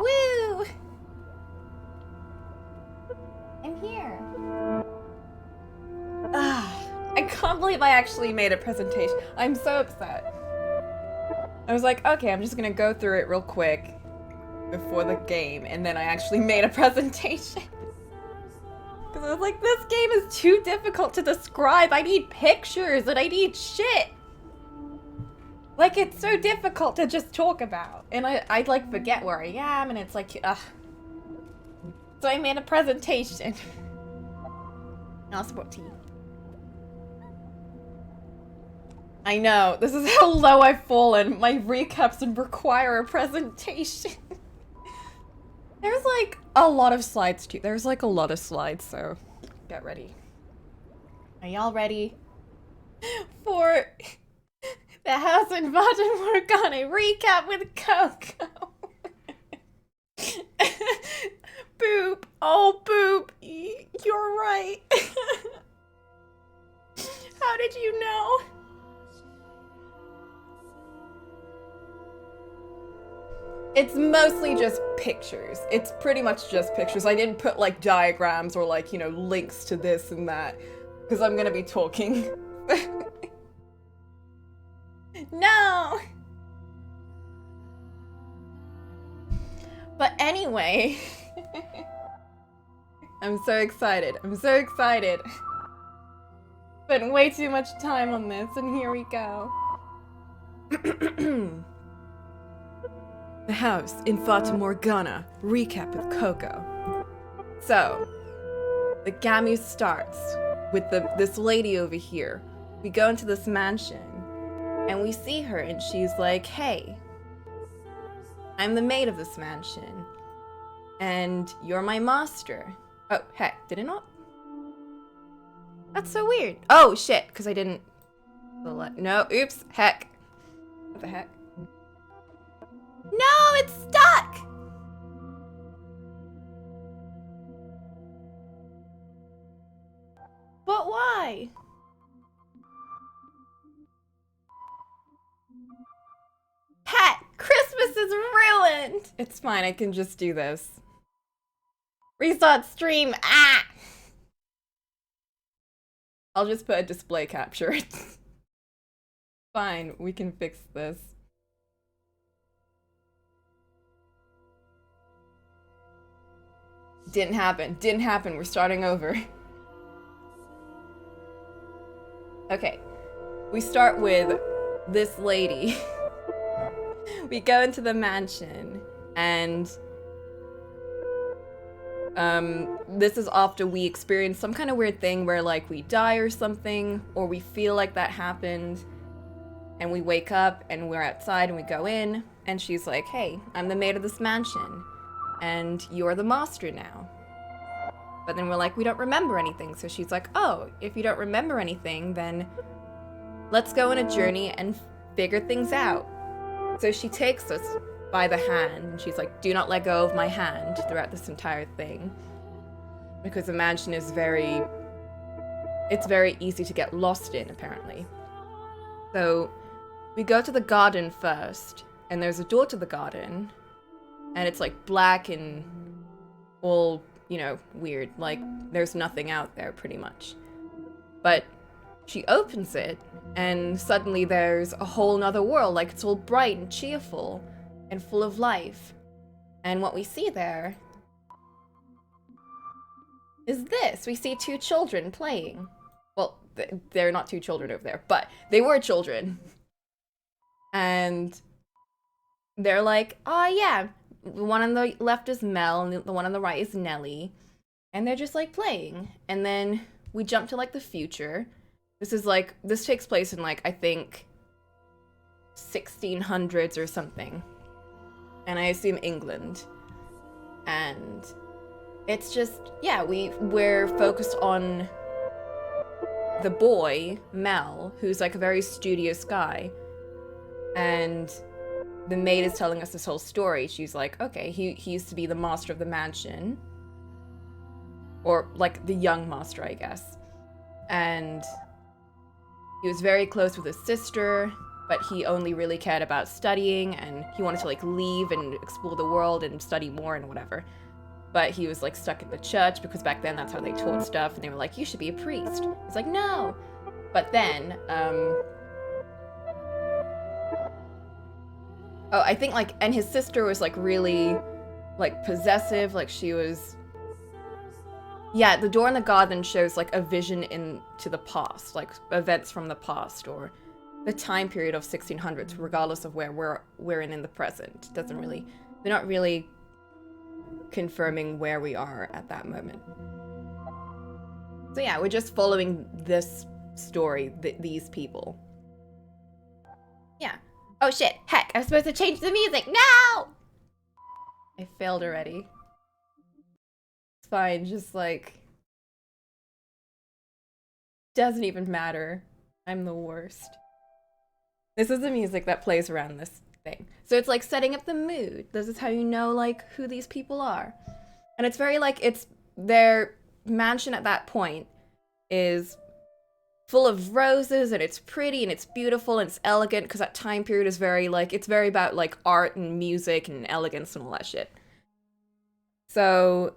Woo! I'm here. I can't believe I actually made a presentation. I'm so upset. I was like, okay, I'm just gonna go through it real quick before the game, and then I actually made a presentation. Because I was like, this game is too difficult to describe. I need pictures and I need shit. Like, it's so difficult to just talk about. And I'd like forget where I am, and it's like, ugh. So I made a presentation. I'll support tea. I know, this is how low I've fallen. My recaps require a presentation. There's like a lot of slides too. There's like a lot of slides, so get ready. Are y'all ready for the House in Fatamoru recap with Coco? Boop. Oh, Boop. You're right. How did you know? It's mostly just pictures. It's pretty much just pictures. I didn't put like diagrams or like, you know, links to this and that because I'm gonna be talking. No! But anyway, I'm so excited. I'm so excited. Spent way too much time on this, and here we go. The House in Fatamoru recap with Coco. So, the Gamu starts with this lady over here. We go into this mansion, and we see her, and she's like, hey, I'm the maid of this mansion, and you're my master. Oh, heck, did it not? That's so weird. Oh, shit, because I didn't... No, oops, heck. What the heck? No, it's stuck! But why? Pat, Christmas is ruined! It's fine, I can just do this. Restart stream, ah! I'll just put a display capture. It's fine, we can fix this. Didn't happen, we're starting over. Okay, we start with this lady. We go into the mansion, and this is after we experience some kind of weird thing where like we die or something, or we feel like that happened, and we wake up and we're outside and we go in, and she's like, hey, I'm the maid of this mansion, and you're the master now. But then we're like, we don't remember anything. So she's like, oh, if you don't remember anything, then Let's go on a journey and figure things out. So she takes us by the hand, and she's like, do not let go of my hand throughout this entire thing. Because the mansion is it's very easy to get lost in, apparently. So we go to the garden first, and there's a door to the garden, and it's like black and all, you know, weird. Like, there's nothing out there, pretty much. But she opens it, and suddenly there's a whole nother world. Like, it's all bright and cheerful and full of life. And what we see there is this. We see two children playing. Well, they're not two children over there, but they were children. And they're like, oh yeah, the one on the left is Mel, and the one on the right is Nellie. And they're just like playing. And then we jump to like the future. This takes place in like, I think 1600s or something. And I assume England. And it's just, yeah, we're focused on the boy, Mel, who's like a very studious guy. And the maid is telling us this whole story. She's like, okay, he used to be the master of the mansion. Or like the young master, I guess. And he was very close with his sister, but he only really cared about studying, and he wanted to like leave and explore the world and study more and whatever. But he was like stuck in the church, because back then that's how they taught stuff, and they were like, you should be a priest. He's like, no. But then, I think like, and his sister was like really like possessive, like she was, yeah, the door in the garden shows like a vision into the past, like events from the past or the time period of 1600s, regardless of where we're in the present. It doesn't really, they're not really confirming where we are at that moment. So yeah, we're just following this story, these people. Yeah. Oh shit, heck, I'm supposed to change the music, no! I failed already. It's fine, just like, doesn't even matter. I'm the worst. This is the music that plays around this thing. So it's like setting up the mood. This is how you know like who these people are. And it's very like, it's their mansion at that point is full of roses, and it's pretty and it's beautiful and it's elegant, because that time period is very like, it's very about like art and music and elegance and all that shit. So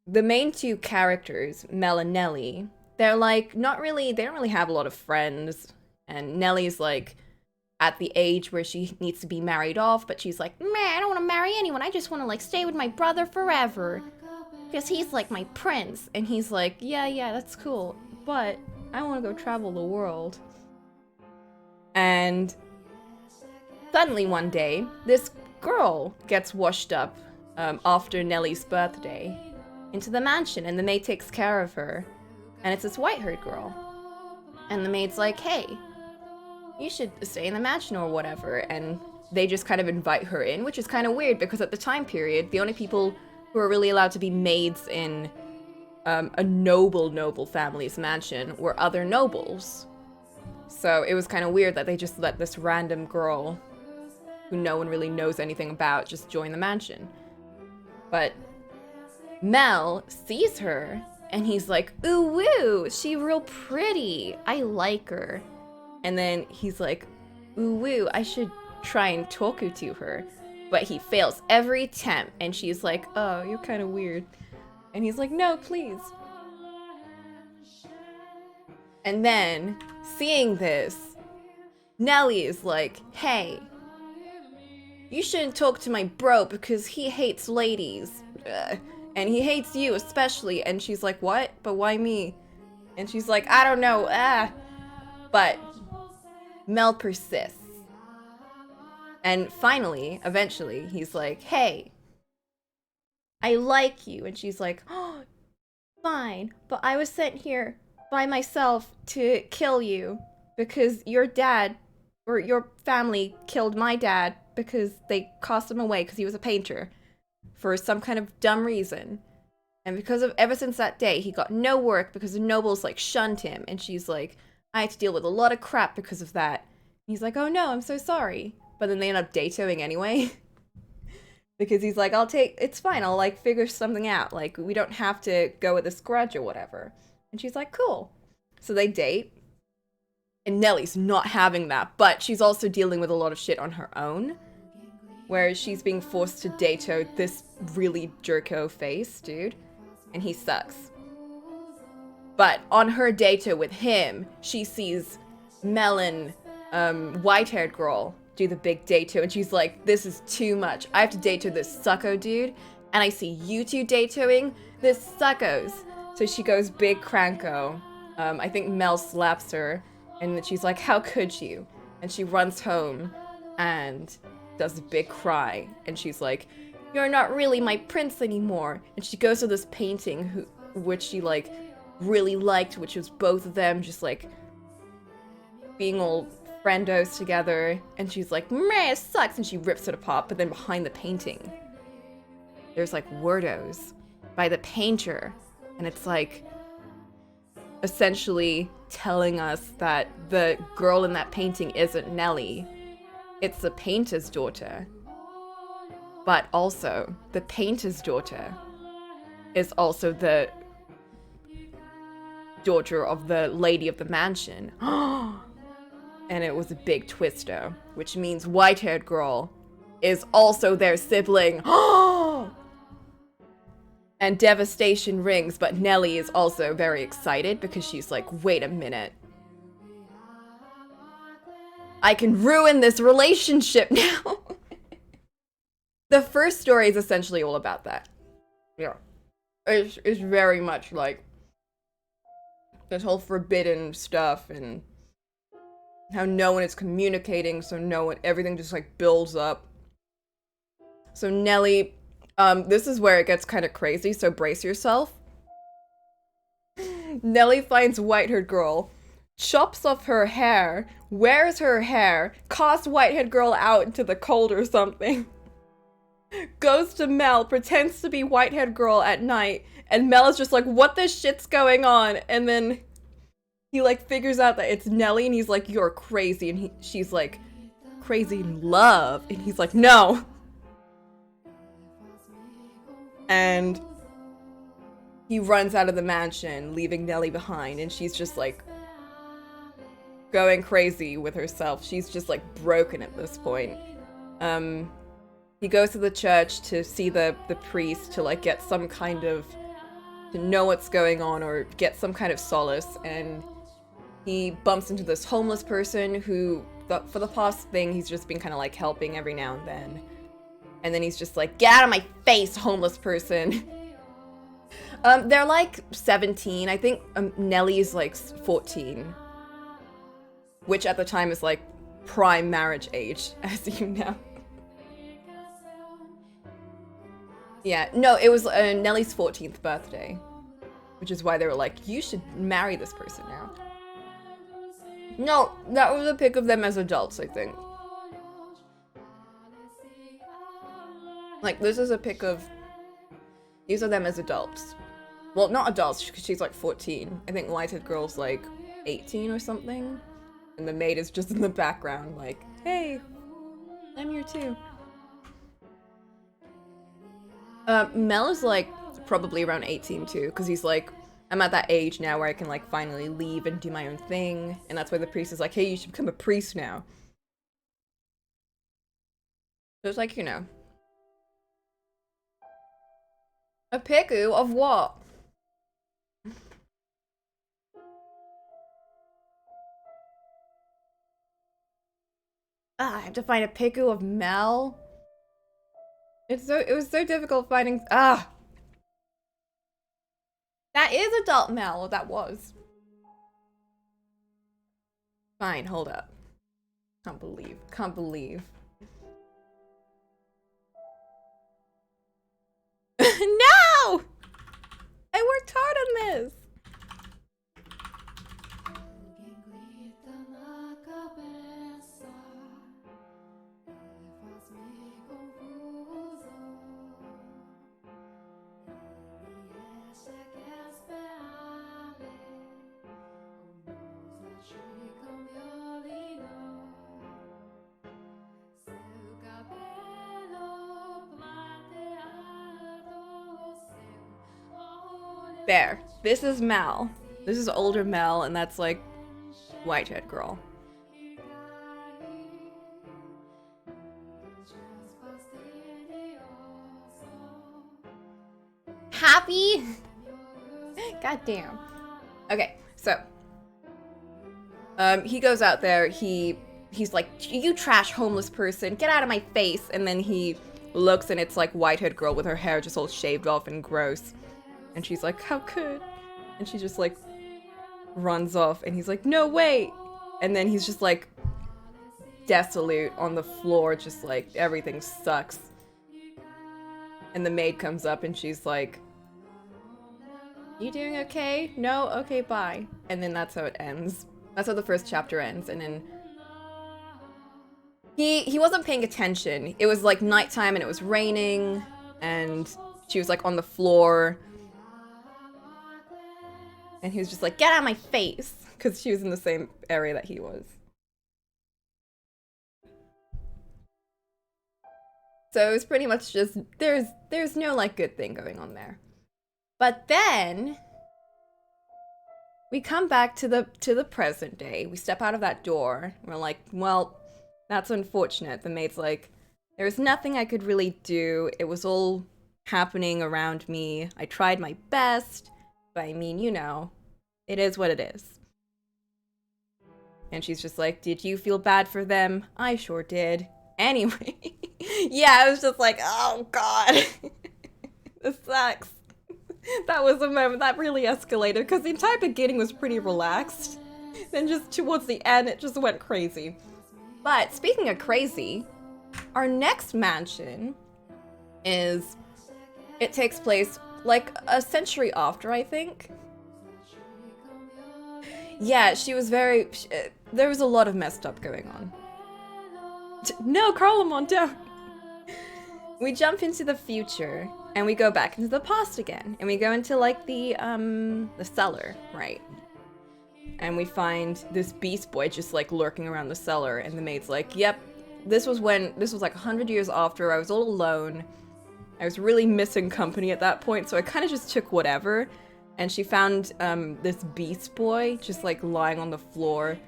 the main two characters, Mel and Nellie, they're like they don't really have a lot of friends. And Nellie's like at the age where she needs to be married off, but she's like, man, I don't want to marry anyone. I just want to like stay with my brother forever, because he's like my prince. And he's like, yeah, that's cool, but I want to go travel the world. And suddenly one day, this girl gets washed up after Nellie's birthday into the mansion, and the maid takes care of her. And it's this white-haired girl. And the maid's like, hey, you should stay in the mansion or whatever. And they just kind of invite her in, which is kind of weird, because at the time period, the only people who were really allowed to be maids in a noble family's mansion were other nobles. So it was kind of weird that they just let this random girl, who no one really knows anything about, just join the mansion. But Mel sees her, and he's like, ooh woo, she real pretty, I like her. And then he's like, ooh woo, I should try and talk to her. But he fails every attempt, and she's like, oh, you're kind of weird. And he's like, no, please. And then, seeing this, Nellie is like, hey, you shouldn't talk to my bro because he hates ladies. And he hates you especially. And she's like, what? But why me? And she's like, I don't know. But Mel persists. And finally, eventually, he's like, hey, I like you. And she's like, oh, fine. But I was sent here by myself to kill you because your dad or your family killed my dad because they cast him away because he was a painter for some kind of dumb reason. And because of ever since that day, he got no work because the nobles like shunned him. And she's like, I had to deal with a lot of crap because of that. He's like, oh no, I'm so sorry. But then they end up datoing anyway. Because he's like, it's fine, I'll like figure something out. Like, we don't have to go with this grudge or whatever. And she's like, cool. So they date. And Nellie's not having that, but she's also dealing with a lot of shit on her own. Whereas she's being forced to dato this really jerko face dude. And he sucks. But on her dato with him, she sees Melon, white-haired girl, do the big dato, and she's like, this is too much. I have to dato this sucko dude, and I see you two datoing this suckos. So she goes big cranko. I think Mel slaps her, and then she's like, how could you? And she runs home and does a big cry, and she's like, you're not really my prince anymore. And she goes to this painting, which she like really liked, which was both of them just like being all friendos together, and she's like, meh, it sucks, and she rips it apart. But then behind the painting there's like wordos by the painter, and it's like essentially telling us that the girl in that painting isn't Nellie, it's the painter's daughter. But also the painter's daughter is also the daughter of the lady of the mansion. And it was a big twister, which means white-haired girl is also their sibling. And devastation rings, but Nellie is also very excited because she's like, wait a minute. I can ruin this relationship now. The first story is essentially all about that. Yeah. It's very much like this whole forbidden stuff and how no one is communicating, so everything just like builds up. So Nellie, this is where it gets kind of crazy, so brace yourself. Nellie finds white-haired girl, chops off her hair, wears her hair, casts white-haired girl out into the cold or something, goes to Mel, pretends to be white-haired girl at night, and Mel is just like, what the shit's going on? And then he like figures out that it's Nellie, and he's like, you're crazy. And she's like, crazy in love. And he's like, no. And he runs out of the mansion, leaving Nellie behind, and she's just like going crazy with herself. She's just like broken at this point. He goes to the church to see the priest to like get some kind of, to know what's going on or get some kind of solace, and he bumps into this homeless person who, for the past thing, he's just been kind of like helping every now and then. And then he's just like, get out of my face, homeless person. They're like 17. I think Nellie's like 14. Which at the time is like prime marriage age, as you know. Yeah, no, it was Nellie's 14th birthday. Which is why they were like, you should marry this person now. No, that was a pic of them as adults, I think. Like, this is a pic of... These are them as adults. Well, not adults, because she's like 14. I think white-haired girl's like 18 or something. And the maid is just in the background, like, hey, I'm here too. Mel is like probably around 18 too, because he's like, I'm at that age now where I can like finally leave and do my own thing. And that's why the priest is like, hey, you should become a priest now. So it's like, you know. A piku of what? I have to find a piku of Mel. It was so difficult finding. That is adult Mel. That was. Fine, hold up. Can't believe. No! I worked hard on this. There. This is Mel. This is older Mel, and that's like white-haired girl. Happy? God damn. Okay, so he goes out there, he's like, you trash homeless person, get out of my face, and then he looks and it's like white-haired girl with her hair just all shaved off and gross. And she's like, how could? And she just like runs off and he's like, no, wait. And then he's just like desolate on the floor, just like everything sucks. And the maid comes up and she's like, you doing okay? No? Okay, bye. And then that's how it ends. That's how the first chapter ends. And then he wasn't paying attention. It was like nighttime and it was raining and she was like on the floor. And he was just like, get out of my face, because she was in the same area that he was. So it was pretty much just, there's no like good thing going on there. But then we come back to the present day. We step out of that door. And we're like, well, that's unfortunate. The maid's like, there's nothing I could really do. It was all happening around me. I tried my best, but I mean, you know, it is what it is. And she's just like, did you feel bad for them? I sure did. Anyway, yeah, I was just like, oh god, this sucks. That was a moment that really escalated, because the entire beginning was pretty relaxed. Then just towards the end, it just went crazy. But speaking of crazy, our next mansion it takes place like a century after, I think. Yeah, she was there was a lot of messed up going on. No, Cocolamoco, don't! We jump into the future, and we go back into the past again. And we go into, like, the cellar, right? And we find this beast boy just, like, lurking around the cellar, and the maid's like, yep, this was like 100 years after, I was all alone. I was really missing company at that point, so I kind of just took whatever. And she found this beast boy just like lying on the floor,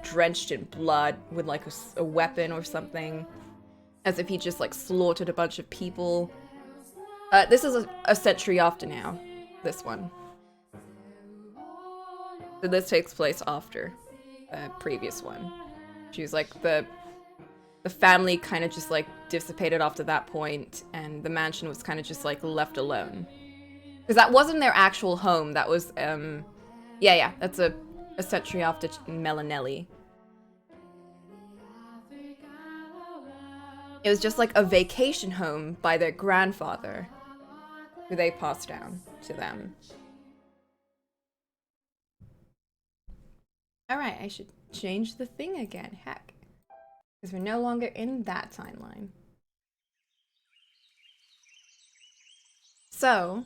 drenched in blood, with like a weapon or something, as if he just like slaughtered a bunch of people. This is a century after now, this one. So this takes place after the previous one. She was like, the family kind of just like dissipated after that point, and the mansion was kind of just like left alone. Because that wasn't their actual home, that was, yeah, that's a century after Melanelli. It was just like a vacation home by their grandfather, who they passed down to them. Alright, I should change the thing again, heck. Because we're no longer in that timeline. So,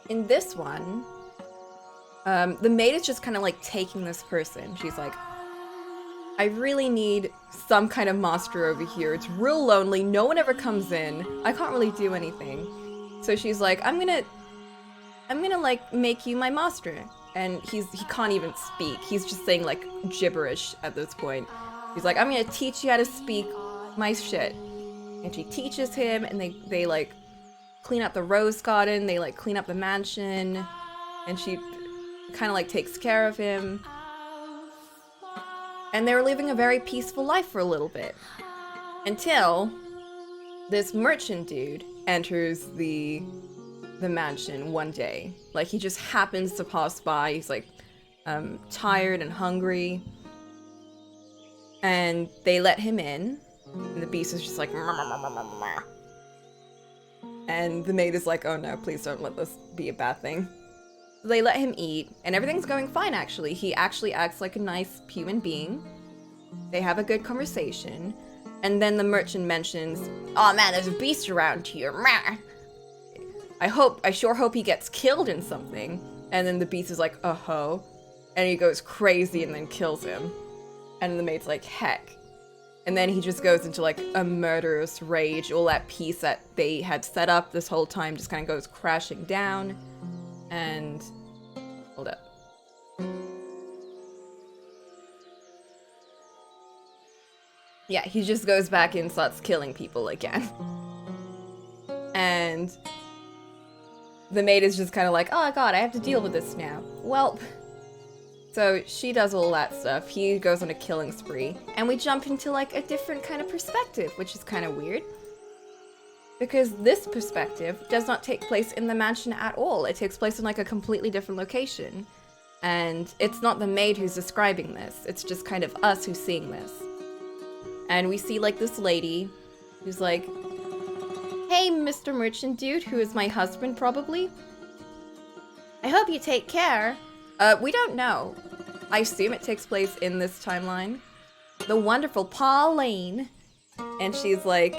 in this one, the maid is just kind of like taking this person. She's like, I really need some kind of master over here. It's real lonely. No one ever comes in. I can't really do anything. So she's like, I'm gonna like make you my master. And he can't even speak. He's just saying like gibberish at this point. He's like, I'm gonna teach you how to speak my shit. And she teaches him, and they like clean up the rose garden, they like clean up the mansion, and she kind of like takes care of him. And they were living a very peaceful life for a little bit. Until this merchant dude enters the mansion one day. Like, he just happens to pass by. He's like tired and hungry. And they let him in. And the beast is just like, and the maid is like, oh no, please don't let this be a bad thing. So they let him eat, and everything's going fine, actually. He actually acts like a nice human being. They have a good conversation. And then the merchant mentions, oh man, there's a beast around here. I sure hope he gets killed in something. And then the beast is like, oh-ho. And he goes crazy and then kills him. And the maid's like, heck. And then he just goes into like a murderous rage. All that peace that they had set up this whole time just kind of goes crashing down. And hold up. Yeah, he just goes back and starts killing people again. And the maid is just kind of like, oh god, I have to deal with this now. Well, so she does all that stuff. He goes on a killing spree. And we jump into like a different kind of perspective, which is kind of weird. Because this perspective does not take place in the mansion at all. It takes place in like a completely different location. And it's not the maid who's describing this. It's just kind of us who's seeing this. And we see like this lady who's like, hey, Mr. Merchant Dude, who is my husband probably. I hope you take care. We don't know. I assume it takes place in this timeline. The wonderful Pauline. And she's like,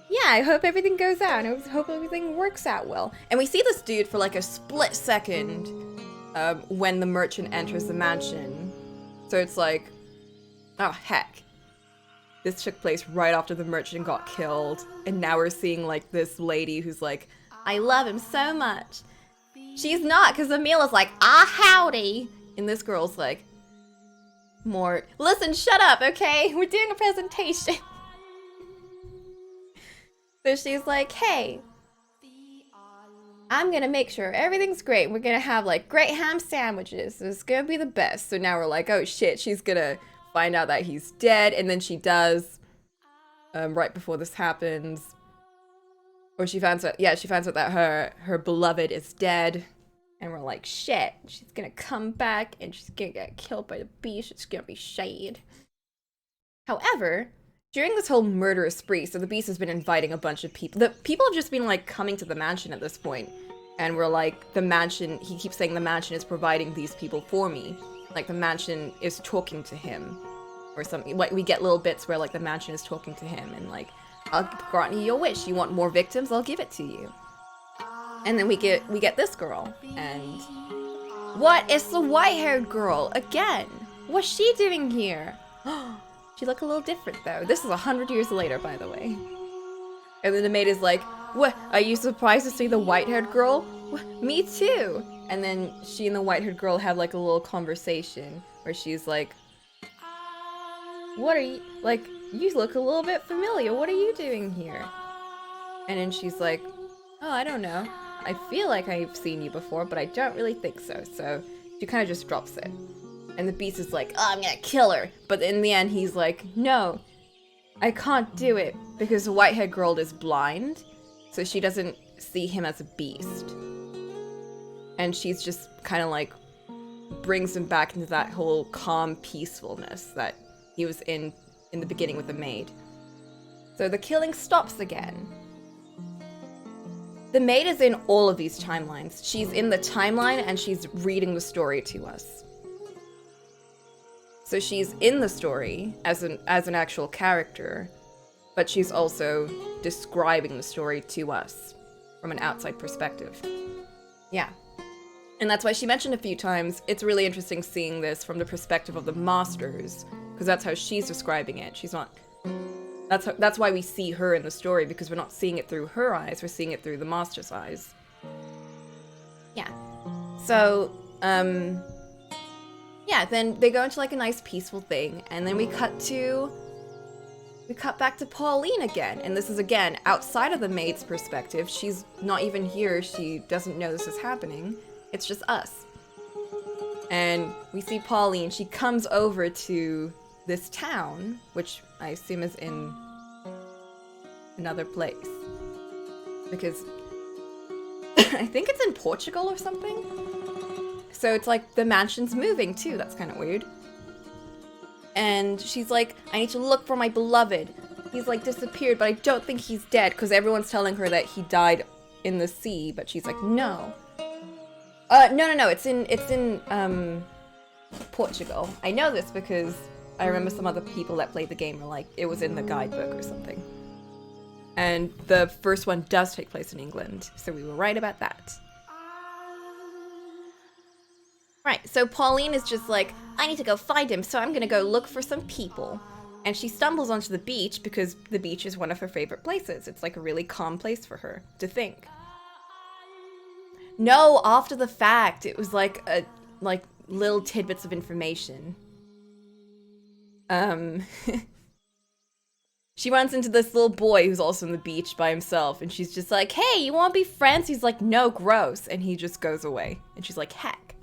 yeah, I hope everything goes out. I hope everything works out well. And we see this dude for like a split second when the merchant enters the mansion. So it's like, oh heck. This took place right after the merchant got killed. And now we're seeing like this lady who's like, I love him so much. She's not, because Amelia's like, ah howdy. And this girl's like, more, listen, shut up, okay? We're doing a presentation. So she's like, hey, I'm gonna make sure everything's great. We're gonna have like great ham sandwiches. It's gonna be the best. So now we're like, oh shit, she's gonna find out that he's dead. And then she does, right before this happens. Or she finds out, yeah, she finds out that her beloved is dead. And we're like, shit, she's gonna come back and she's gonna get killed by the beast. It's gonna be shade. However, during this whole murderous spree, so the beast has been inviting a bunch of people. The people have just been like coming to the mansion at this point. And we're like, the mansion, he keeps saying the mansion is providing these people for me. Like the mansion is talking to him or something. Like we get little bits where like the mansion is talking to him and like, I'll grant you your wish. You want more victims? I'll give it to you. And then we get this girl and what? It's the white-haired girl again. What's she doing here? She look a little different though. This is 100 years later, by the way. And then the maid is like, what? Are you surprised to see the white-haired girl? Me too. And then she and the white-haired girl have like a little conversation where she's like, what are you, like, you look a little bit familiar. What are you doing here? And then she's like, oh, I don't know. I feel like I've seen you before, but I don't really think so. So she kind of just drops it. And the beast is like, oh, I'm gonna kill her. But in the end, he's like, no, I can't do it because the white-haired girl is blind. So she doesn't see him as a beast. And she's just kind of like brings him back into that whole calm peacefulness that he was in the beginning with the maid. So the killing stops again. The maid is in all of these timelines. She's in the timeline and she's reading the story to us. So she's in the story as an actual character, but she's also describing the story to us from an outside perspective. Yeah. And that's why she mentioned a few times, it's really interesting seeing this from the perspective of the masters, because that's how she's describing it. She's not... That's why we see her in the story, because we're not seeing it through her eyes, we're seeing it through the master's eyes. Yeah. So, yeah, then they go into like a nice peaceful thing, and then we cut back to Pauline again, and this is again outside of the maid's perspective. She's not even here, she doesn't know this is happening. It's just us. And we see Pauline, she comes over to this town, which I assume is in another place. Because I think it's in Portugal or something. So it's like the mansion's moving too, that's kind of weird. And she's like, I need to look for my beloved. He's like disappeared, but I don't think he's dead, because everyone's telling her that he died in the sea, but she's like, no. No, it's in Portugal. I know this because I remember some other people that played the game were like, it was in the guidebook or something. And the first one does take place in England, so we were right about that. Right, so Pauline is just like, I need to go find him, so I'm gonna go look for some people. And she stumbles onto the beach because the beach is one of her favorite places. It's like a really calm place for her to think. No, after the fact, it was like little tidbits of information. She runs into this little boy who's also on the beach by himself, and she's just like, hey, you want to be friends? He's like, no, gross. And he just goes away. And she's like, heck.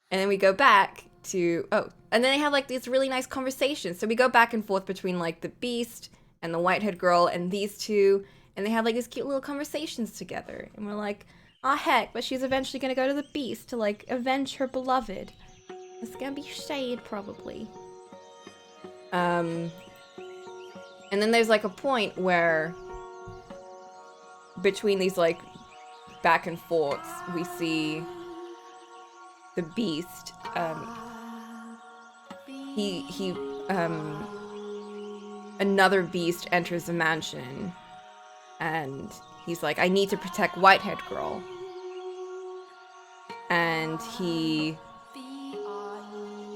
And then we go back to, and then they have like these really nice conversations. So we go back and forth between like the beast and the whitehead girl and these two, and they have like these cute little conversations together. And we're like, ah, heck, but she's eventually gonna go to the beast to like avenge her beloved. It's gonna be shade, probably. And then there's like a point where between these like back and forths, we see the beast, another beast enters the mansion, and he's like, I need to protect Whitehead Girl. And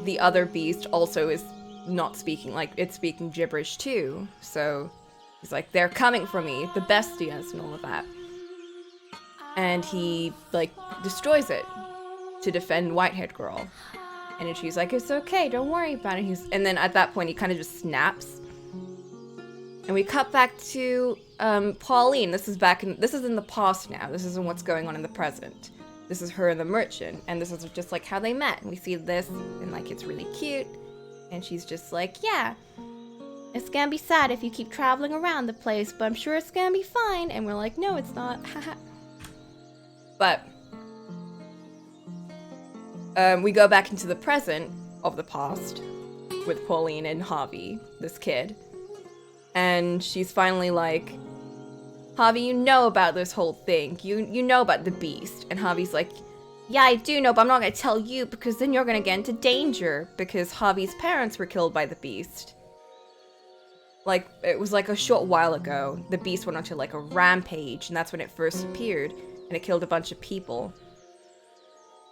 the other beast also is not speaking, like, it's speaking gibberish too. So he's like, they're coming for me, the bestias and all of that. And he, like, destroys it to defend Whitehead Girl. And then she's like, it's okay, don't worry about it. And then at that point, he kind of just snaps. And we cut back to Pauline. This is in the past now. This isn't what's going on in the present. This is her and the merchant. And this is just, like, how they met. And we see this, and, like, it's really cute. And she's just like, yeah, it's gonna be sad if you keep traveling around the place, but I'm sure it's gonna be fine. And we're like, no, it's not. But we go back into the present of the past with Pauline and Javi, this kid. And she's finally like, Javi, you know about this whole thing. You know about the beast. And Javi's like, yeah, I do know, but I'm not going to tell you because then you're going to get into danger because Javi's parents were killed by the beast. Like, it was like a short while ago. The beast went onto like a rampage, and that's when it first appeared, and it killed a bunch of people.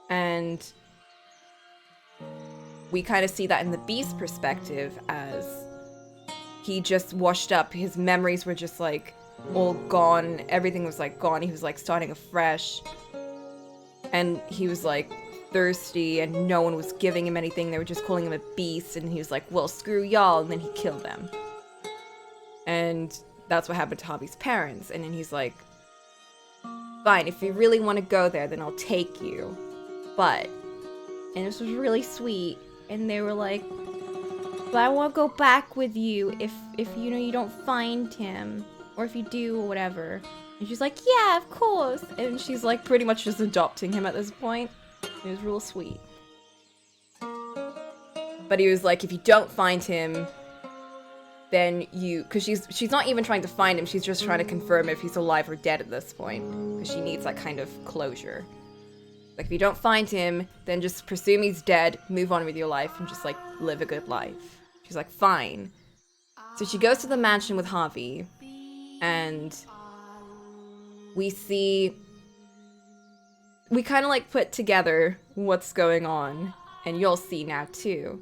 And we kind of see that in the beast's perspective as he just washed up. His memories were just like all gone. Everything was like gone. He was like starting afresh. And he was like thirsty and no one was giving him anything. They were just calling him a beast. And he was like, well, screw y'all. And then he killed them. And that's what happened to Javi's parents. And then he's like, fine, if you really want to go there, then I'll take you. But, and this was really sweet. And they were like, but I want to go back with you if you know you don't find him. Or if you do, or whatever. And she's like, yeah, of course. And she's like pretty much just adopting him at this point. It was real sweet. But he was like, if you don't find him, then you... Because she's not even trying to find him. She's just trying to confirm if he's alive or dead at this point. Because she needs that kind of closure. Like, if you don't find him, then just presume he's dead, move on with your life, and just, like, live a good life. She's like, fine. So she goes to the mansion with Javi, and we kind of, like, put together what's going on, and you'll see now, too.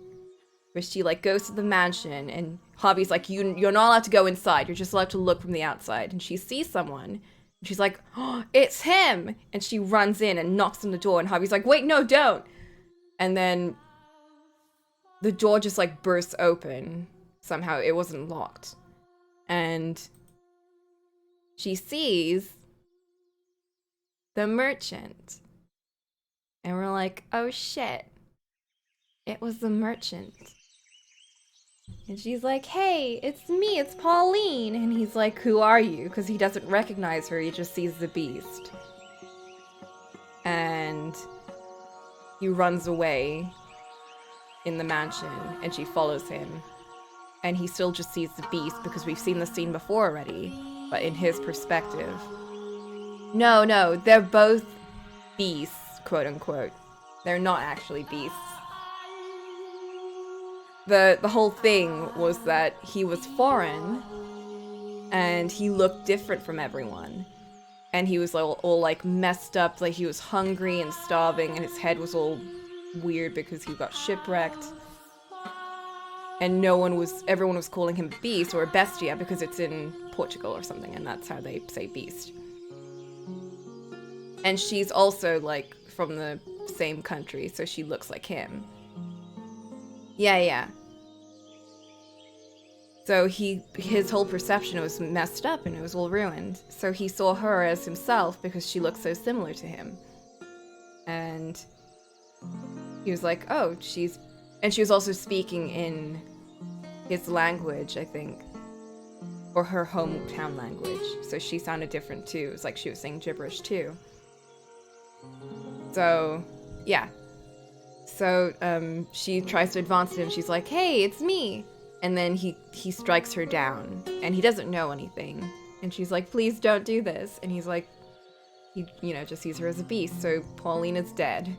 Where she, like, goes to the mansion, and Javi's like, you're not allowed to go inside, you're just allowed to look from the outside, and she sees someone. She's like, oh, it's him! And she runs in and knocks on the door, and Javi's like, wait, no, don't! And then the door just, like, bursts open. Somehow it wasn't locked. And she sees the merchant. And we're like, oh shit. It was the merchant. And she's like, hey, it's me, it's Pauline. And he's like, who are you? Because he doesn't recognize her, he just sees the beast. And he runs away in the mansion, and she follows him. And he still just sees the beast, because we've seen the scene before already, but in his perspective. No, they're both beasts, quote unquote. They're not actually beasts. The whole thing was that he was foreign, and he looked different from everyone. And he was all like messed up, like he was hungry and starving, and his head was all weird because he got shipwrecked. and everyone was calling him beast or bestia because it's in Portugal or something, and that's how they say beast. And she's also like from the same country, so she looks like him. Yeah. So his whole perception was messed up and it was all ruined. So he saw her as himself because she looked so similar to him. And he was like, oh, and she was also speaking in his language, I think. Or her hometown language. So she sounded different too. It was like she was saying gibberish too. So, yeah. So, she tries to advance to him. She's like, hey, it's me. And then he strikes her down. And he doesn't know anything. And she's like, please don't do this. And he's like, he, just sees her as a beast. So Pauline is dead.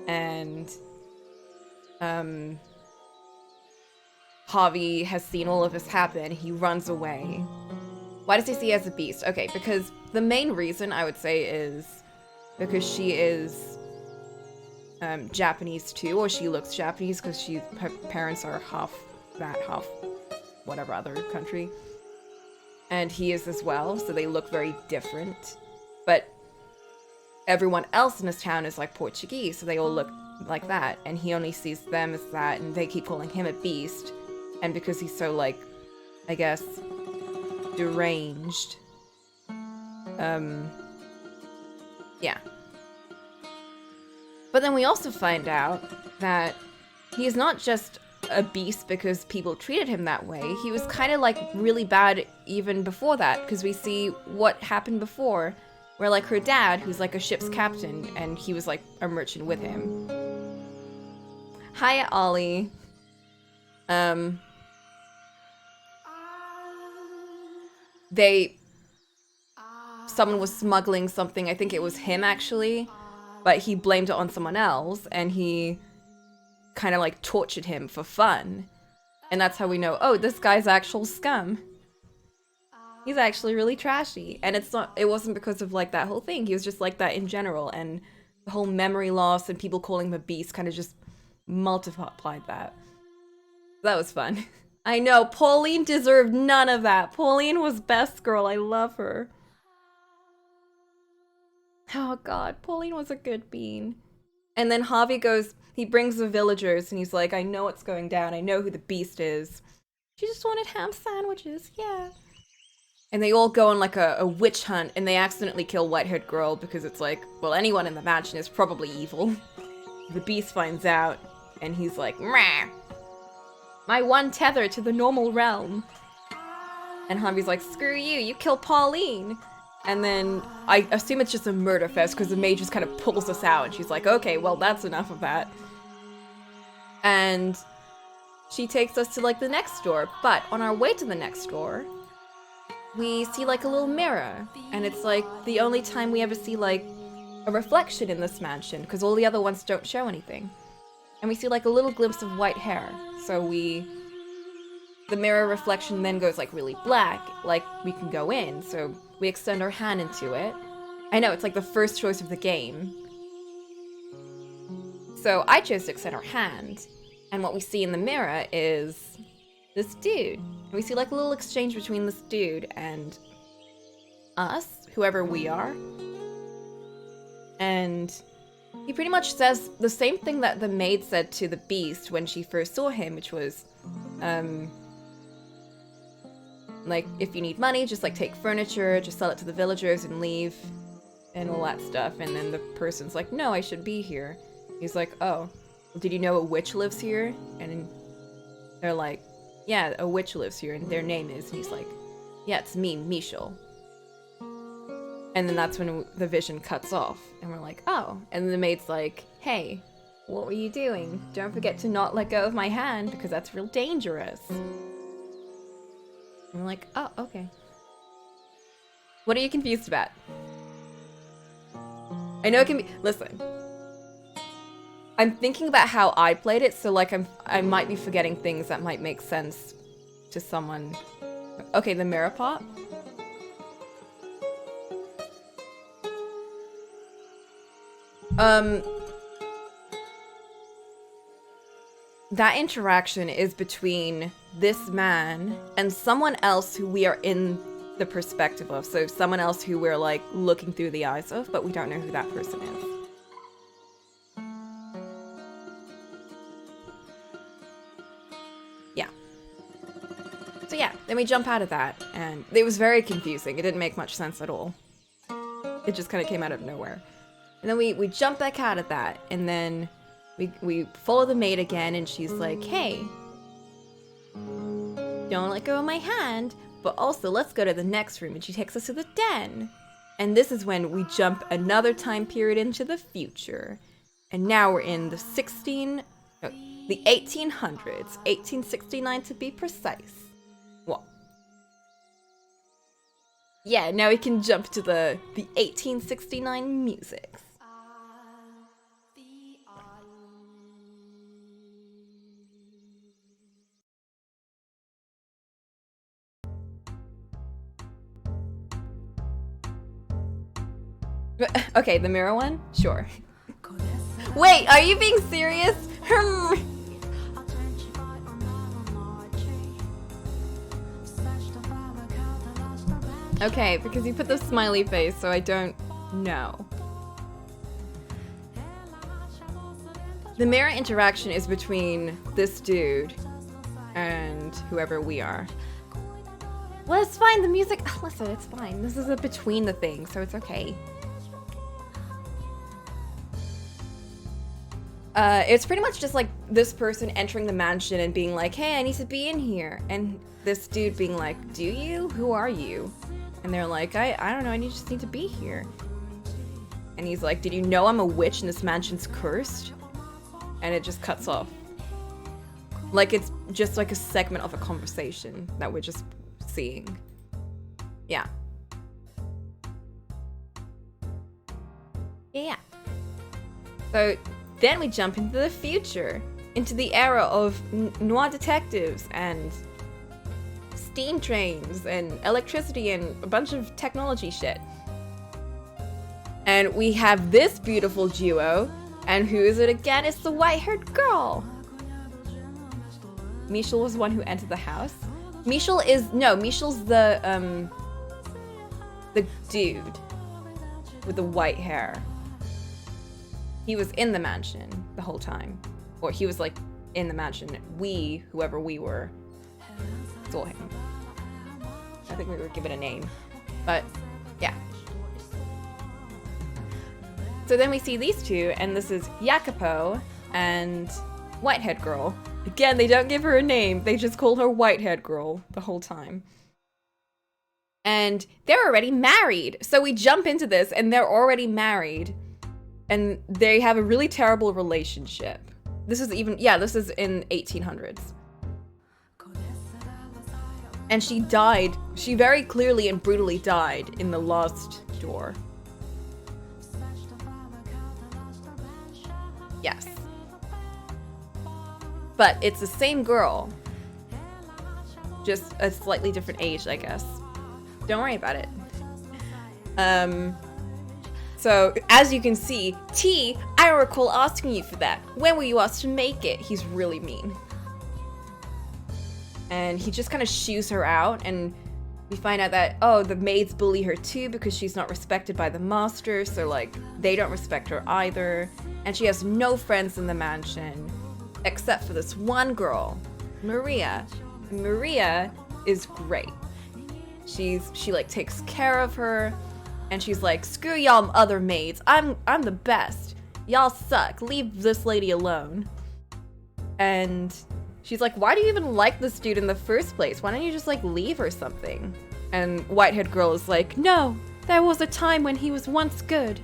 And, Javi has seen all of this happen. He runs away. Why does he see her as a beast? Okay, because the main reason I would say is because she is Japanese too, or she looks Japanese because her parents are half whatever other country. And he is as well, so they look very different. But everyone else in his town is like Portuguese, so they all look like that. And he only sees them as that, and they keep calling him a beast. And because he's so, like, I guess, deranged. Yeah. But then we also find out that he's not just a beast because people treated him that way. He was kind of, like, really bad even before that, because we see what happened before, where, like, her dad, who's, like, a ship's captain, and he was, like, a merchant with him. Hiya, Ollie. Someone was smuggling something, I think it was him actually, but he blamed it on someone else, and he kind of like tortured him for fun. And that's how we know, oh, this guy's actual scum. He's actually really trashy. And it wasn't because of like that whole thing, he was just like that in general, and the whole memory loss and people calling him a beast kind of just multiplied that. That was fun. I know, Pauline deserved none of that. Pauline was best girl, I love her. Oh god, Pauline was a good bean. And then Javi he brings the villagers and he's like, I know what's going down, I know who the beast is. She just wanted ham sandwiches, yeah. And they all go on like a witch hunt, and they accidentally kill white-haired girl because it's like, well, anyone in the mansion is probably evil. The beast finds out, and he's like, meh. My one tether to the normal realm. And Javi's like, screw you, you kill Pauline. And then I assume it's just a murder fest because the mage just kind of pulls us out, and she's like, okay, well, that's enough of that. And she takes us to like the next door, but on our way to the next door, we see like a little mirror, and it's like the only time we ever see like a reflection in this mansion because all the other ones don't show anything. And we see like a little glimpse of white hair. So the mirror reflection then goes like really black, like we can go in. So we extend our hand into it. I know, it's like the first choice of the game. So I chose to extend our hand. And what we see in the mirror is this dude. And we see like a little exchange between this dude and us, whoever we are. And he pretty much says the same thing that the maid said to the beast when she first saw him, which was, like, if you need money, just like take furniture, just sell it to the villagers and leave, and all that stuff. And then the person's like, no, I should be here. He's like, oh, did you know a witch lives here? And they're like, yeah, a witch lives here, and their name is, and he's like, yeah, it's me, Michel. And then that's when the vision cuts off, and we're like, oh. And then the maid's like, hey, what were you doing? Don't forget to not let go of my hand, because that's real dangerous. And we're like, oh, okay. What are you confused about? I know it can be, listen. I'm thinking about how I played it, so like I might be forgetting things that might make sense to someone. Okay, the mirror pot. that interaction is between this man and someone else who we are in the perspective of. So someone else who we're like looking through the eyes of, but we don't know who that person is. Yeah. So yeah, then we jump out of that, and it was very confusing. It didn't make much sense at all. It just kind of came out of nowhere. And then we jump back out of that, and then we follow the maid again, and she's like, hey, don't let go of my hand, but also let's go to the next room. And she takes us to the den. And this is when we jump another time period into the future. And now we're in the 1800s, 1869 to be precise. Well, yeah, now we can jump to the 1869 music. Okay, the mirror one? Sure. Wait, are you being serious? Okay, because you put the smiley face, so I don't know. The mirror interaction is between this dude and whoever we are. Well, it's fine, the music... Listen, it's fine. This is a between the thing, so it's okay. It's pretty much just like this person entering the mansion and being like, hey, I need to be in here. And this dude being like, do you? Who are you? And they're like, I don't know, I just need to be here. And he's like, did you know I'm a witch and this mansion's cursed? And it just cuts off. Like it's just like a segment of a conversation that we're just seeing. Yeah. Yeah. So then we jump into the future, into the era of noir detectives and steam trains and electricity and a bunch of technology shit. And we have this beautiful duo, and who is it again? It's the white-haired girl. Michel was the one who entered the house. Michel's the dude with the white hair. He was in the mansion the whole time. Or he was like in the mansion. We, whoever we were, saw him. I think we were given a name. But yeah. So then we see these two, and this is Jacopo and Whitehead Girl. Again, they don't give her a name. They just call her Whitehead Girl the whole time. And they're already married. So we jump into this, and they're already married. And they have a really terrible relationship. This is in 1800s. And she died. She very clearly and brutally died in the last door. Yes. But it's the same girl. Just a slightly different age, I guess. Don't worry about it. So, as you can see, T, I don't recall asking you for that. When were you asked to make it? He's really mean. And he just kind of shoos her out, and we find out that, oh, the maids bully her too because she's not respected by the master, so, like, they don't respect her either. And she has no friends in the mansion, except for this one girl, Maria. Maria is great. She like, takes care of her. And she's like, screw y'all other maids. I'm the best. Y'all suck. Leave this lady alone. And she's like, why do you even like this dude in the first place? Why don't you just like leave or something? And Whitehead Girl is like, no, there was a time when he was once good.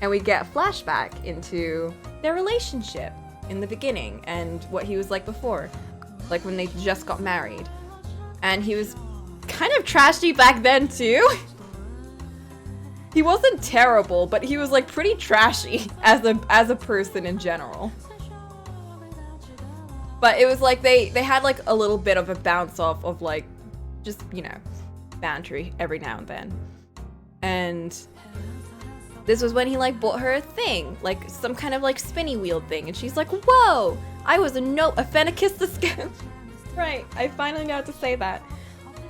And we get a flashback into their relationship in the beginning and what he was like before. Like when they just got married. And he was kind of trashy back then too. He wasn't terrible, but he was like pretty trashy as a person in general. But it was like they had like a little bit of a bounce off of like just, you know, banter every now and then. And this was when he like bought her a thing, like some kind of like spinny wheel thing, and she's like, whoa, I was a Fennekiss the Scout. Right, I finally know how to say that.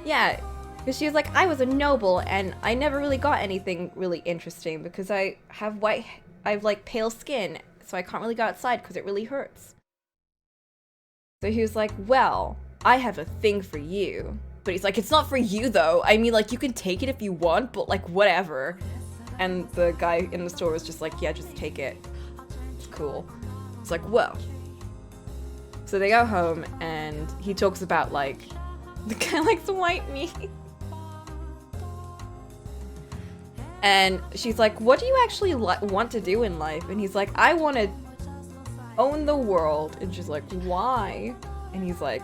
Yeah, because she was like, I was a noble, and I never really got anything really interesting because I have like pale skin, so I can't really go outside because it really hurts. So he was like, well, I have a thing for you. But he's like, it's not for you though. I mean, like, you can take it if you want, but like, whatever. And the guy in the store was just like, yeah, just take it. It's cool. It's like, whoa. So they go home and he talks about like, the guy likes white meat. And she's like, what do you actually want to do in life? And he's like, I want to own the world. And she's like, why? And he's like,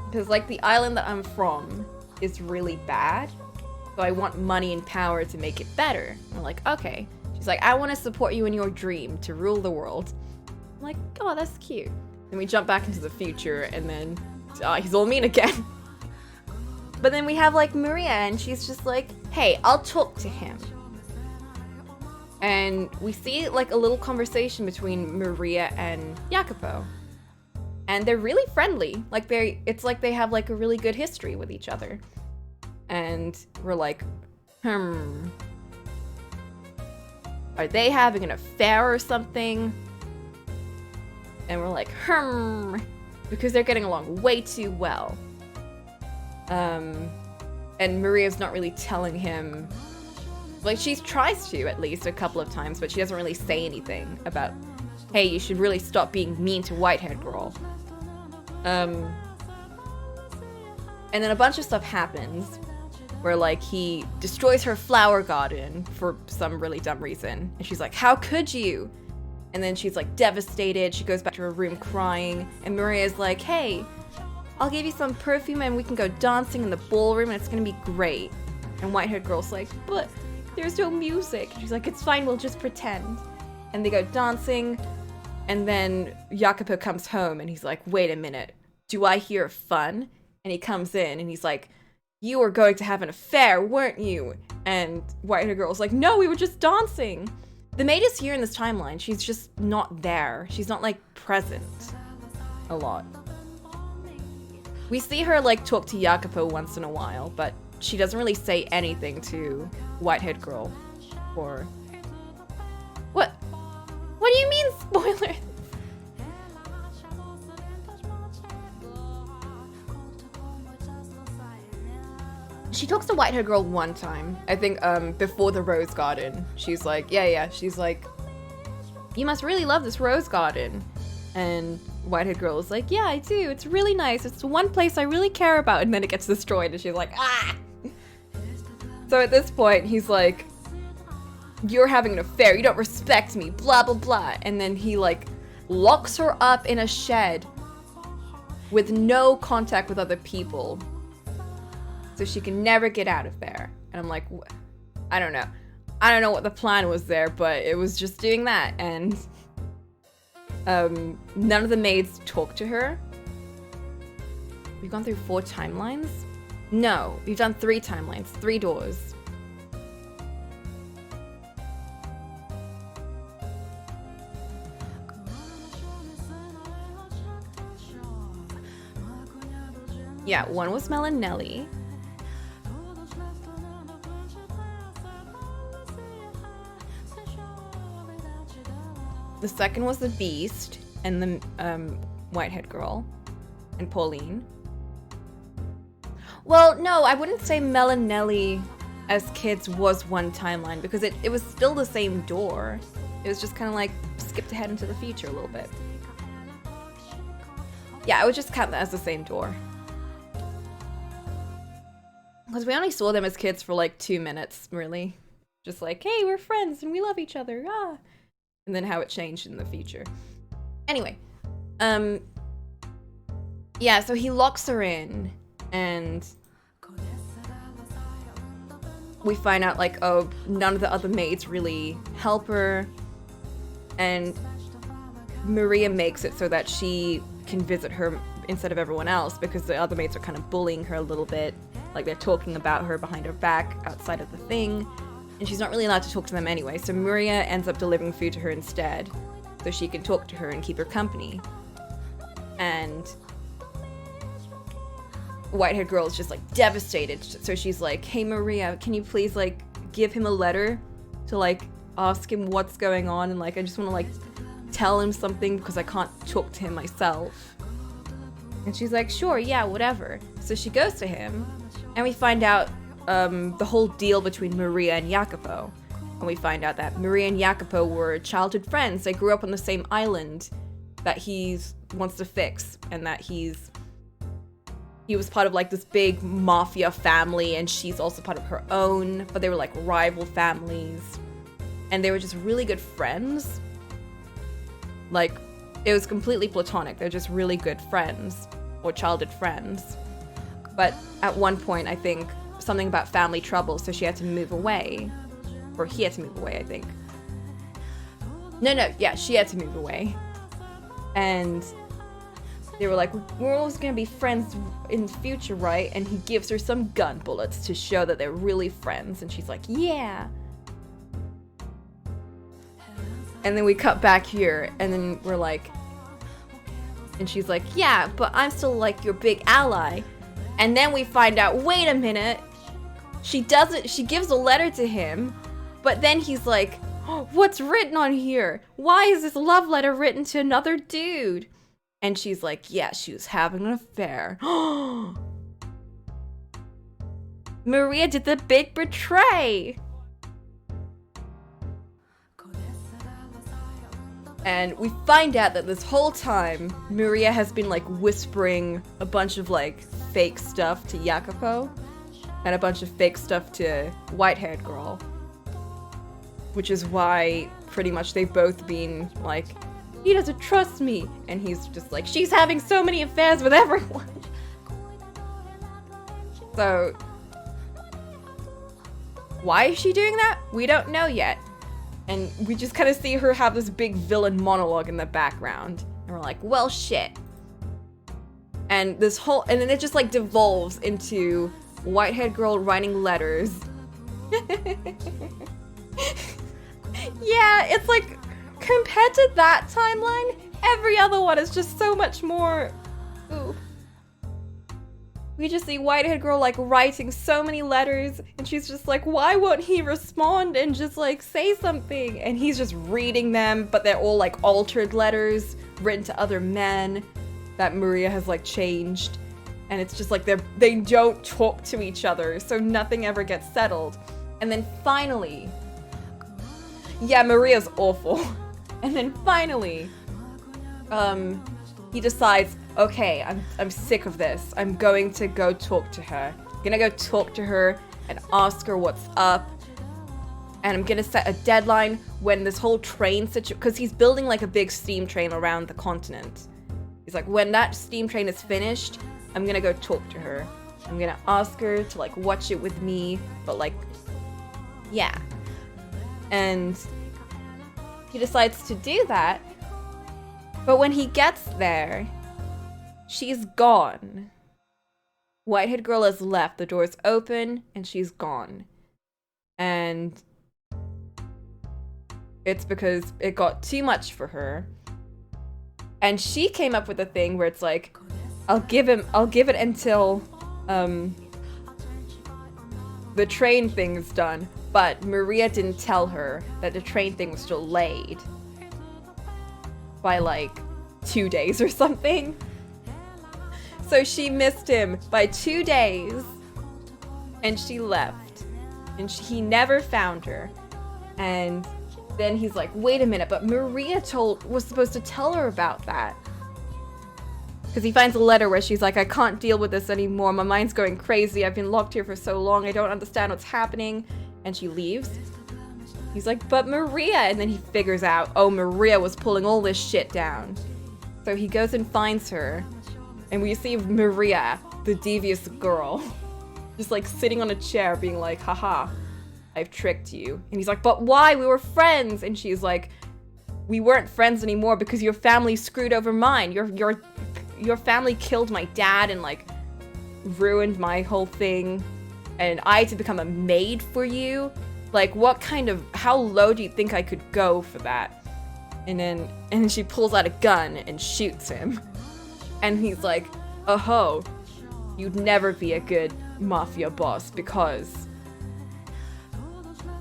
because like the island that I'm from is really bad, so I want money and power to make it better. And I'm like, okay. She's like, I want to support you in your dream to rule the world. I'm like, oh, that's cute. Then we jump back into the future, and then he's all mean again. But then we have like Maria, and she's just like, hey, I'll talk to him. And we see like a little conversation between Maria and Jacopo. And they're really friendly. Like it's like they have like a really good history with each other. And we're like, are they having an affair or something? And we're like, because they're getting along way too well. And Maria's not really telling him, like she tries to at least a couple of times, but she doesn't really say anything about, hey, you should really stop being mean to white-haired girl. And then a bunch of stuff happens where like he destroys her flower garden for some really dumb reason. And she's like, how could you? And then she's like devastated. She goes back to her room crying. And Maria's like, hey, I'll give you some perfume and we can go dancing in the ballroom and it's gonna be great. And white-haired girl's like, but there's no music. And she's like, it's fine, we'll just pretend. And they go dancing. And then Jacopo comes home and he's like, wait a minute, do I hear fun? And he comes in and he's like, you were going to have an affair, weren't you? And white-haired girl's like, no, we were just dancing. The maid is here in this timeline. She's just not there. She's not like present a lot. We see her like talk to Jacopo once in a while, but she doesn't really say anything to white-haired girl. Or what do you mean spoilers? She talks to white-haired girl one time, I think before the rose garden. She's like, yeah, she's like, you must really love this rose garden. And white-haired girl is like, yeah, I do, it's really nice, it's the one place I really care about. And then it gets destroyed and she's like, ah! So at this point, he's like, you're having an affair, you don't respect me, blah, blah, blah. And then he like locks her up in a shed with no contact with other people. So she can never get out of there. And I'm like, I don't know. I don't know what the plan was there, but it was just doing that. And none of the maids talk to her. We've gone through 4 timelines? No, we've done 3 timelines, 3 doors. Yeah, one was Mel and Nelly. The second was the Beast and the white-haired girl and Pauline. Well, no, I wouldn't say Mel and Nelly as kids was one timeline because it was still the same door. It was just kind of like skipped ahead into the future a little bit. Yeah, I would just count that as the same door. Because we only saw them as kids for like 2 minutes, really. Just like, hey, we're friends and we love each other, ah. And then how it changed in the future. Anyway, yeah, so he locks her in and we find out like, oh, none of the other maids really help her. And Maria makes it so that she can visit her instead of everyone else because the other maids are kind of bullying her a little bit. Like they're talking about her behind her back outside of the thing. And she's not really allowed to talk to them anyway. So Maria ends up delivering food to her instead. So she can talk to her and keep her company. And white-haired girl is just like devastated. So she's like, hey Maria, can you please like give him a letter to like ask him what's going on, and like I just want to like tell him something because I can't talk to him myself. And she's like, sure, yeah, whatever. So she goes to him, and we find out the whole deal between Maria and Jacopo. And we find out that Maria and Jacopo were childhood friends. They grew up on the same island that he wants to fix, and that he was part of like this big mafia family, and she's also part of her own, but they were like rival families. And they were just really good friends. Like, it was completely platonic. They're just really good friends, or childhood friends. But at one point, I think, something about family trouble, so she had to move away. Or he had to move away, I think. Yeah, she had to move away. And they were like, we're always gonna be friends in the future, right? And he gives her some gun bullets to show that they're really friends. And she's like, yeah. And then we cut back here, and then we're like, and she's like, yeah, but I'm still like your big ally. And then we find out, wait a minute, she gives a letter to him, but then he's like, oh, what's written on here? Why is this love letter written to another dude? And she's like, yeah, she was having an affair. Maria did the big betray. And we find out that this whole time, Maria has been like whispering a bunch of like fake stuff to Jacopo and a bunch of fake stuff to white-haired girl. Which is why pretty much they've both been like, he doesn't trust me. And he's just like, she's having so many affairs with everyone. So, why is she doing that? We don't know yet. And we just kind of see her have this big villain monologue in the background. And we're like, well, shit. And then it just like devolves into white-haired girl writing letters. Yeah, it's like, compared to that timeline, every other one is just so much more, ooh. We just see white-haired girl like writing so many letters, and she's just like, why won't he respond and just like say something? And he's just reading them, but they're all like altered letters written to other men that Maria has like changed. And it's just like they don't talk to each other, so nothing ever gets settled. And then finally, yeah, Maria's awful. And then finally, he decides, okay, I'm sick of this. I'm going to go talk to her. I'm gonna go talk to her and ask her what's up. And I'm gonna set a deadline when this whole train situation, because he's building like a big steam train around the continent. He's like, when that steam train is finished, I'm gonna go talk to her. I'm gonna ask her to like watch it with me, but like, yeah. And he decides to do that. But when he gets there, she's gone. White-haired girl has left. The door's open, and she's gone. And it's because it got too much for her. And she came up with a thing where it's like, I'll give it until the train thing is done. But Maria didn't tell her that the train thing was delayed by like 2 days or something. So she missed him by 2 days, and she left, and he never found her. And then he's like, wait a minute, but Maria was supposed to tell her about that. Because he finds a letter where she's like, I can't deal with this anymore. My mind's going crazy. I've been locked here for so long. I don't understand what's happening. And she leaves. He's like, but Maria. And then he figures out, oh, Maria was pulling all this shit down. So he goes and finds her. And we see Maria, the devious girl, just like sitting on a chair being like, haha, I've tricked you. And he's like, but why? We were friends. And she's like, we weren't friends anymore because your family screwed over mine. Your family killed my dad and like ruined my whole thing. And I had to become a maid for you. Like, how low do you think I could go for that? And then she pulls out a gun and shoots him. And he's like, oh, you'd never be a good mafia boss because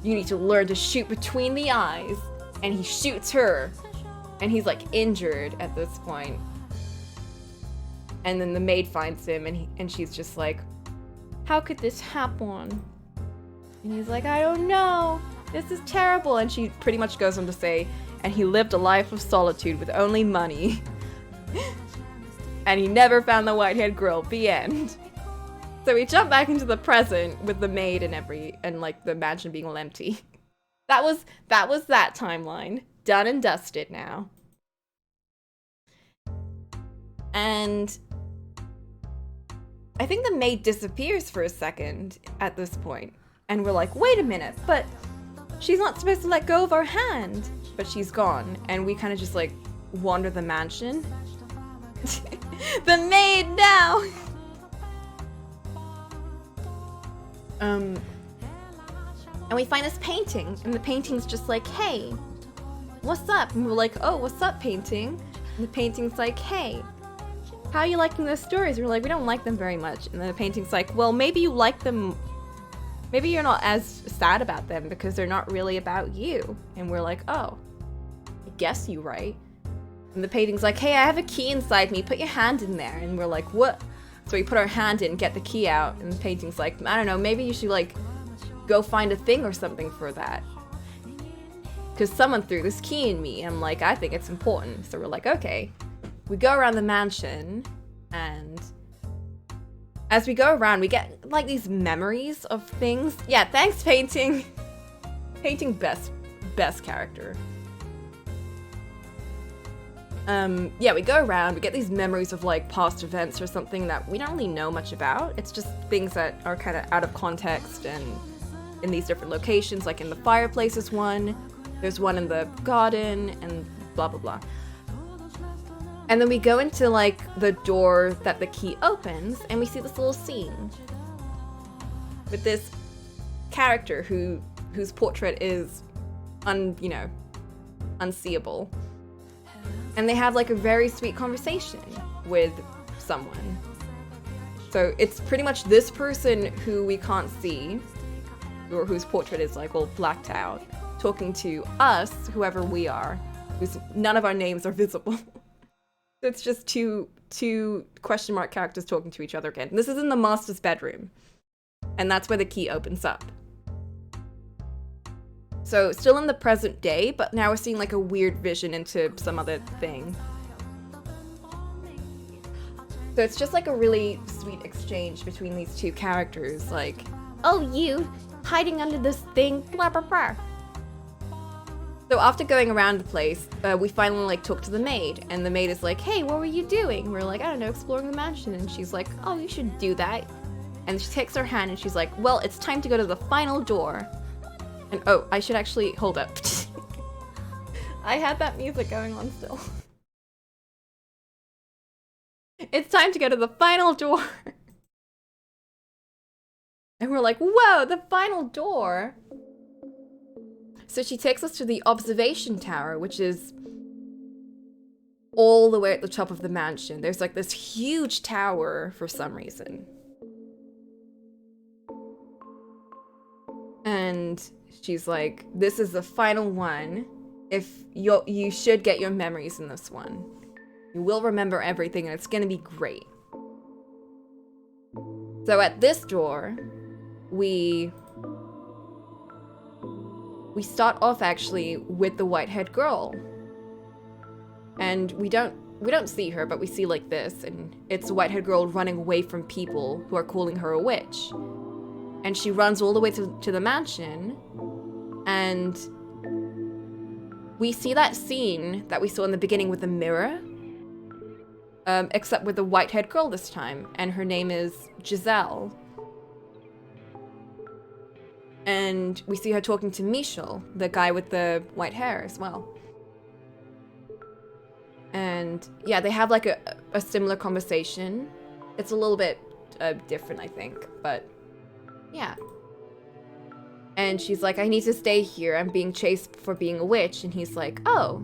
you need to learn to shoot between the eyes. And he shoots her. And he's like injured at this point. And then the maid finds him and she's just like, how could this happen? And he's like, I don't know. This is terrible. And she pretty much goes on to say, and he lived a life of solitude with only money. And he never found the white-haired girl. The end. So we jump back into the present with the maid and like the mansion being all empty. That was that timeline. Done and dusted now. And I think the maid disappears for a second at this point. And we're like, wait a minute, but she's not supposed to let go of our hand. But she's gone. And we kind of just like wander the mansion. The maid now! And we find this painting. And the painting's just like, hey, what's up? And we're like, oh, what's up, painting? And the painting's like, hey, how are you liking those stories? And we're like, we don't like them very much. And then the painting's like, well, maybe you like them. Maybe you're not as sad about them because they're not really about you. And we're like, oh, I guess you're right. And the painting's like, hey, I have a key inside me. Put your hand in there. And we're like, what? So we put our hand in, get the key out. And the painting's like, I don't know, maybe you should like go find a thing or something for that. Because someone threw this key in me. And I'm like, I think it's important. So we're like, okay. We go around the mansion, and as we go around, we get like these memories of things. Yeah, thanks, painting. Painting best character. Yeah, we go around, we get these memories of like past events or something that we don't really know much about. It's just things that are kind of out of context and in these different locations, like in the fireplace is one, there's one in the garden, and blah blah blah. And then we go into like the door that the key opens, and we see this little scene with this character whose portrait is unseeable. And they have like a very sweet conversation with someone. So it's pretty much this person who we can't see, or whose portrait is like all blacked out, talking to us, whoever we are, whose none of our names are visible. It's just two question mark characters talking to each other again. This is in the master's bedroom. And that's where the key opens up. So still in the present day, but now we're seeing like a weird vision into some other thing. So it's just like a really sweet exchange between these two characters. Like, oh, you hiding under this thing, blah, blah, blah. So after going around the place, we finally like talk to the maid, and the maid is like, hey, what were you doing? We're like, I don't know, exploring the mansion. And she's like, oh, you should do that. And she takes her hand and she's like, well, it's time to go to the final door. And oh, I should actually hold up. I had that music going on still. It's time to go to the final door. And we're like, whoa, the final door. So she takes us to the observation tower, which is all the way at the top of the mansion. There's like this huge tower for some reason. And she's like, this is the final one. You should get your memories in this one. You will remember everything and it's gonna be great. So at this door, we start off actually with the white-haired girl. And we don't see her, but we see like this, and it's a white-haired girl running away from people who are calling her a witch. And she runs all the way to the mansion, and we see that scene that we saw in the beginning with the mirror, except with the white-haired girl this time, and her name is Giselle. And we see her talking to Michel, the guy with the white hair as well. And yeah, they have like a similar conversation. It's a little bit different, I think, but yeah. And she's like, I need to stay here. I'm being chased for being a witch. And he's like, oh.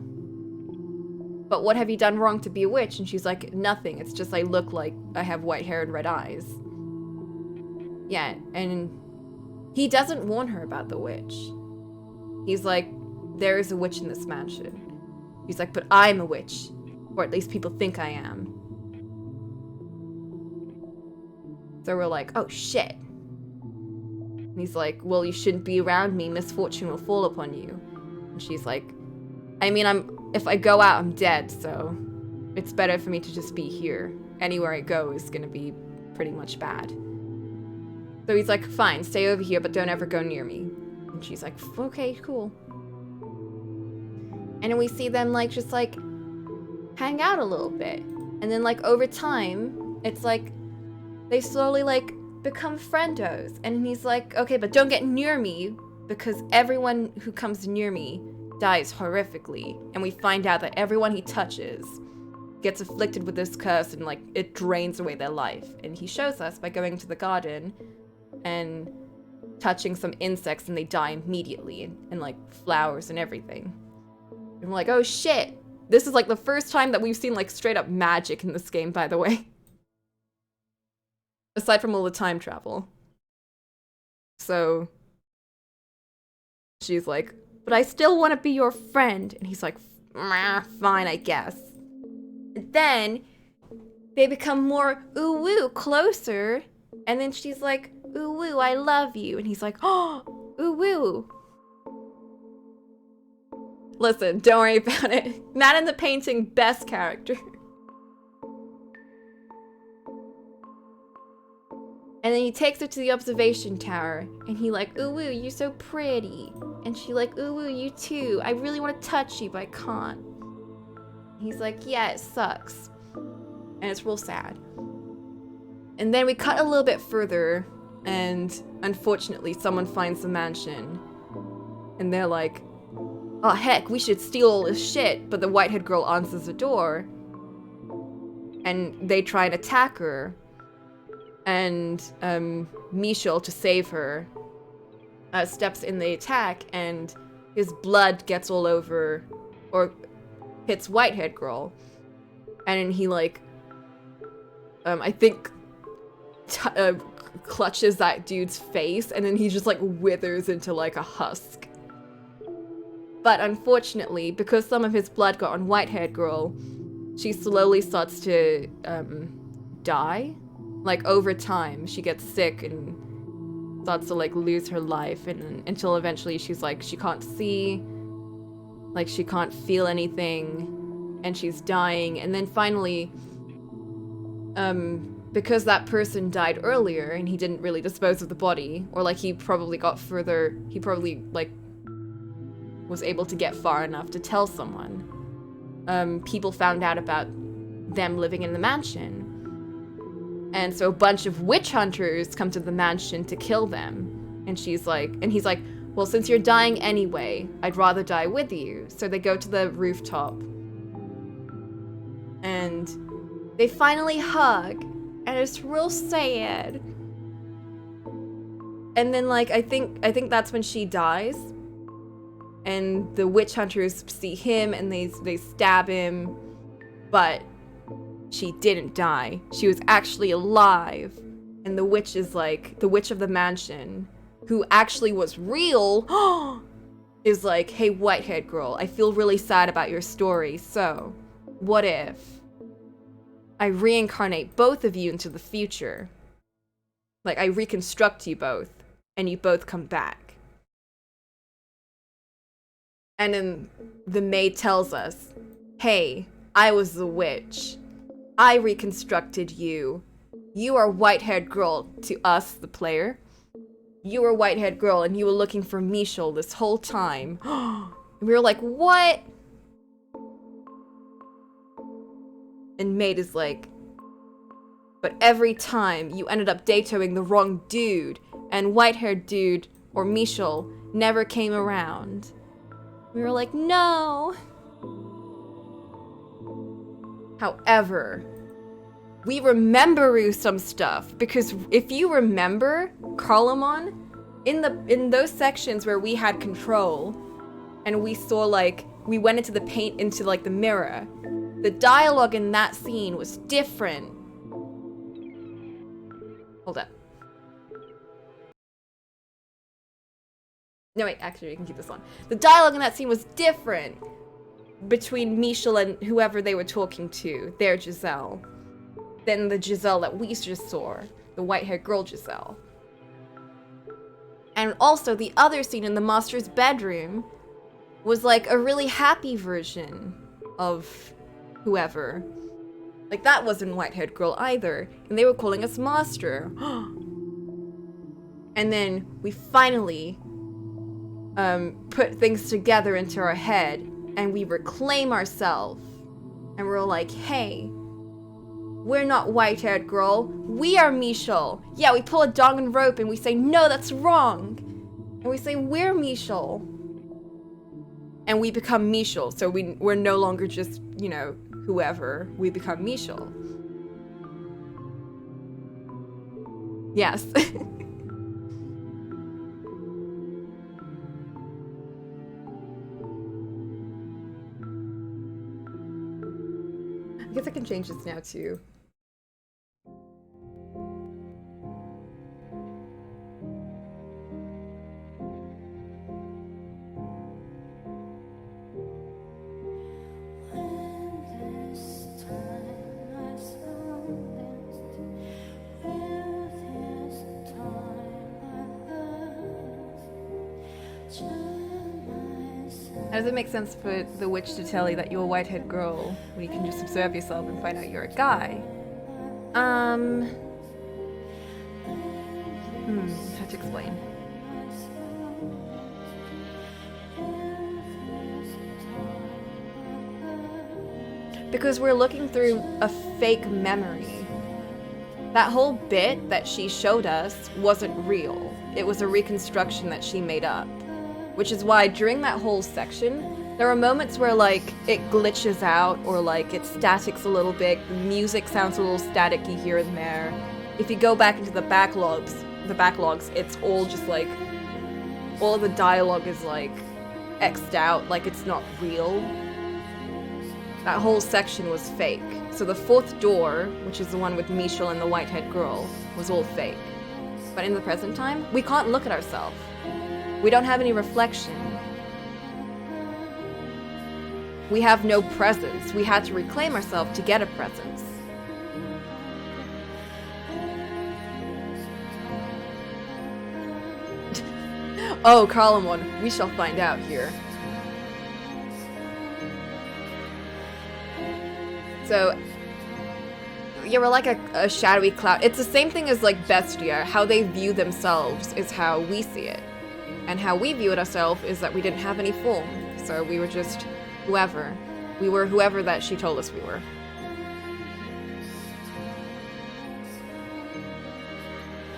but what have you done wrong to be a witch? And she's like, nothing. It's just I look like I have white hair and red eyes. Yeah, and he doesn't warn her about the witch. He's like, there is a witch in this mansion. He's like, but I'm a witch. Or at least people think I am. So we're like, oh shit. And he's like, well, you shouldn't be around me. Misfortune will fall upon you. And she's like, I mean, if I go out, I'm dead, so it's better for me to just be here. Anywhere I go is gonna be pretty much bad. So he's like, fine, stay over here, but don't ever go near me. And she's like, okay, cool. And then we see them, like, just, like, hang out a little bit. And then, like, over time, it's like, they slowly, like, become friendos. And he's like, okay, but don't get near me, because everyone who comes near me dies horrifically. And we find out that everyone he touches gets afflicted with this curse, and, like, it drains away their life. And he shows us by going to the garden and touching some insects, and they die immediately, and like flowers and everything. And we're like, oh shit, this is like the first time that we've seen like straight up magic in this game, by the way. Aside from all the time travel. So she's like, but I still want to be your friend. And he's like, fine, I guess. And then they become more ooh-woo, closer. And then she's like, ooh woo, I love you. And he's like, oh, ooh woo. Listen, don't worry about it. Man in the painting, best character. And then he takes her to the observation tower, and he like, ooh woo, you're so pretty. And she like, ooh woo, you too. I really want to touch you, but I can't. He's like, yeah, it sucks. And it's real sad. And then we cut a little bit further, and unfortunately someone finds the mansion. And they're like, oh heck, we should steal all this shit. But the white-haired girl answers the door. And they try and attack her. And Michel, to save her, steps in the attack, and his blood gets all over, or hits white-haired girl. And then he like, I think clutches that dude's face, and then he just like withers into like a husk. But unfortunately, because some of his blood got on white-haired girl, she slowly starts to die. Like over time, she gets sick and starts to like lose her life, and until eventually she's like, she can't see, like she can't feel anything, and she's dying. And then finally, because that person died earlier and he didn't really dispose of the body, or like he probably like was able to get far enough to tell someone, people found out about them living in the mansion. And so a bunch of witch hunters come to the mansion to kill them. And he's like, well, since you're dying anyway, I'd rather die with you. So they go to the rooftop. And they finally hug. And it's real sad. And then like, I think that's when she dies. And the witch hunters see him and they stab him. But she didn't die. She was actually alive. And the witch is like, the witch of the mansion, who actually was real, is like, hey, white-haired girl, I feel really sad about your story. So, what if I reincarnate both of you into the future? Like, I reconstruct you both, and you both come back. And then the maid tells us, hey, I was the witch. I reconstructed you. You are white-haired girl to us, the player. You were white-haired girl and you were looking for Michel this whole time. And we were like, what? And Maid is like, but every time you ended up datoing the wrong dude, and white-haired dude, or Michel, never came around. We were like, no. However, we remember some stuff, because if you remember Cocolamoco, in those sections where we had control and we saw like we went into the mirror, The dialogue in that scene was different. Hold up. No, wait, actually, you can keep this on. The dialogue in that scene was different between Michel and whoever they were talking to, their Giselle, than the Giselle that we just saw, the white-haired girl Giselle. And also, the other scene in the master's bedroom was like a really happy version of whoever. Like, that wasn't white-haired girl either, and they were calling us master. And then we finally put things together into our head, and we reclaim ourselves, and we're like, hey, we're not white-haired girl, we are Michel. Yeah, we pull a dog and rope and we say, no, that's wrong. And we say, we're Michel. And we become Michel, so we're no longer just, you know, whoever. We become Michel. Yes. I guess I can change this now too. How does it make sense for the witch to tell you that you're a white-haired girl when you can just observe yourself and find out you're a guy? How to explain? Because we're looking through a fake memory. That whole bit that she showed us wasn't real. It was a reconstruction that she made up. Which is why during that whole section, there are moments where like it glitches out or like it statics a little bit, the music sounds a little staticky here and there. If you go back into the backlogs, it's all just like, all the dialogue is like X'd out, like it's not real. That whole section was fake. So the fourth door, which is the one with Michel and the white-haired girl, was all fake. But in the present time, we can't look at ourselves. We don't have any reflection. We have no presence. We had to reclaim ourselves to get a presence. Oh, Cocolamoco, we shall find out here. So, yeah, we're like a shadowy cloud. It's the same thing as like Bestia. How they view themselves is how we see it. And how we viewed ourselves is that we didn't have any form. So we were just whoever. We were whoever that she told us we were.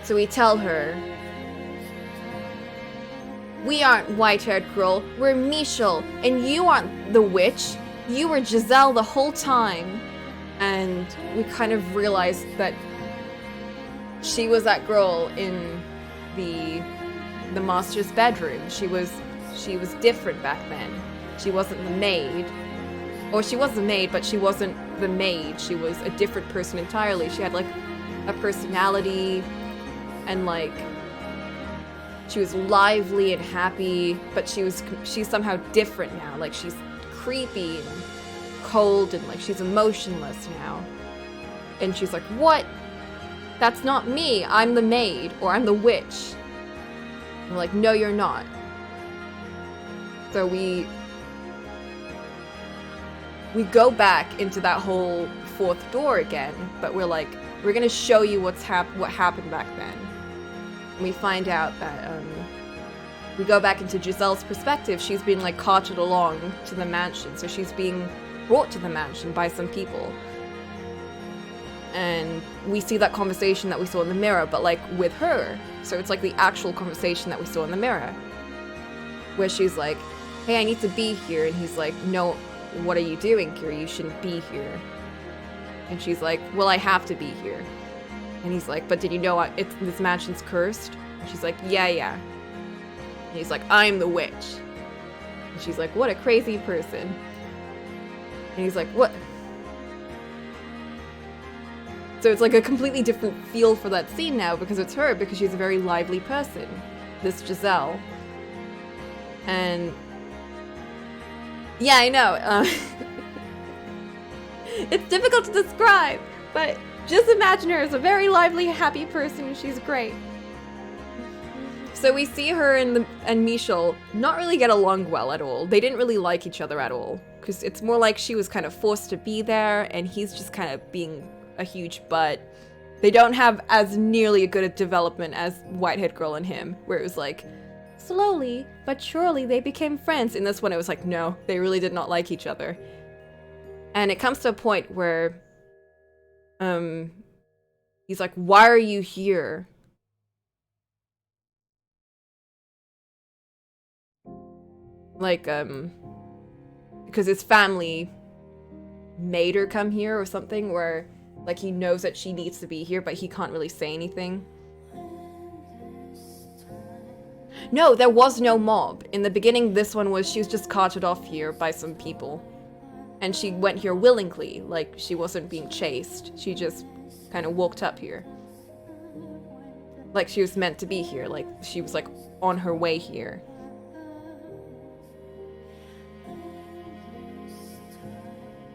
So we tell her, we aren't white-haired girl, we're Michel, and you aren't the witch. You were Giselle the whole time. And we kind of realized that she was that girl in the master's bedroom. She was different back then. She wasn't the maid. Or she was the maid, but she wasn't the maid. She was a different person entirely. She had like a personality and like she was lively and happy, but she's somehow different now. Like she's creepy and cold and like she's emotionless now. And she's like, what? That's not me. I'm the maid, or I'm the witch. And we're like, no, you're not. So we go back into that whole fourth door again, but we're like, we're gonna show you what happened back then. And we find out that we go back into Giselle's perspective. She's being like carted along to the mansion, so she's being brought to the mansion by some people. And we see that conversation that we saw in the mirror, but like with her. So it's like the actual conversation that we saw in the mirror, where she's like, hey, I need to be here. And he's like, no, what are you doing here? You shouldn't be here. And she's like, well, I have to be here. And he's like, but did you know this mansion's cursed? And she's like, yeah. And he's like, I'm the witch. And she's like, what a crazy person. And he's like, what? So it's like a completely different feel for that scene now because it's her, because she's a very lively person, this Giselle. And yeah, I know. It's difficult to describe, but just imagine her as a very lively, happy person, and she's great. So we see her and Michel not really get along well at all. They didn't really like each other at all, because it's more like she was kind of forced to be there, and he's just kind of being a huge butt. They don't have as nearly a good a development as Whitehead Girl and him, where it was like, slowly but surely they became friends. In this one, it was like, no, they really did not like each other. And it comes to a point where, he's like, why are you here? Like, because his family made her come here or something, where, like, he knows that she needs to be here, but he can't really say anything. No, there was no mob. In the beginning, this one was, she was just carted off here by some people. And she went here willingly, like, she wasn't being chased. She just kind of walked up here. Like, she was meant to be here, like, she was, like, on her way here.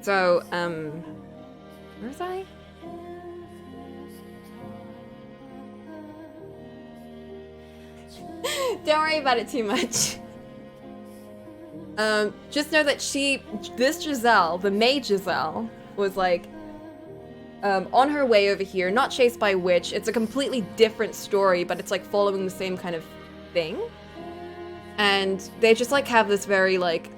So, where was I? Don't worry about it too much. Just know that this Giselle, the maid Giselle, was like, on her way over here, not chased by a witch. It's a completely different story, but it's like following the same kind of thing. And they just like have this very like,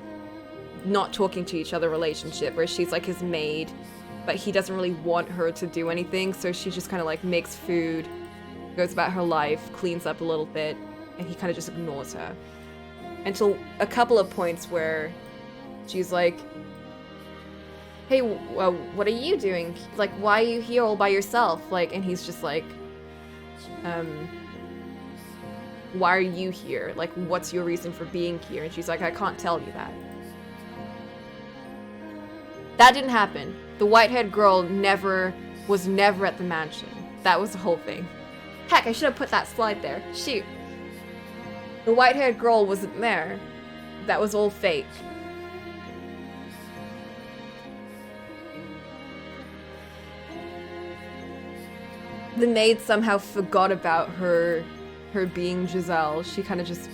not talking to each other relationship, where she's like his maid, but he doesn't really want her to do anything, so she just kind of like makes food, goes about her life, cleans up a little bit, and he kind of just ignores her. Until a couple of points where she's like, hey, what are you doing? Like, why are you here all by yourself? Like, and he's just like, why are you here? Like, what's your reason for being here? And she's like, I can't tell you that. That didn't happen. The white-haired girl was never at the mansion. That was the whole thing. Heck, I should have put that slide there. Shoot. The white-haired girl wasn't there. That was all fake. The maid somehow forgot about her being Giselle. She kind of just...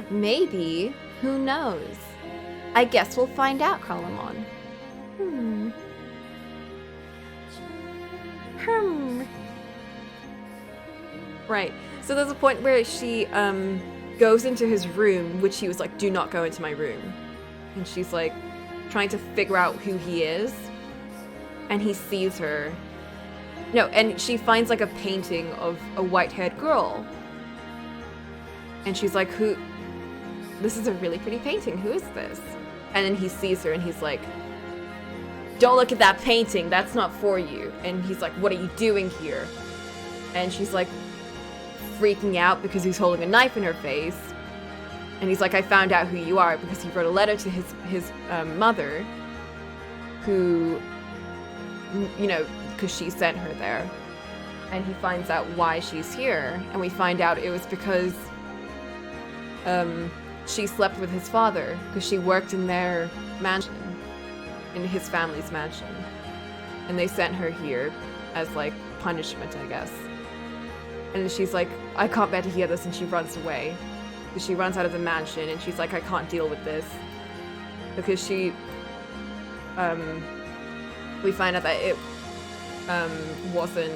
Maybe. Who knows? I guess we'll find out, Cocolamoco. Right. So there's a point where she goes into his room, which he was like, do not go into my room. And she's like trying to figure out who he is. And he sees her. No, and she finds like a painting of a white-haired girl. And she's like, who? This is a really pretty painting. Who is this? And then he sees her and he's like, don't look at that painting. That's not for you. And he's like, what are you doing here? And she's like freaking out because he's holding a knife in her face. And he's like, I found out who you are because he wrote a letter to his mother, who, you know, because she sent her there. And he finds out why she's here. And we find out it was because she slept with his father, because she worked in their mansion, in his family's mansion. And they sent her here as like punishment, I guess. And she's like, I can't bear to hear this, and she runs away. Because she runs out of the mansion, and she's like, I can't deal with this. Because she, we find out that it wasn't,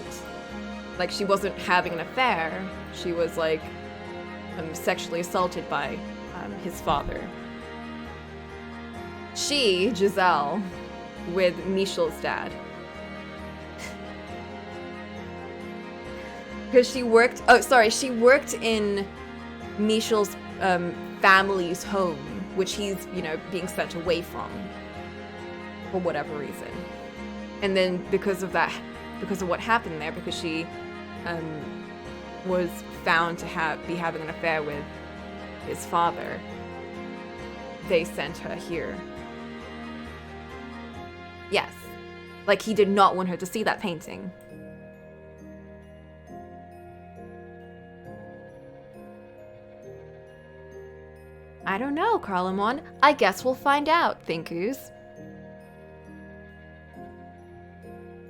like, she wasn't having an affair. She was like sexually assaulted by his father. She, Giselle, with Michel's dad. Because she worked, she worked in Michel's family's home, which he's, you know, being sent away from for whatever reason. And then because of that, because of what happened there, because she was found to be having an affair with his father, they sent her here. Yes. Like, he did not want her to see that painting. I don't know, Carlamon. I guess we'll find out, Thinkus.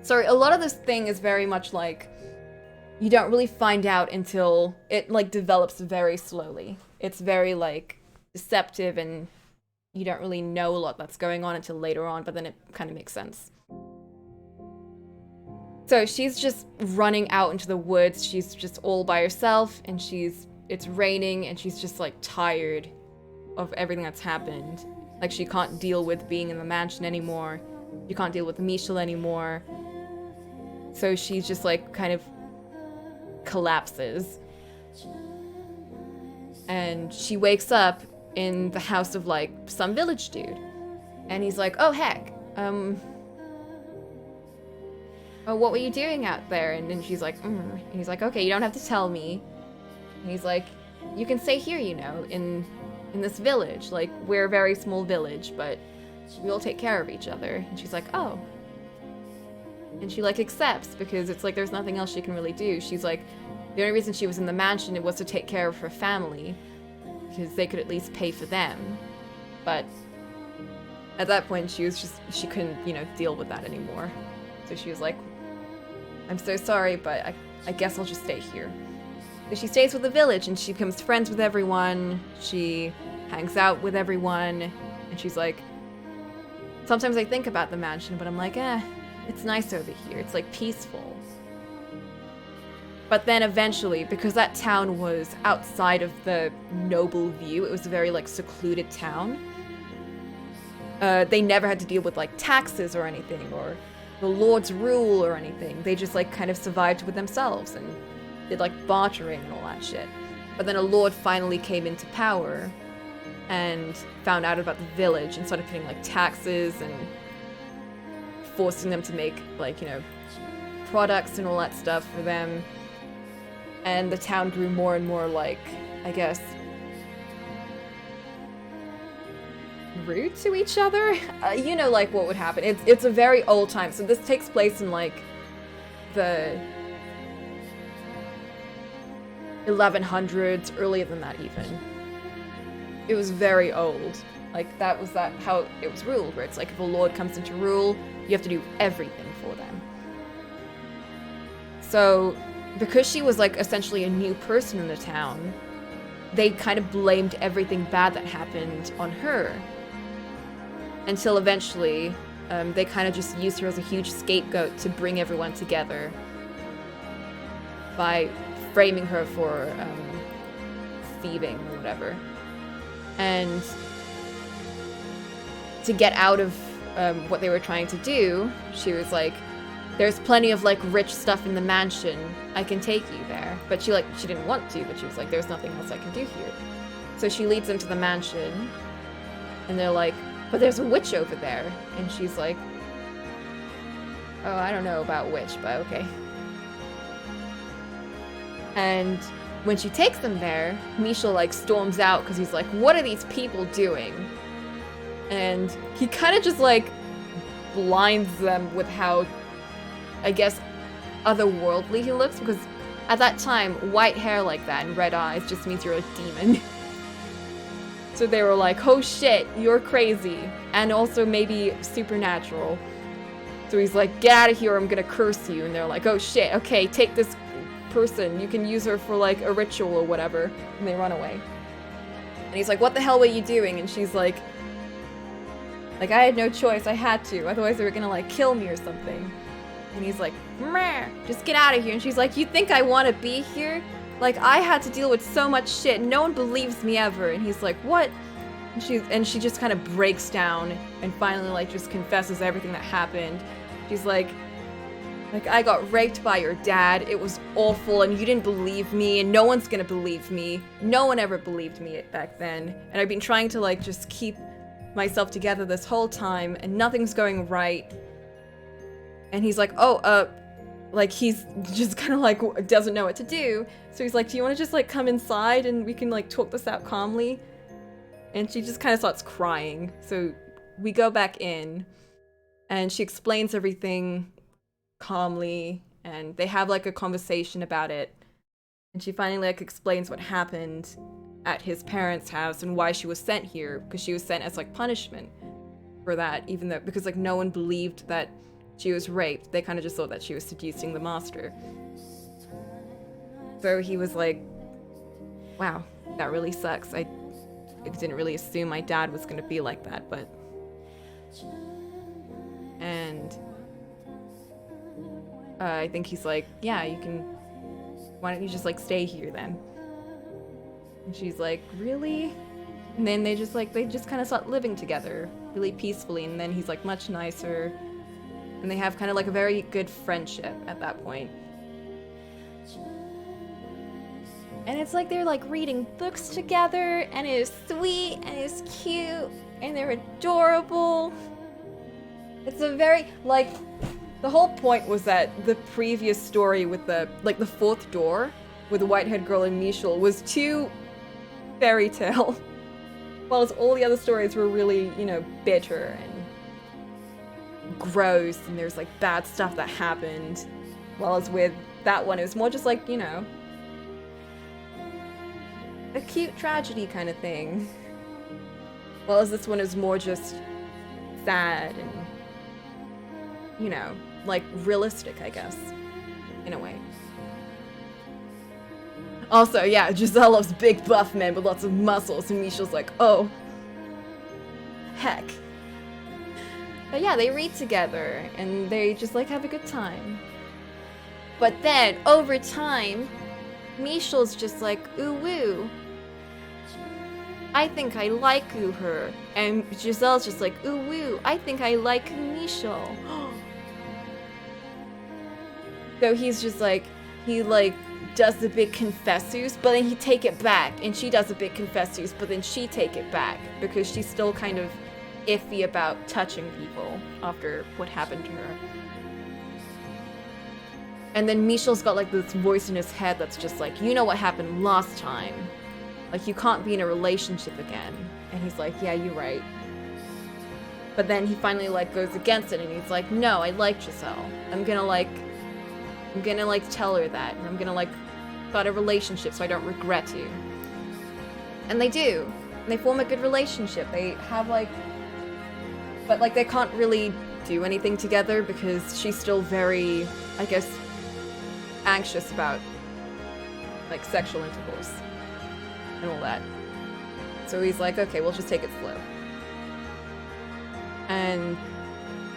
Sorry, a lot of this thing is very much like, you don't really find out until it, like, develops very slowly. It's very, like, deceptive, and you don't really know a lot that's going on until later on, but then it kind of makes sense. So she's just running out into the woods. She's just all by herself, and it's raining, and she's just, like, tired of everything that's happened. Like, she can't deal with being in the mansion anymore. You can't deal with Michel anymore. So she's just, like, kind of collapses. And she wakes up in the house of, like, some village dude. And he's like, oh, heck, oh, what were you doing out there? And then she's like, And he's like, okay, you don't have to tell me. And he's like, you can stay here, you know, in this village. Like, we're a very small village, but we all take care of each other. And she's like, oh. And she, like, accepts, because it's like there's nothing else she can really do. She's like, the only reason she was in the mansion, it was to take care of her family, because they could at least pay for them. But at that point, she couldn't, you know, deal with that anymore. So she was like, I'm so sorry, but I guess I'll just stay here. So she stays with the village, and she becomes friends with everyone. She hangs out with everyone, and she's like, sometimes I think about the mansion, but I'm like, it's nice over here. It's, like, peaceful. But then eventually, because that town was outside of the noble view, it was a very, like, secluded town. They never had to deal with, like, taxes or anything, or the Lord's rule or anything. They just, like, kind of survived with themselves and did, like, bartering and all that shit. But then a lord finally came into power and found out about the village and started putting, like, taxes and forcing them to make, like, you know, products and all that stuff for them. And the town grew more and more, like, I guess, rude to each other? You know, like, what would happen. It's a very old time. So this takes place in, like, the 1100s, earlier than that even. It was very old. Like, that was how it was ruled, where it's like, if a lord comes into rule, you have to do everything for them. So, because she was, like, essentially a new person in the town, they kind of blamed everything bad that happened on her. Until eventually, they kind of just used her as a huge scapegoat to bring everyone together by framing her for thieving or whatever. And to get out of what they were trying to do, she was like, there's plenty of, like, rich stuff in the mansion. I can take you there. But she didn't want to, but she was like, there's nothing else I can do here. So she leads them to the mansion, and they're like, but there's a witch over there. And she's like, oh, I don't know about witch, but okay. And when she takes them there, Michel, like, storms out because he's like, what are these people doing? And he kind of just, like, blinds them with how, I guess, otherworldly he looks, because at that time, white hair like that and red eyes just means you're a demon. So they were like, oh shit, you're crazy. And also maybe supernatural. So he's like, get out of here, I'm gonna curse you. And they're like, oh shit, okay, take this person. You can use her for, like, a ritual or whatever. And they run away. And he's like, what the hell were you doing? And she's like, I had no choice, I had to. Otherwise they were gonna, like, kill me or something. And he's like, meh, just get out of here. And she's like, you think I want to be here? Like, I had to deal with so much shit. No one believes me ever. And he's like, what? And she just kind of breaks down and finally, like, just confesses everything that happened. She's like, I got raped by your dad. It was awful, and you didn't believe me, and no one's gonna believe me. No one ever believed me back then. And I've been trying to, like, just keep myself together this whole time, and nothing's going right. And he's like, like, he's just kind of, like, doesn't know what to do. So he's like, do you want to just, like, come inside and we can, like, talk this out calmly? And she just kind of starts crying. So we go back in. And she explains everything calmly, and they have like a conversation about it. And she finally like explains what happened at his parents' house and why she was sent here, because she was sent as like punishment for that, even though because like no one believed that she was raped. They kind of just thought that she was seducing the master. So he was like, wow, that really sucks. I didn't really assume my dad was going to be like that, but... And... I think he's like, yeah, you can... Why don't you just, like, stay here, then? And she's like, really? And then they just kind of start living together, really peacefully, and then he's, like, much nicer. And they have kind of, like, a very good friendship at that point. And it's like they're like reading books together, and it is sweet, and it is cute, and they're adorable. It's a very, like, the whole point was that the previous story with the, like, the fourth door, with the white-haired girl and Michel, was too fairy tale. While all the other stories were really, you know, bitter and gross, and there's, like, bad stuff that happened. Whereas with that one, it was more just like, you know, a cute tragedy kind of thing. Whereas this one is more just sad and, you know, like realistic, I guess, in a way. Also, yeah, Giselle loves big buff men with lots of muscles, and Michel's like, oh, heck. But yeah, they read together, and they just like have a good time. But then, over time, Michel's just like, ooh woo. I think I like her. And Giselle's just like, ooh woo. I think I like Michel. So he's just like, he like does the big confessus, but then he take it back. And she does a big confessus, but then she take it back. Because she's still kind of iffy about touching people after what happened to her. And then Michel's got like this voice in his head that's just like, you know what happened last time. Like, you can't be in a relationship again. And he's like, yeah, you're right. But then he finally like goes against it, and he's like, no, I like Giselle. I'm gonna tell her that. And I'm gonna like start a relationship so I don't regret you. And they do. And they form a good relationship. They have like, but like they can't really do anything together because she's still very, I guess, anxious about like sexual intercourse and all that. So he's like, okay, we'll just take it slow. And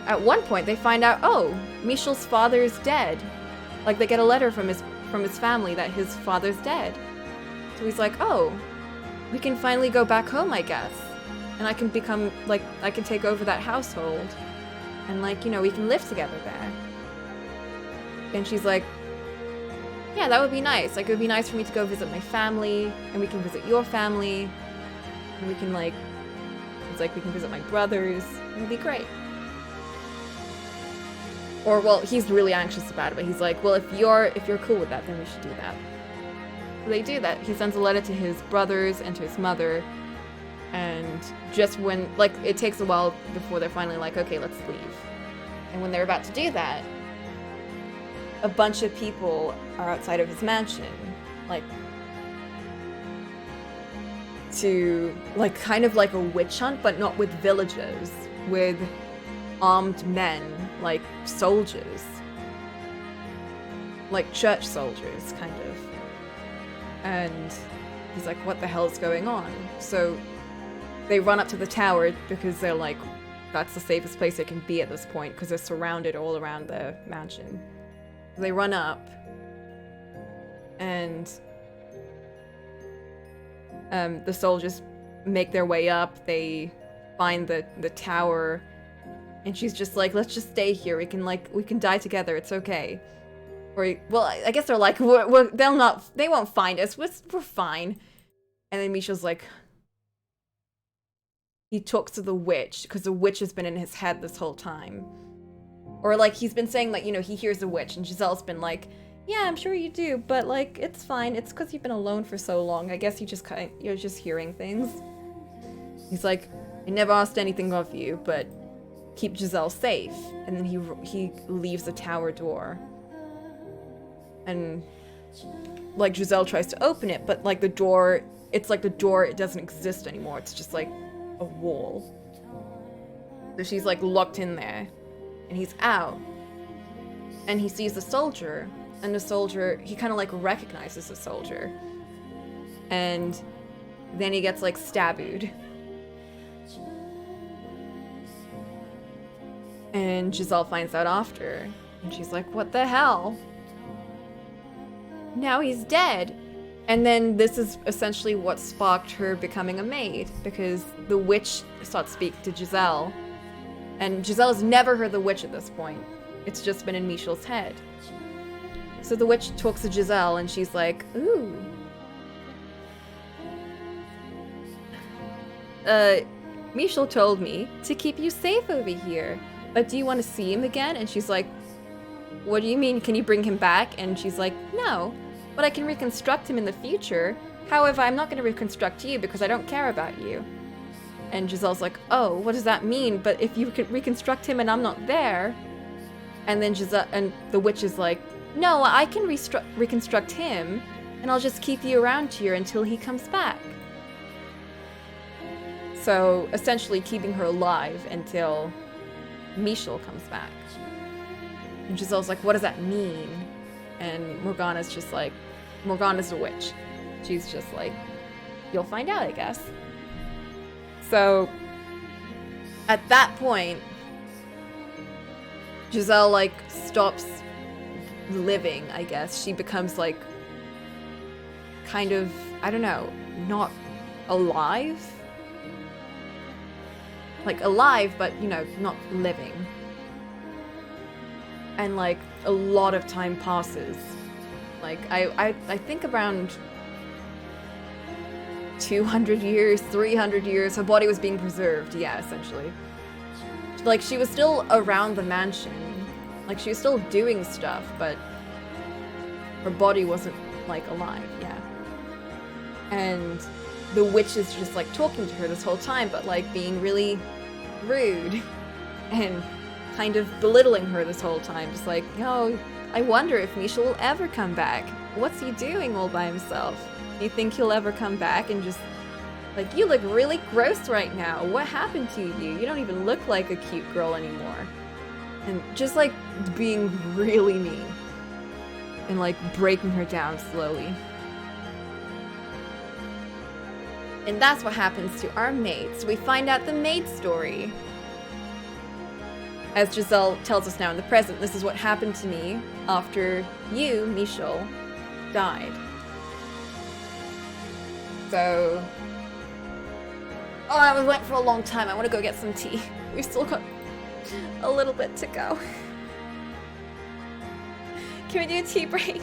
at one point they find out, oh, Michel's father's dead. Like they get a letter from his family that his father's dead. So he's like, oh, we can finally go back home, I guess. And I can become, like, I can take over that household. And like, you know, we can live together there. And she's like, yeah, that would be nice. Like, it would be nice for me to go visit my family, and we can visit your family, and we can, like, it's like we can visit my brothers. It would be great. Or, well, he's really anxious about it, but he's like, well, if you're cool with that, then we should do that. So they do that. He sends a letter to his brothers and to his mother, and just when, like, it takes a while before they're finally like, okay, let's leave. And when they're about to do that, a bunch of people are outside of his mansion, like, to, like, kind of like a witch hunt, but not with villagers, with armed men, like soldiers. Like church soldiers, kind of. And he's like, what the hell's going on? So they run up to the tower because they're like, that's the safest place they can be at this point, because they're surrounded all around the mansion. They run up, and the soldiers make their way up. They find the tower, and she's just like, let's just stay here. We can die together. It's okay. Or, well, I guess they're like, they won't find us. We're fine. And then Michel's like, he talks to the witch, because the witch has been in his head this whole time. Or, like, he's been saying, like, you know, he hears a witch, and Giselle's been like, yeah, I'm sure you do, but, like, it's fine. It's because you've been alone for so long. I guess you're just hearing things. He's like, I never asked anything of you, but keep Giselle safe. And then he leaves the tower door. And like Giselle tries to open it, but like the door, it's like the door, it doesn't exist anymore. It's just like a wall. So she's like locked in there. And he's out. And he sees the soldier. And the soldier, he kind of like recognizes the soldier. And then he gets like stabbed. And Giselle finds out after. And she's like, what the hell? Now he's dead. And then this is essentially what sparked her becoming a maid, because the witch starts speaking to Giselle. And Giselle's never heard the witch at this point. It's just been in Michel's head. So the witch talks to Giselle and she's like, ooh. Michel told me to keep you safe over here. But do you want to see him again? And she's like, what do you mean? Can you bring him back? And she's like, no, but I can reconstruct him in the future. However, I'm not going to reconstruct you because I don't care about you. And Giselle's like, oh, what does that mean? But if you can reconstruct him and I'm not there. And then Giselle and the witch is like, no, I can reconstruct him and I'll just keep you around here until he comes back. So essentially keeping her alive until Michel comes back. And Giselle's like, what does that mean? And Morgana's just like, Morgana's a witch. She's just like, you'll find out, I guess. So at that point, Giselle like stops living, I guess. She becomes like kind of, I don't know, not alive? Like alive, but you know, not living. And like a lot of time passes. Like I think around 200 years, 300 years, her body was being preserved, yeah, essentially. Like she was still around the mansion. Like she was still doing stuff, but her body wasn't like alive, yeah. And the witch is just like talking to her this whole time, but like being really rude and kind of belittling her this whole time. Just like, oh, I wonder if Michel will ever come back. What's he doing all by himself? Do you think he'll ever come back? And just like, you look really gross right now. What happened to you? You don't even look like a cute girl anymore. And just like being really mean and like breaking her down slowly. And that's what happens to our maid. So we find out the maid story. As Giselle tells us now in the present, this is what happened to me after you, Michel, died. So... oh, I went for a long time. I want to go get some tea. We've still got a little bit to go. Can we do a tea break?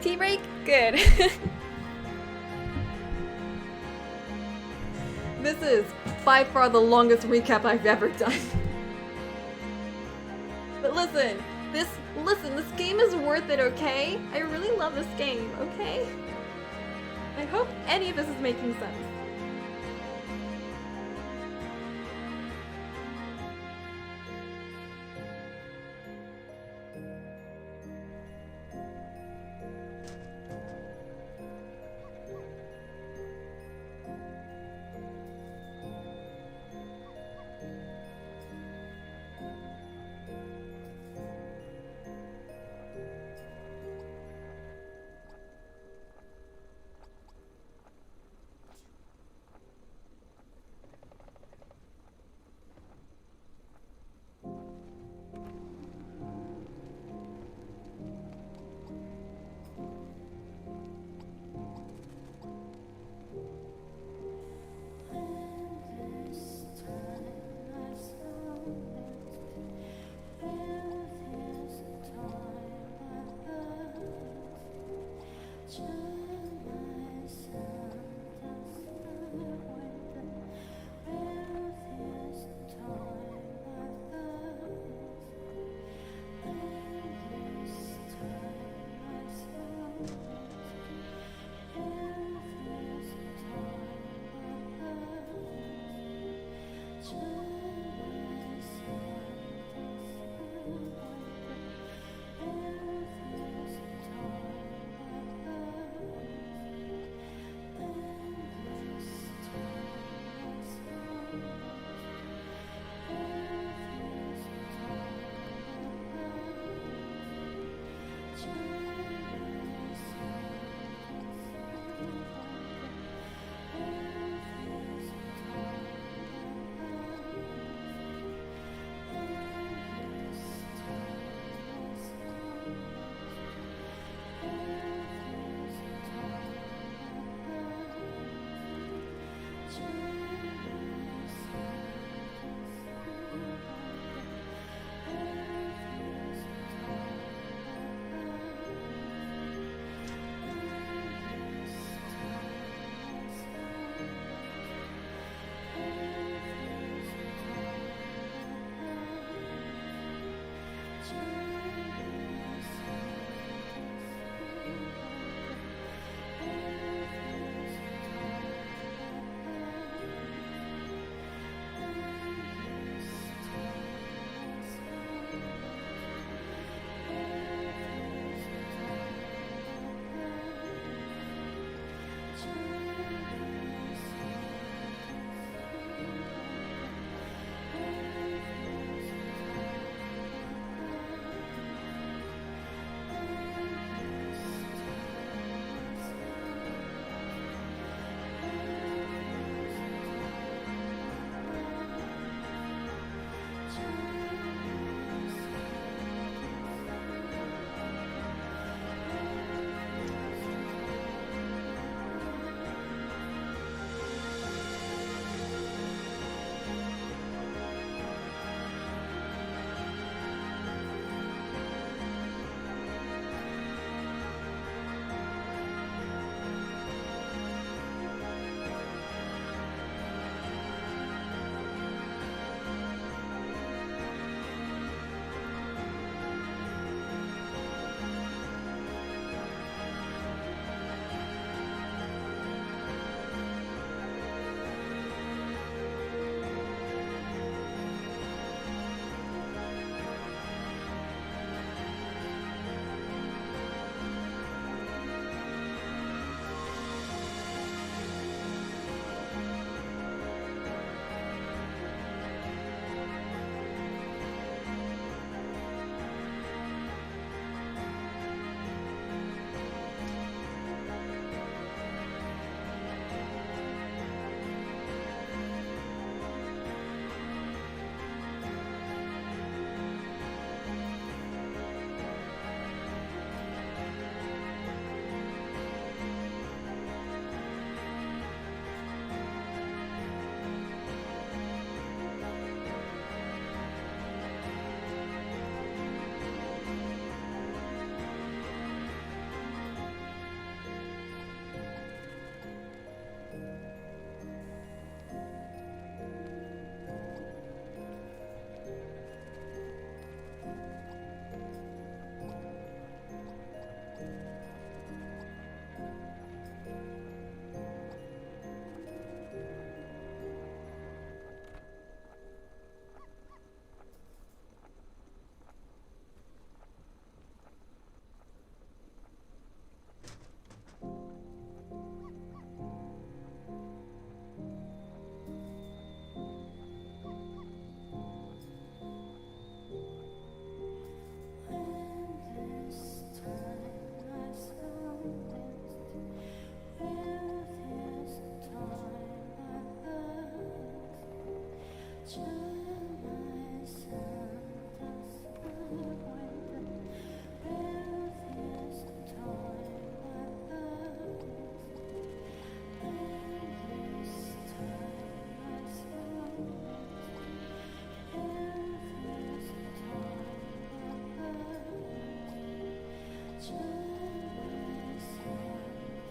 Tea break? Good. This is by far the longest recap I've ever done. But listen, this game is worth it, okay? I really love this game, okay? I hope any of this is making sense.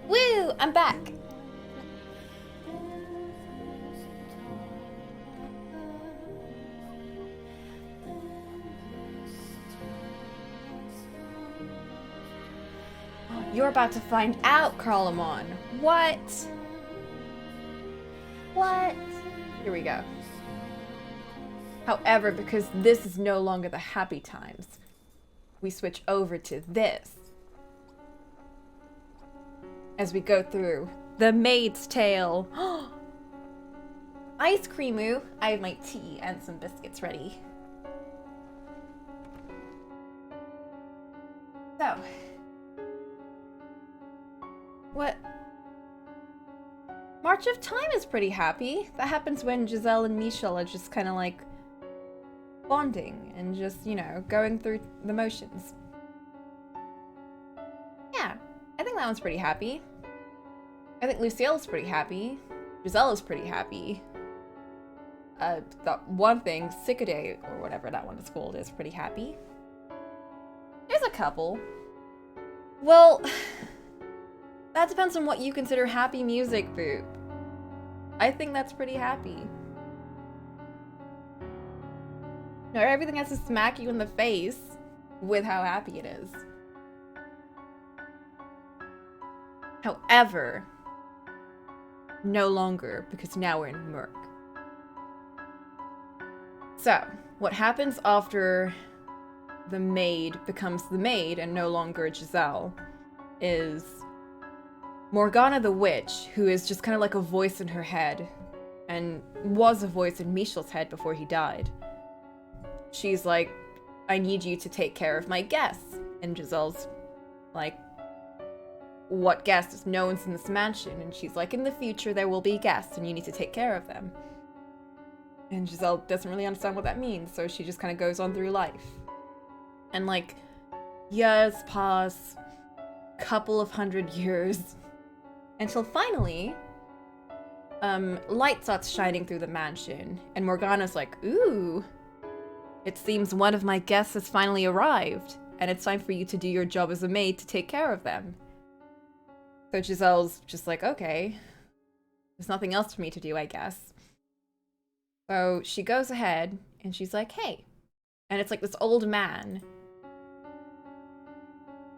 Woo! I'm back. You're about to find out, Cocolamoco. What? What? Here we go. However, because this is no longer the happy times, we switch over to this. As we go through The Maid's Tale. Ice creamoo. I have my tea and some biscuits ready. So. What? March of Time is pretty happy. That happens when Giselle and Michel are just kind of like bonding and just, you know, going through the motions. Yeah, I think that one's pretty happy. I think Lucille's pretty happy. Giselle is pretty happy. That one thing, Cicade, or whatever that one is called, is pretty happy. There's a couple. Well, that depends on what you consider happy music, Boop. I think that's pretty happy. No, everything has to smack you in the face with how happy it is. However, no longer, because now we're in Merc. So, what happens after the maid becomes the maid and no longer Giselle is Morgana the witch, who is just kind of like a voice in her head, and was a voice in Michel's head before he died. She's like, I need you to take care of my guests. And Giselle's like, what guests? No one's in this mansion. And she's like, in the future there will be guests and you need to take care of them. And Giselle doesn't really understand what that means, so she just kind of goes on through life. And like, years pass, couple of 100 years, until finally, light starts shining through the mansion, and Morgana's like, ooh, it seems one of my guests has finally arrived, and it's time for you to do your job as a maid to take care of them. So Giselle's just like, okay, there's nothing else for me to do, I guess. So she goes ahead, and she's like, hey. And it's like this old man.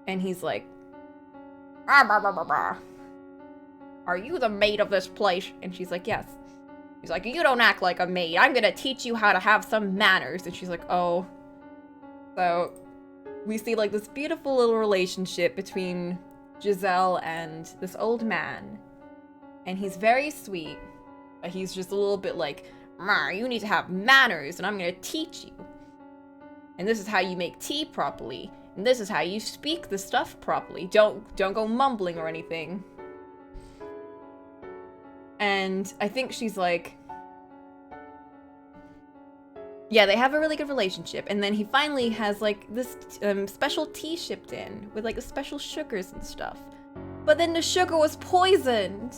And he's like, are you the maid of this place? And she's like, yes. He's like, you don't act like a maid. I'm gonna teach you how to have some manners. And she's like, oh. So we see like this beautiful little relationship between Giselle and this old man. And he's very sweet. But he's just a little bit like, you need to have manners and I'm gonna teach you. And this is how you make tea properly. And this is how you speak the stuff properly. Don't go mumbling or anything. And I think she's like, yeah, they have a really good relationship. And then he finally has like this special tea shipped in with like the special sugars and stuff. But then the sugar was poisoned.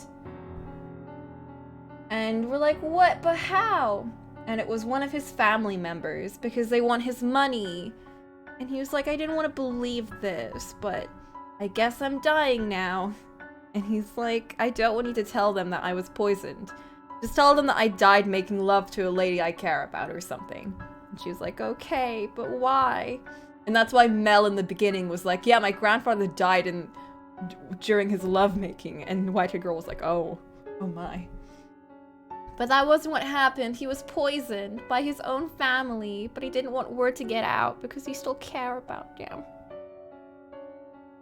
And we're like, what? But how? And it was one of his family members because they want his money. And he was like, I didn't want to believe this, but I guess I'm dying now. And he's like, I don't want you to tell them that I was poisoned. Just tell them that I died making love to a lady I care about or something. And she was like, okay, but why? And that's why Mel in the beginning was like, yeah, my grandfather died during his lovemaking. And White-Haired Girl was like, oh my. But that wasn't what happened. He was poisoned by his own family, but he didn't want word to get out because he still cared about them.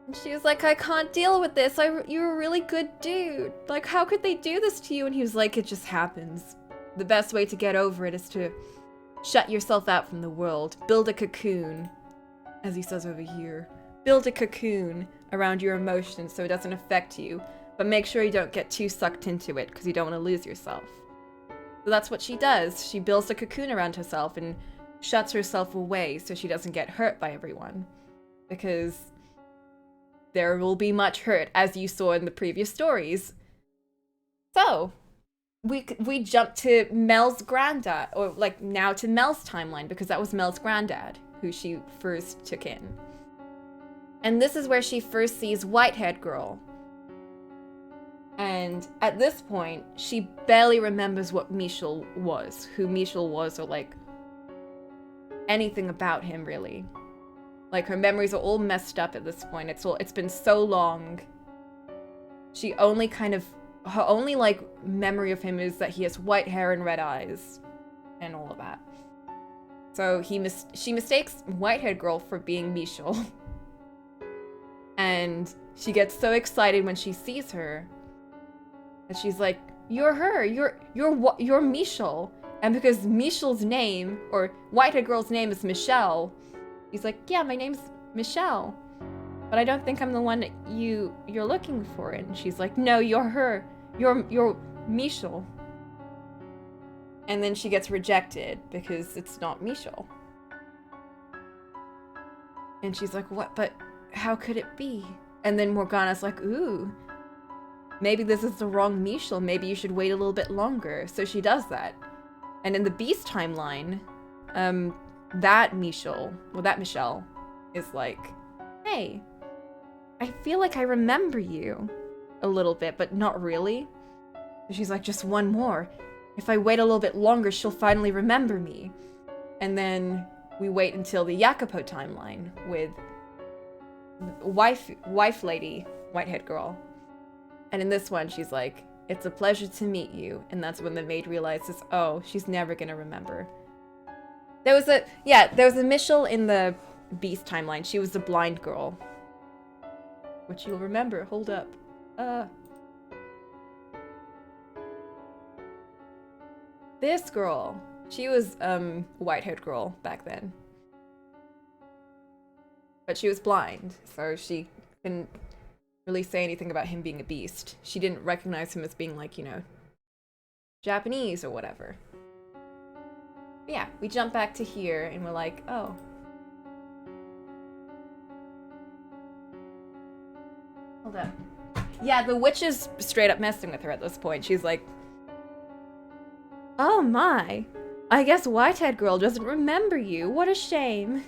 And she was like, I can't deal with this. You're a really good dude. Like, how could they do this to you? And he was like, it just happens. The best way to get over it is to shut yourself out from the world. Build a cocoon, as he says over here. Build a cocoon around your emotions so it doesn't affect you. But make sure you don't get too sucked into it because you don't want to lose yourself. So that's what she does. She builds a cocoon around herself and shuts herself away so she doesn't get hurt by everyone. Because there will be much hurt, as you saw in the previous stories. So, we jump to Mel's granddad, or like now to Mel's timeline, because that was Mel's granddad, who she first took in. And this is where she first sees White-Haired Girl. And at this point, she barely remembers what Michel was, who Michel was, or like anything about him, really. Like, her memories are all messed up at this point. It's been so long. She only her only like memory of him is that he has white hair and red eyes and all of that. So she mistakes white-haired girl for being Michel. And she gets so excited when she sees her. And she's like, "You're her. You're Michel." And because Michel's name, or white-haired girl's name, is Michelle, he's like, "Yeah, my name's Michelle, but I don't think I'm the one that you're looking for." And she's like, "No, you're her. You're Michel." And then she gets rejected because it's not Michel. And she's like, "What? But how could it be?" And then Morgana's like, "Ooh, maybe this is the wrong Michel. Maybe you should wait a little bit longer." So she does that. And in the Beast timeline, that Michel is like, "Hey, I feel like I remember you a little bit, but not really." And she's like, "Just one more. If I wait a little bit longer, she'll finally remember me." And then we wait until the Jacopo timeline with wife lady, white-haired girl. And in this one, she's like, "It's a pleasure to meet you." And that's when the maid realizes, oh, she's never gonna remember. There was a Michel in the Beast timeline. She was the blind girl. Which you'll remember. Hold up. This girl. She was, white-haired girl back then. But she was blind, so she couldn't really say anything about him being a beast. She didn't recognize him as being, like, you know, Japanese or whatever. But yeah, we jump back to here, and we're like, oh. Hold up. Yeah, the witch is straight up messing with her at this point. She's like, "Oh my, I guess white-haired girl doesn't remember you. What a shame."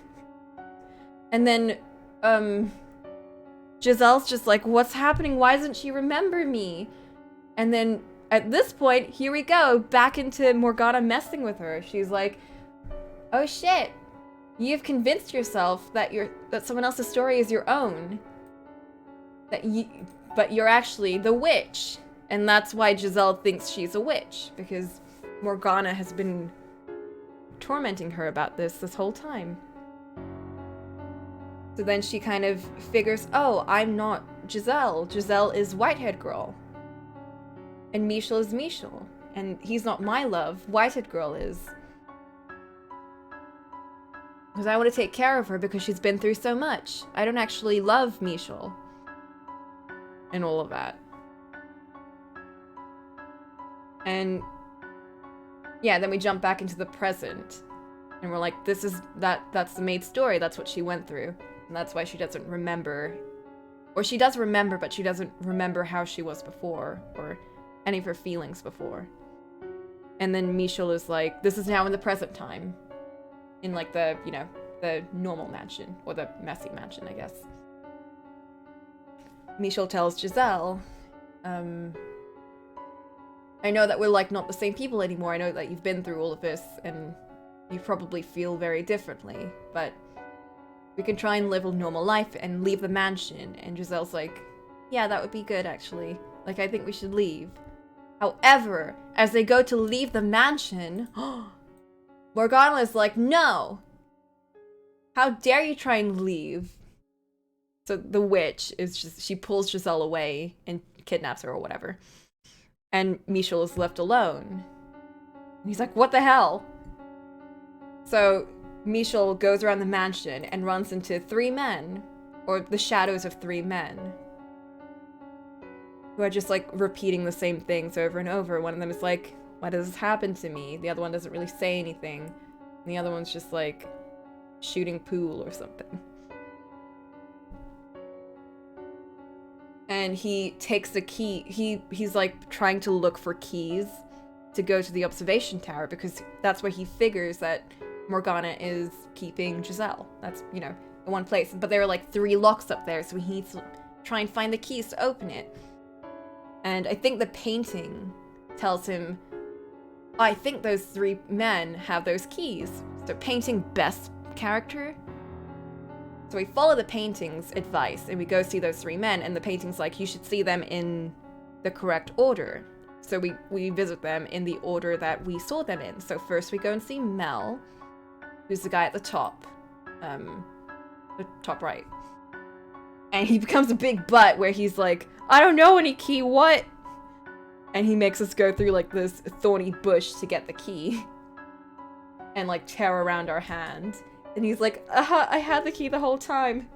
And then, Giselle's just like, "What's happening? Why doesn't she remember me?" And then, at this point, here we go, back into Morgana messing with her. She's like, "Oh shit, you've convinced yourself that someone else's story is your own. But you're actually the witch." And that's why Giselle thinks she's a witch, because Morgana has been tormenting her about this whole time. So then she kind of figures, oh, I'm not Giselle. Giselle is white-haired girl. And Michel is Michel. And he's not my love. White-haired girl is. Because I want to take care of her because she's been through so much. I don't actually love Michel. And all of that. And yeah, then we jump back into the present. And we're like, that's the maid's story. That's what she went through. And that's why she doesn't remember. Or she does remember, but she doesn't remember how she was before. Or any of her feelings before. And then Michel is like, this is now in the present time. In like the, you know, the normal mansion. Or the messy mansion, I guess. Michel tells Giselle, I know that we're like not the same people anymore. I know that you've been through all of this and you probably feel very differently, but we can try and live a normal life and leave the mansion. And Giselle's like, yeah, that would be good actually. Like, I think we should leave. However, as they go to leave the mansion, Morgana is like, no! How dare you try and leave? So the witch is just, she pulls Giselle away and kidnaps her or whatever. And Michel is left alone. And he's like, what the hell? So Michel goes around the mansion and runs into 3 men, or the shadows of 3 men, who are just like repeating the same things over and over. One of them is like, why does this happen to me? The other one doesn't really say anything. And the other one's just like shooting pool or something. And he takes the key. He's like trying to look for keys to go to the observation tower because that's where he figures that Morgana is keeping Giselle. That's, you know, the one place. But there are like 3 locks up there, so he needs to try and find the keys to open it. And I think the painting tells him, I think those 3 men have those keys. So painting best character. So we follow the painting's advice and we go see those 3 men, and the painting's like, you should see them in the correct order. So we visit them in the order that we saw them in. So first we go and see Mel, who's the guy at the top right. And he becomes a big butt where he's like, I don't know any key, what? And he makes us go through, like, this thorny bush to get the key. And, like, tear around our hand. And he's like, I had the key the whole time.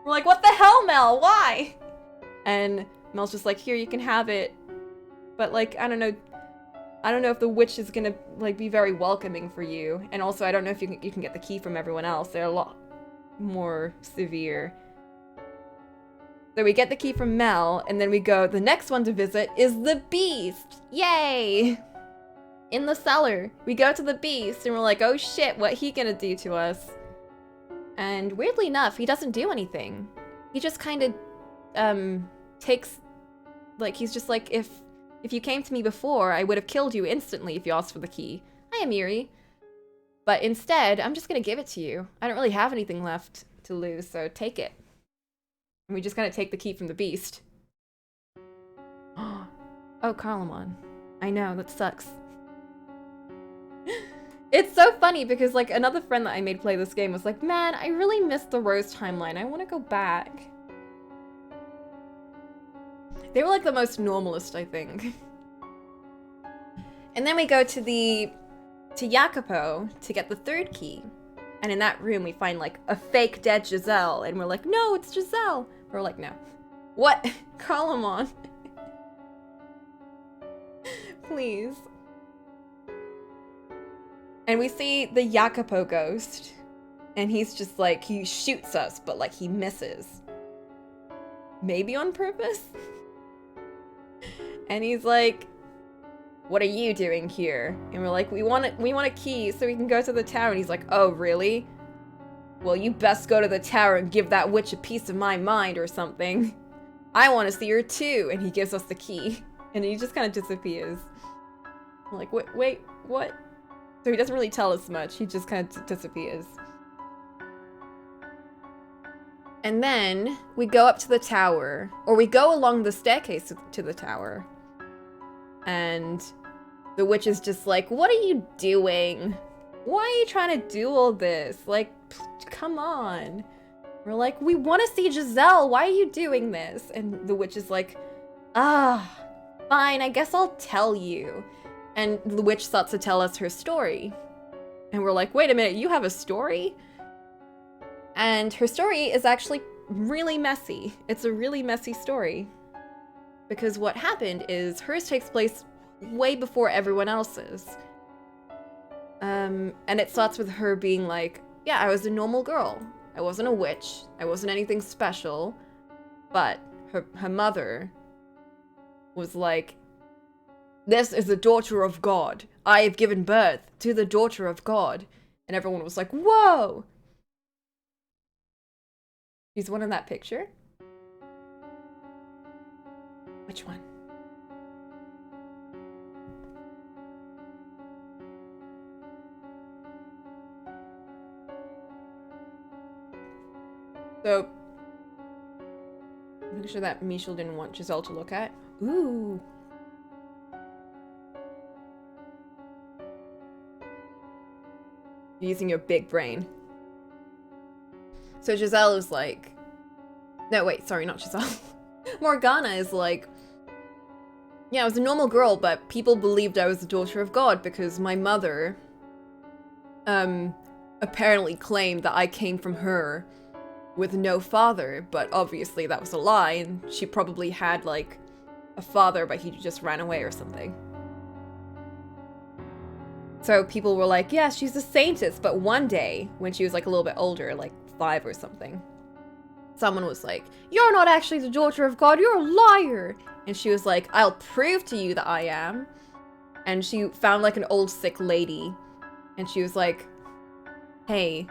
We're like, what the hell, Mel? Why? And Mel's just like, here, you can have it. But, like, I don't know if the witch is gonna, like, be very welcoming for you. And also, I don't know if you can get the key from everyone else. They're a lot more severe. So we get the key from Mel, and then we go, the next one to visit is the beast! Yay! In the cellar. We go to the beast, and we're like, oh shit, what he gonna do to us? And weirdly enough, he doesn't do anything. He just kind of, takes, like, he's just like, if you came to me before, I would have killed you instantly if you asked for the key. Hi, Amiri. But instead, I'm just gonna give it to you. I don't really have anything left to lose, so take it. And we just gotta take the key from the beast. Oh, Carlamon. I know, that sucks. It's so funny because, like, another friend that I made play this game was like, man, I really missed the Rose timeline. I want to go back. They were, like, the most normalist, I think. And then we go to Jacopo to get the third key. And in that room, we find, like, a fake dead Giselle. And we're like, no, it's Giselle. We're like, no. What? Carlamon. Please. And we see the Jacopo ghost. And he's just like, he shoots us, but, like, he misses. Maybe on purpose? And he's like, what are you doing here? And we're like, we want a key so we can go to the tower. And he's like, oh, really? Well, you best go to the tower and give that witch a piece of my mind or something. I want to see her too. And he gives us the key. And he just kind of disappears. I'm like, wait, what? So he doesn't really tell us much. He just kind of disappears. And then we go up to the tower. Or we go along the staircase to the tower. And the witch is just like, what are you doing? Why are you trying to do all this? Like, come on. We're like, we want to see Giselle. Why are you doing this? And the witch is like, fine, I guess I'll tell you. And the witch starts to tell us her story. And we're like, wait a minute, you have a story? And her story is actually really messy. It's a really messy story. Because what happened is hers takes place way before everyone else's. And it starts with her being like, yeah, I was a normal girl. I wasn't a witch. I wasn't anything special. But her mother was like, this is the daughter of God. I have given birth to the daughter of God. And everyone was like, whoa! She's the one in that picture? Which one? So, make sure that Michel didn't want Giselle to look at. Ooh. You're using your big brain. So Giselle is like... No, wait, sorry, not Giselle. Morgana is like... Yeah, I was a normal girl, but people believed I was the daughter of God because my mother... apparently claimed that I came from her with no father, but obviously that was a lie, and she probably had, like, a father, but he just ran away or something. So people were like, yeah, she's a saintess, but one day, when she was, like, a little bit older, like 5 or something, someone was like, you're not actually the daughter of God, you're a liar! And she was like, I'll prove to you that I am. And she found, like, an old sick lady, and she was like, hey,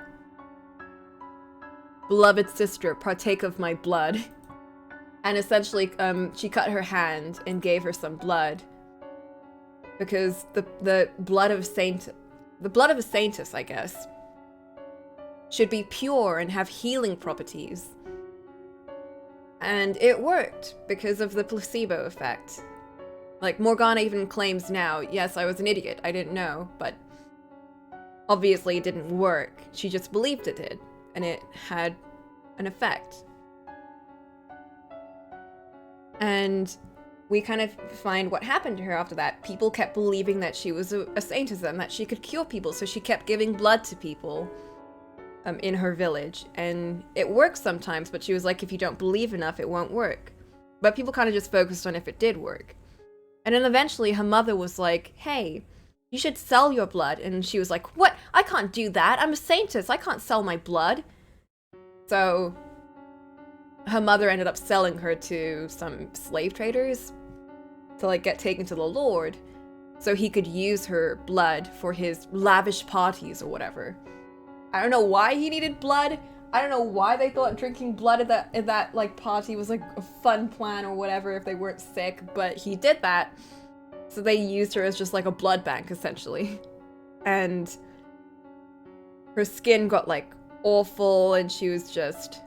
beloved sister, partake of my blood. And essentially, she cut her hand and gave her some blood. Because the blood of a saintess, I guess, should be pure and have healing properties. And it worked because of the placebo effect. Like, Morgana even claims now, yes, I was an idiot, I didn't know, but obviously it didn't work. She just believed it did, and it had an effect. And we kind of find what happened to her after that. People kept believing that she was a saintism, that she could cure people, so she kept giving blood to people in her village. And it works sometimes, but she was like, if you don't believe enough, it won't work. But people kind of just focused on if it did work. And then eventually her mother was like, hey, you should sell your blood. And she was like, what? I can't do that. I'm a saintess. I can't sell my blood. So her mother ended up selling her to some slave traders to like get taken to the Lord so he could use her blood for his lavish parties or whatever. I don't know why he needed blood. I don't know why they thought drinking blood at that like party was like a fun plan or whatever if they weren't sick, but he did that. So they used her as just like a blood bank essentially. And her skin got like awful and she was just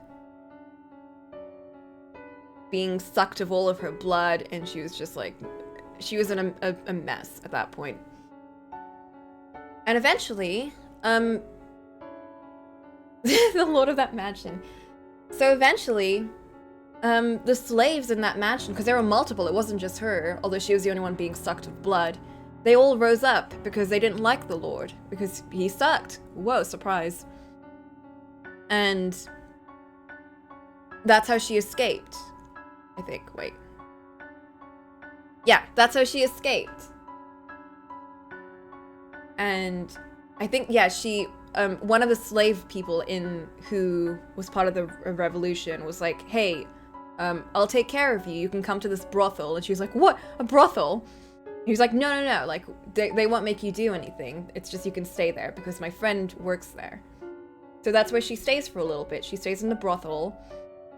being sucked of all of her blood, and she was just like, she was in a mess at that point. And eventually, the lord of that mansion. So eventually, the slaves in that mansion, because there were multiple, it wasn't just her, although she was the only one being sucked of blood, they all rose up because they didn't like the lord, because he sucked. Whoa, surprise. And that's how she escaped. I think, wait. Yeah, that's how she escaped. And I think, yeah, she, one of the slave people who was part of the revolution was like, hey, I'll take care of you. You can come to this brothel. And she was like, what? A brothel? He was like, no. Like, they won't make you do anything. It's just you can stay there because my friend works there. So that's where she stays for a little bit. She stays in the brothel.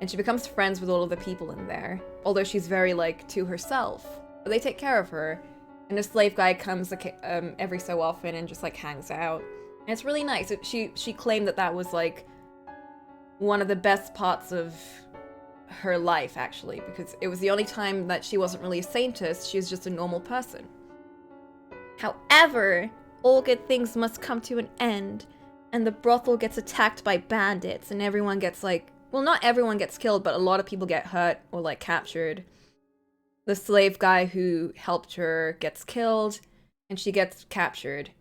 And she becomes friends with all of the people in there, although she's very, like, to herself. But they take care of her, and a slave guy comes every so often and just, like, hangs out. And it's really nice. She claimed that was, like, one of the best parts of her life, actually, because it was the only time that she wasn't really a saintess, she was just a normal person. However, all good things must come to an end, and the brothel gets attacked by bandits, and everyone gets, like, well, not everyone gets killed, but a lot of people get hurt or, like, captured. The slave guy who helped her gets killed, and she gets captured.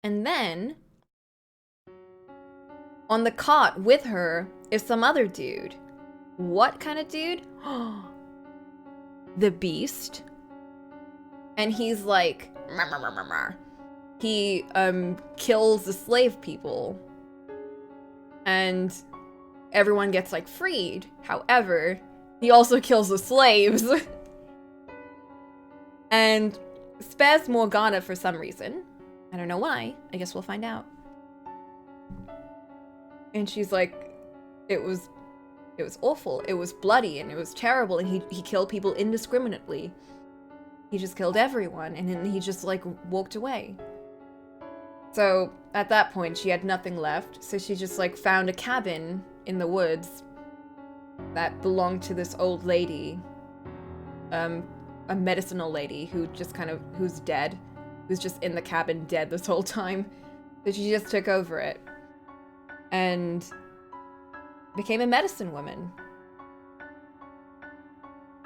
And then, on the cart with her is some other dude. What kind of dude? The Beast. And he's like, he, kills the slave people. And everyone gets, like, freed. However, he also kills the slaves. And spares Morgana for some reason. I don't know why. I guess we'll find out. And she's like, it was awful. It was bloody and it was terrible. And he killed people indiscriminately. He just killed everyone. And then he just, like, walked away. So at that point, she had nothing left. So she just, like, found a cabin in the woods that belonged to this old lady, a medicinal lady who's dead, who's just in the cabin dead this whole time. So she just took over it and became a medicine woman.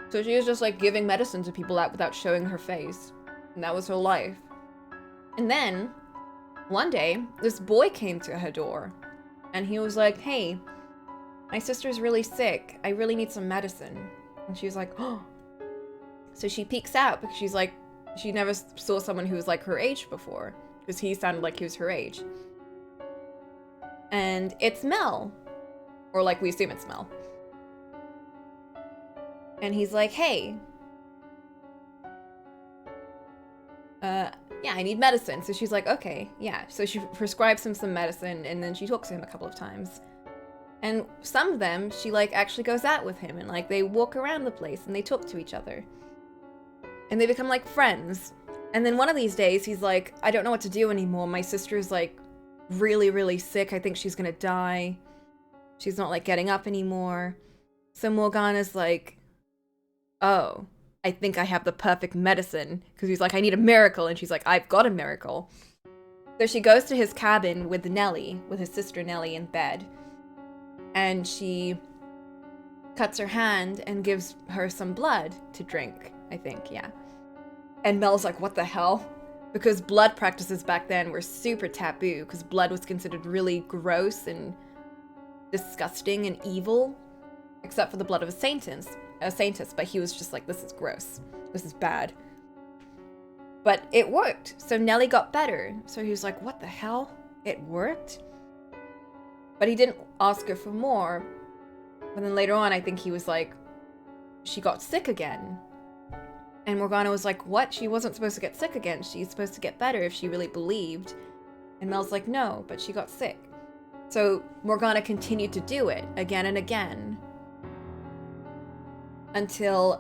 So she was just, like, giving medicine to people out without showing her face, and that was her life. And then one day this boy came to her door and he was like, hey, my sister's really sick. I really need some medicine. And she was like, oh. So she peeks out because she's like, she never saw someone who was like her age before, because he sounded like he was her age. And it's Mel. Or, like, we assume it's Mel. And he's like, hey. Yeah, I need medicine. So she's like, okay, yeah. So she prescribes him some medicine, and then she talks to him a couple of times. And some of them, she, like, actually goes out with him, and, like, they walk around the place, and they talk to each other. And they become, like, friends. And then one of these days, he's like, I don't know what to do anymore. My sister's, like, really, really sick. I think she's gonna die. She's not, like, getting up anymore. So Morgana's like, oh, I think I have the perfect medicine. Because he's like, I need a miracle. And she's like, I've got a miracle. So she goes to his cabin with Nellie, with his sister Nellie in bed. And she cuts her hand and gives her some blood to drink, I think, yeah. And Mel's like, what the hell? Because blood practices back then were super taboo, because blood was considered really gross and disgusting and evil, except for the blood of a saintess, but he was just like, this is gross. This is bad. But it worked. So Nellie got better. So he was like, what the hell? It worked? But he didn't ask her for more. But then later on, I think he was like, she got sick again. And Morgana was like, what? She wasn't supposed to get sick again. She's supposed to get better if she really believed. And Mel's like, no, but she got sick. So Morgana continued to do it again and again. Until,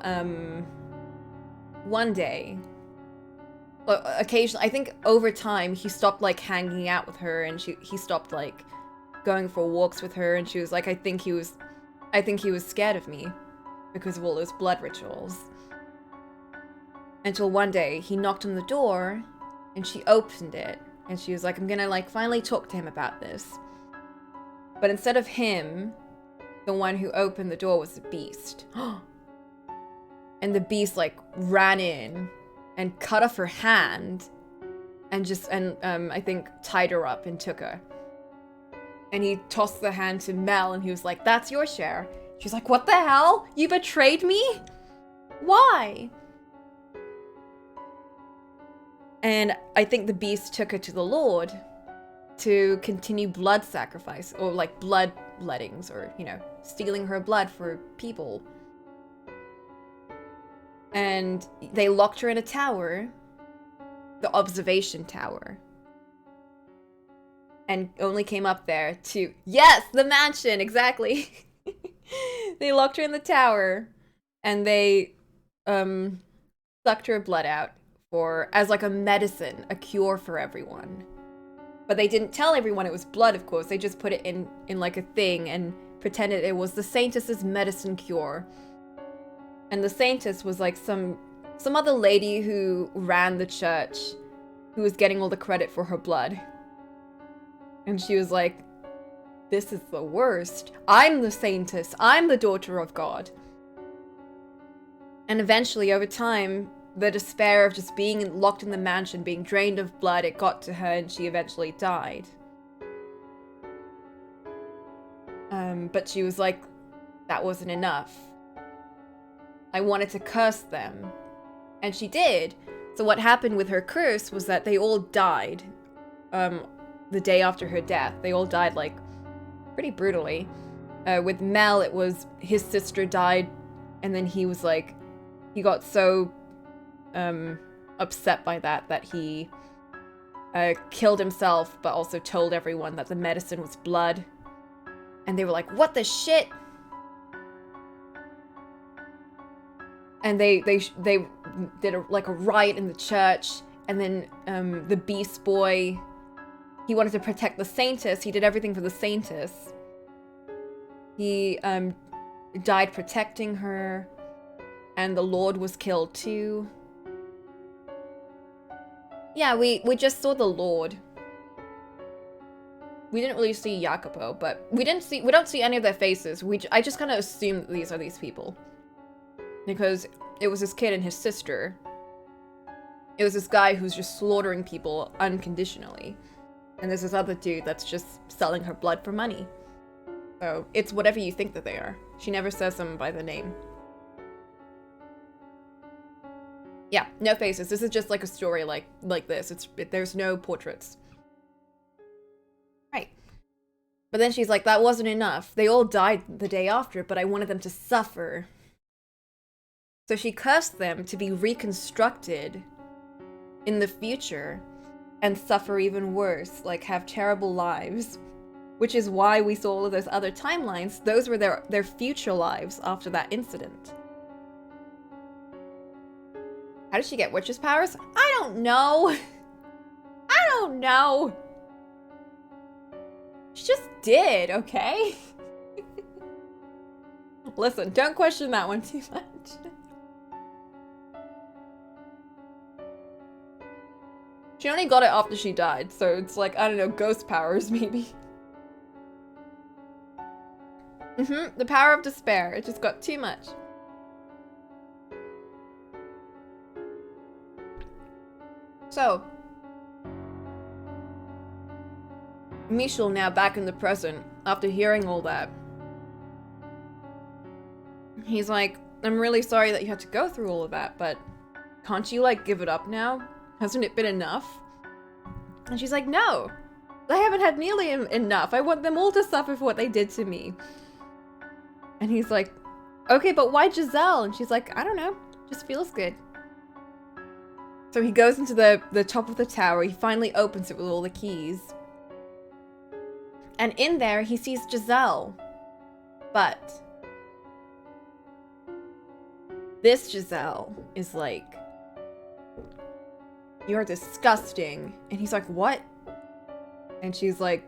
one day, well, occasionally, I think over time, he stopped, like, hanging out with her, and he stopped, like, going for walks with her, and she was like, I think he was scared of me because of all those blood rituals. Until one day, he knocked on the door, and she opened it, and she was like, I'm gonna, like, finally talk to him about this. But instead of him, the one who opened the door was the beast. And the beast, like, ran in and cut off her hand and I think tied her up and took her. And he tossed the hand to Mel and he was like, that's your share. She's like, what the hell? You betrayed me? Why? And I think the beast took her to the Lord to continue blood sacrifice, or like blood lettings, or, you know, stealing her blood for people. And they locked her in a tower, the observation tower, and only came up there to, yes, the mansion, exactly. They locked her in the tower, and they sucked her blood out as like a medicine, a cure for everyone. But they didn't tell everyone it was blood, of course. They just put it in like a thing and pretended it was the saintess's medicine cure. And the saintess was like some other lady who ran the church, who was getting all the credit for her blood. And she was like, this is the worst. I'm the saintess. I'm the daughter of God. And eventually, over time, the despair of just being locked in the mansion, being drained of blood, it got to her and she eventually died. But she was like, that wasn't enough. I wanted to curse them. And she did. So what happened with her curse was that they all died the day after her death. They all died, like, pretty brutally. With Mel, it was his sister died, and then he was like, he got so upset by that he killed himself, but also told everyone that the medicine was blood. And they were like, what the shit? And they did a riot in the church, and then the Beast Boy, he wanted to protect the Saintess. He did everything for the Saintess. He died protecting her, and the Lord was killed too. Yeah, we just saw the Lord. We didn't really see Jacopo, but we don't see any of their faces. I just kind of assume that these are these people. Because it was his kid and his sister. It was this guy who's just slaughtering people unconditionally. And there's this other dude that's just selling her blood for money. So it's whatever you think that they are. She never says them by the name. Yeah, no faces. This is just like a story like this. There's no portraits. Right. But then she's like, that wasn't enough. They all died the day after, but I wanted them to suffer. So she cursed them to be reconstructed in the future and suffer even worse, like have terrible lives. Which is why we saw all of those other timelines. Those were their future lives after that incident. How did she get witch's powers? I don't know. I don't know. She just did, okay? Listen, don't question that one too much. She only got it after she died, so it's like, I don't know, ghost powers, maybe. The power of despair. It just got too much. So, Michel now back in the present, after hearing all that. He's like, I'm really sorry that you had to go through all of that, but can't you, like, give it up now? Hasn't it been enough? And she's like, no, I haven't had nearly enough. I want them all to suffer for what they did to me. And he's like, okay, but why Giselle? And she's like, I don't know, just feels good. So he goes into the top of the tower. He finally opens it with all the keys. And in there, he sees Giselle. But this Giselle is like, you're disgusting. And he's like, what? And she's like,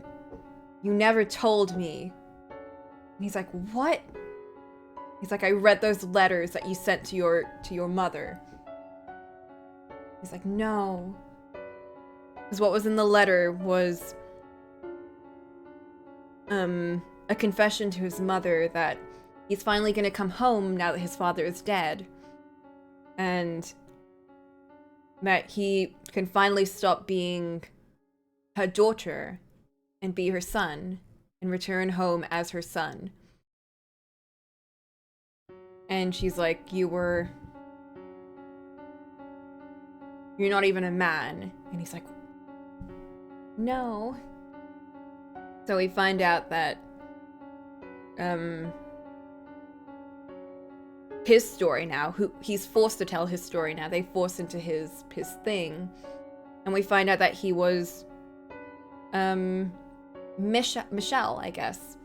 you never told me. And he's like, what? He's like, I read those letters that you sent to your mother. He's like, no. Because what was in the letter was a confession to his mother that he's finally gonna come home now that his father is dead. And that he can finally stop being her daughter and be her son and return home as her son. And she's like, you're not even a man. And he's like, no. So we find out that his story now, he's forced to tell his story now. They force into his thing. And we find out that he was Michelle, I guess.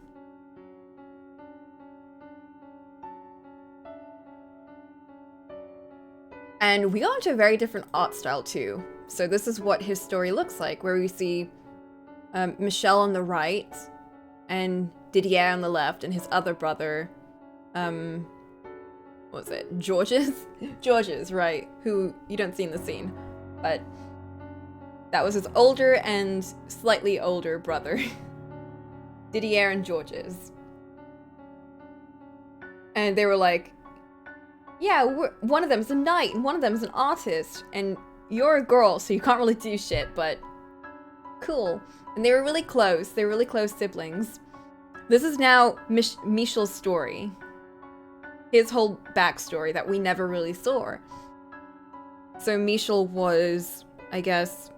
And we go into a very different art style too. So this is what his story looks like, where we see Michelle on the right and Didier on the left, and his other brother, what was it? Georges? Georges, right, who you don't see in the scene. But that was his older and slightly older brother. Didier and Georges. And they were like, yeah, one of them is a knight and one of them is an artist, and you're a girl, so you can't really do shit, but cool. And they were really close. They were really close siblings. This is now Michel's story. His whole backstory that we never really saw. So Michel was, I guess,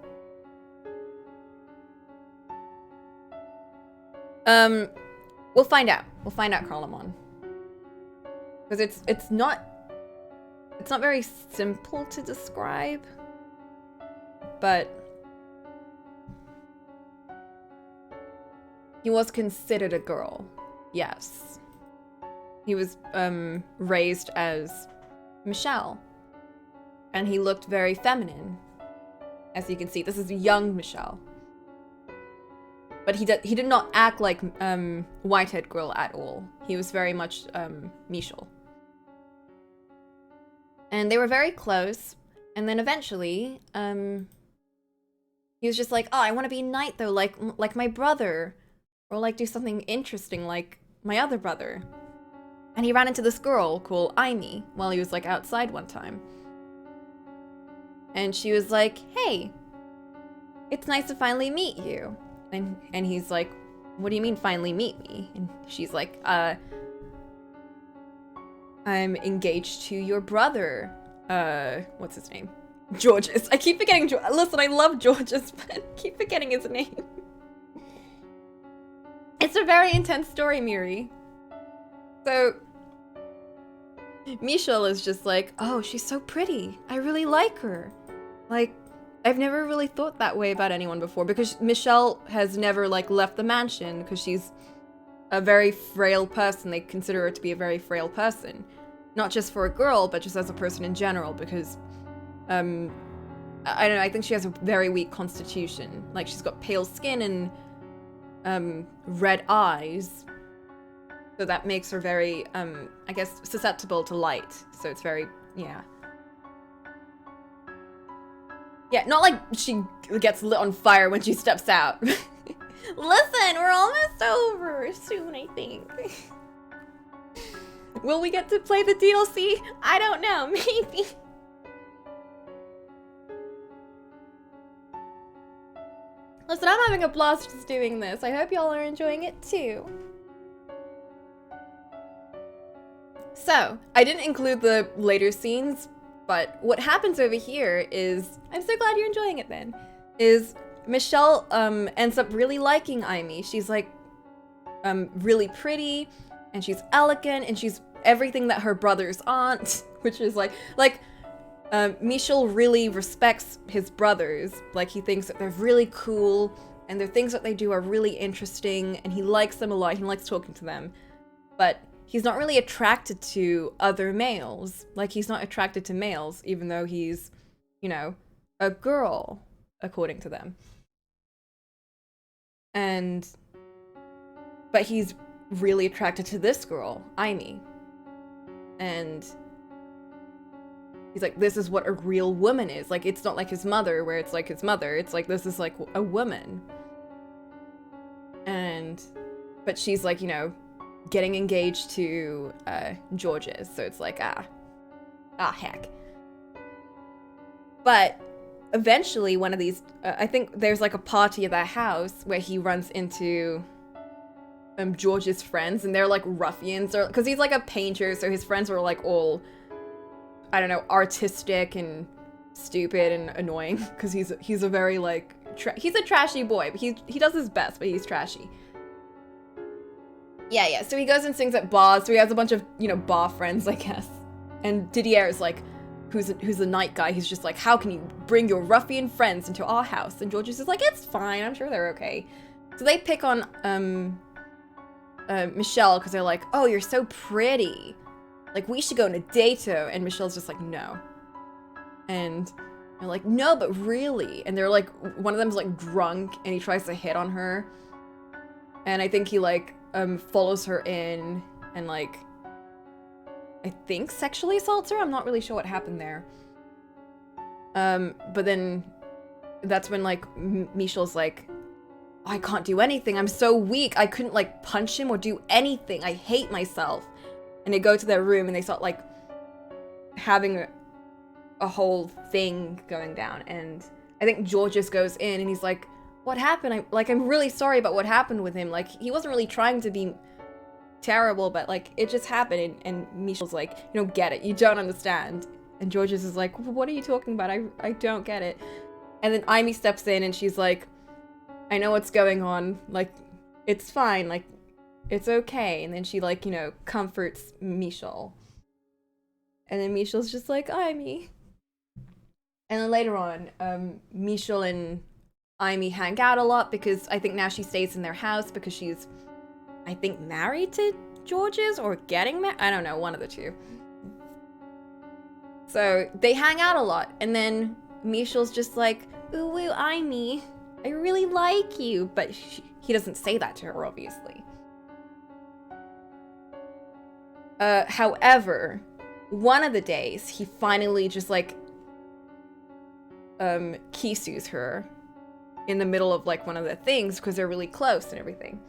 we'll find out. We'll find out, Cocolamoco. Because it's not very simple to describe, but he was considered a girl, yes. He was raised as Michel, and he looked very feminine. As you can see, this is young Michel. But he did not act like whitehead girl at all. He was very much Michel. And they were very close, and then eventually, he was just like, oh, I want to be a knight though, like my brother, or like do something interesting like my other brother. And he ran into this girl called Amy while he was like outside one time. And she was like, hey, it's nice to finally meet you. And he's like, what do you mean finally meet me? And she's like, I'm engaged to your brother. What's his name? Georges. I keep forgetting. Listen, I love Georges, but I keep forgetting his name. It's a very intense story, Miri. So, Michel is just like, oh, she's so pretty. I really like her. Like, I've never really thought that way about anyone before, because Michelle has never, like, left the mansion, because she's a very frail person. They consider her to be a very frail person. Not just for a girl, but just as a person in general, because, I don't know, I think she has a very weak constitution. Like, she's got pale skin and, red eyes. So that makes her very, I guess, susceptible to light. So it's very, yeah. Yeah, not like she gets lit on fire when she steps out. Listen, we're almost over soon, I think. Will we get to play the DLC? I don't know, maybe. Listen, I'm having a blast just doing this. I hope y'all are enjoying it too. So, I didn't include the later scenes, but what happens over here is, I'm so glad you're enjoying it then, is Michelle ends up really liking Aimee. She's like really pretty, and she's elegant, and she's everything that her brothers aren't, which is like Michel really respects his brothers. Like, he thinks that they're really cool, and the things that they do are really interesting, and he likes them a lot. He likes talking to them, but he's not really attracted to other males. Like, he's not attracted to males, even though he's, you know, a girl, according to them. But he's really attracted to this girl, Aimee. And he's like, this is what a real woman is. Like, it's not like his mother, where it's like his mother. It's like, this is like a woman. But she's like, you know, getting engaged to Georges. So it's like, heck. But eventually one of these, I think there's like a party at their house where he runs into George's friends, and they're like ruffians, or because he's like a painter, so his friends are like all, I don't know, artistic and stupid and annoying, because he's a very like he's a trashy boy, but he does his best, but he's trashy. Yeah, so he goes and sings at bars, so he has a bunch of, you know, bar friends, I guess. And Didier is like, who's a night guy, he's just like, how can you bring your ruffian friends into our house? And Georges is like, it's fine, I'm sure they're okay. So they pick on Michelle, because they're like, oh, you're so pretty. Like, we should go on a date. And Michelle's just like, no. And they're like, no, but really. And they're like, one of them's like drunk, and he tries to hit on her. And I think he like follows her in and like, I think sexually assaults her. I'm not really sure what happened there. But then that's when like Michel's like, I can't do anything. I'm so weak. I couldn't like punch him or do anything. I hate myself. And they go to their room and they start like having a whole thing going down. And I think Georges goes in and he's like, what happened? I'm really sorry about what happened with him. Like, he wasn't really trying to be terrible, but like, it just happened. And Michel's like, you don't get it. You don't understand. And Georges is like, what are you talking about? I don't get it. And then Aimee steps in and she's like, I know what's going on. Like, it's fine. Like, it's okay. And then she like, you know, comforts Michel. And then Michel's just like, Aimee. And then later on, Michel and Aimee hang out a lot, because I think now she stays in their house because she's, I think, married to Georges or getting married. I don't know, one of the two. So they hang out a lot, and then Michel's just like, ooh, Aimee, I really like you, but he doesn't say that to her, obviously. However, one of the days he finally just like kisses her in the middle of like one of the things, because they're really close and everything.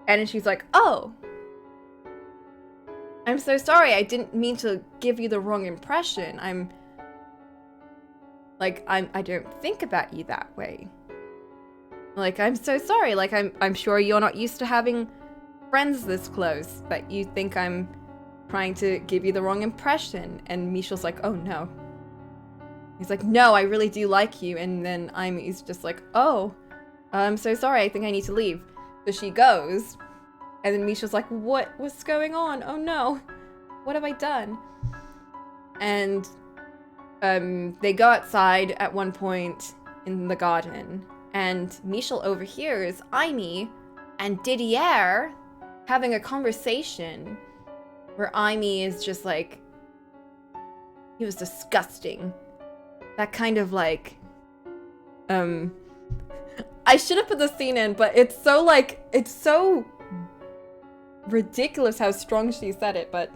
And then she's like, oh, I'm so sorry. I didn't mean to give you the wrong impression. I don't think about you that way. Like, I'm so sorry. Like, I'm sure you're not used to having friends this close, but you think I'm trying to give you the wrong impression. And Michel's like, oh no. He's like, no, I really do like you. And then Aimee's just like, oh, I'm so sorry. I think I need to leave. So she goes. And then Michel's like, what's going on? Oh no. What have I done? And they go outside at one point in the garden. And Michel overhears Aimee and Didier having a conversation where Aimee is just like, he was disgusting. That kind of like, I should have put the scene in, but it's so ridiculous how strong she said it, but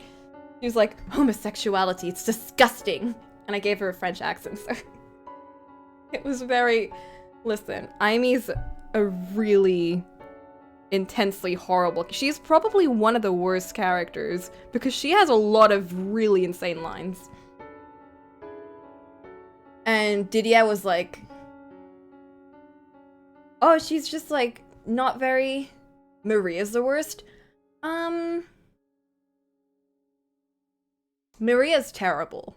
she was like, homosexuality, it's disgusting. And I gave her a French accent, so. It was very... Listen, Aimi's a really intensely horrible... She's probably one of the worst characters because she has a lot of really insane lines. And Didier was like... Oh, she's just like not very... Maria's the worst. Maria's terrible.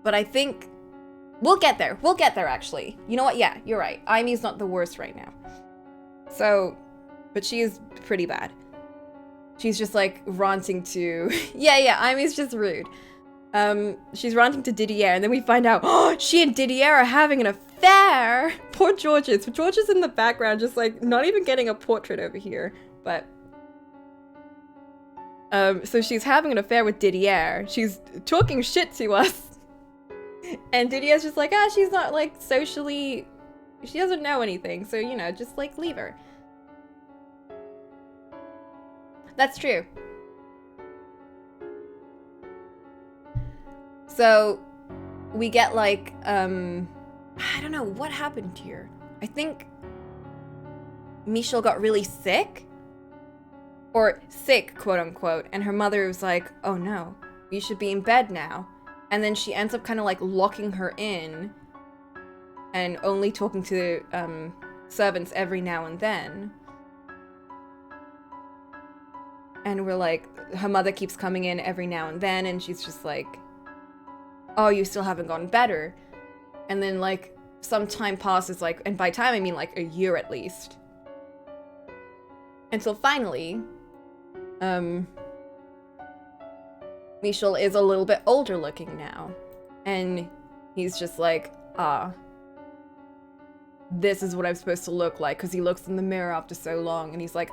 But I think we'll get there. We'll get there, actually. You know what? Yeah, you're right. Aimi's not the worst right now. So, but she is pretty bad. She's just like ranting to... yeah, Aimi's just rude. She's ranting to Didier, and then we find out, oh, she and Didier are having an affair! Poor Georges. Georges in the background, just like, not even getting a portrait over here, but... so she's having an affair with Didier. She's talking shit to us. And Didier's just like, she's not, like, socially... She doesn't know anything, so, you know, just, like, leave her. That's true. So, we get, like, I don't know, what happened here? I think Michel got really sick? Or sick, quote-unquote, and her mother was like, oh no, you should be in bed now. And then she ends up kind of, like, locking her in and only talking to servants every now and then. And we're like, her mother keeps coming in every now and then, and she's just like, oh, you still haven't gotten better. And then, like, some time passes, like, and by time I mean, like, a year at least. Until finally, Michel is a little bit older looking now. And he's just like, this is what I'm supposed to look like. Because he looks in the mirror after so long, and he's like,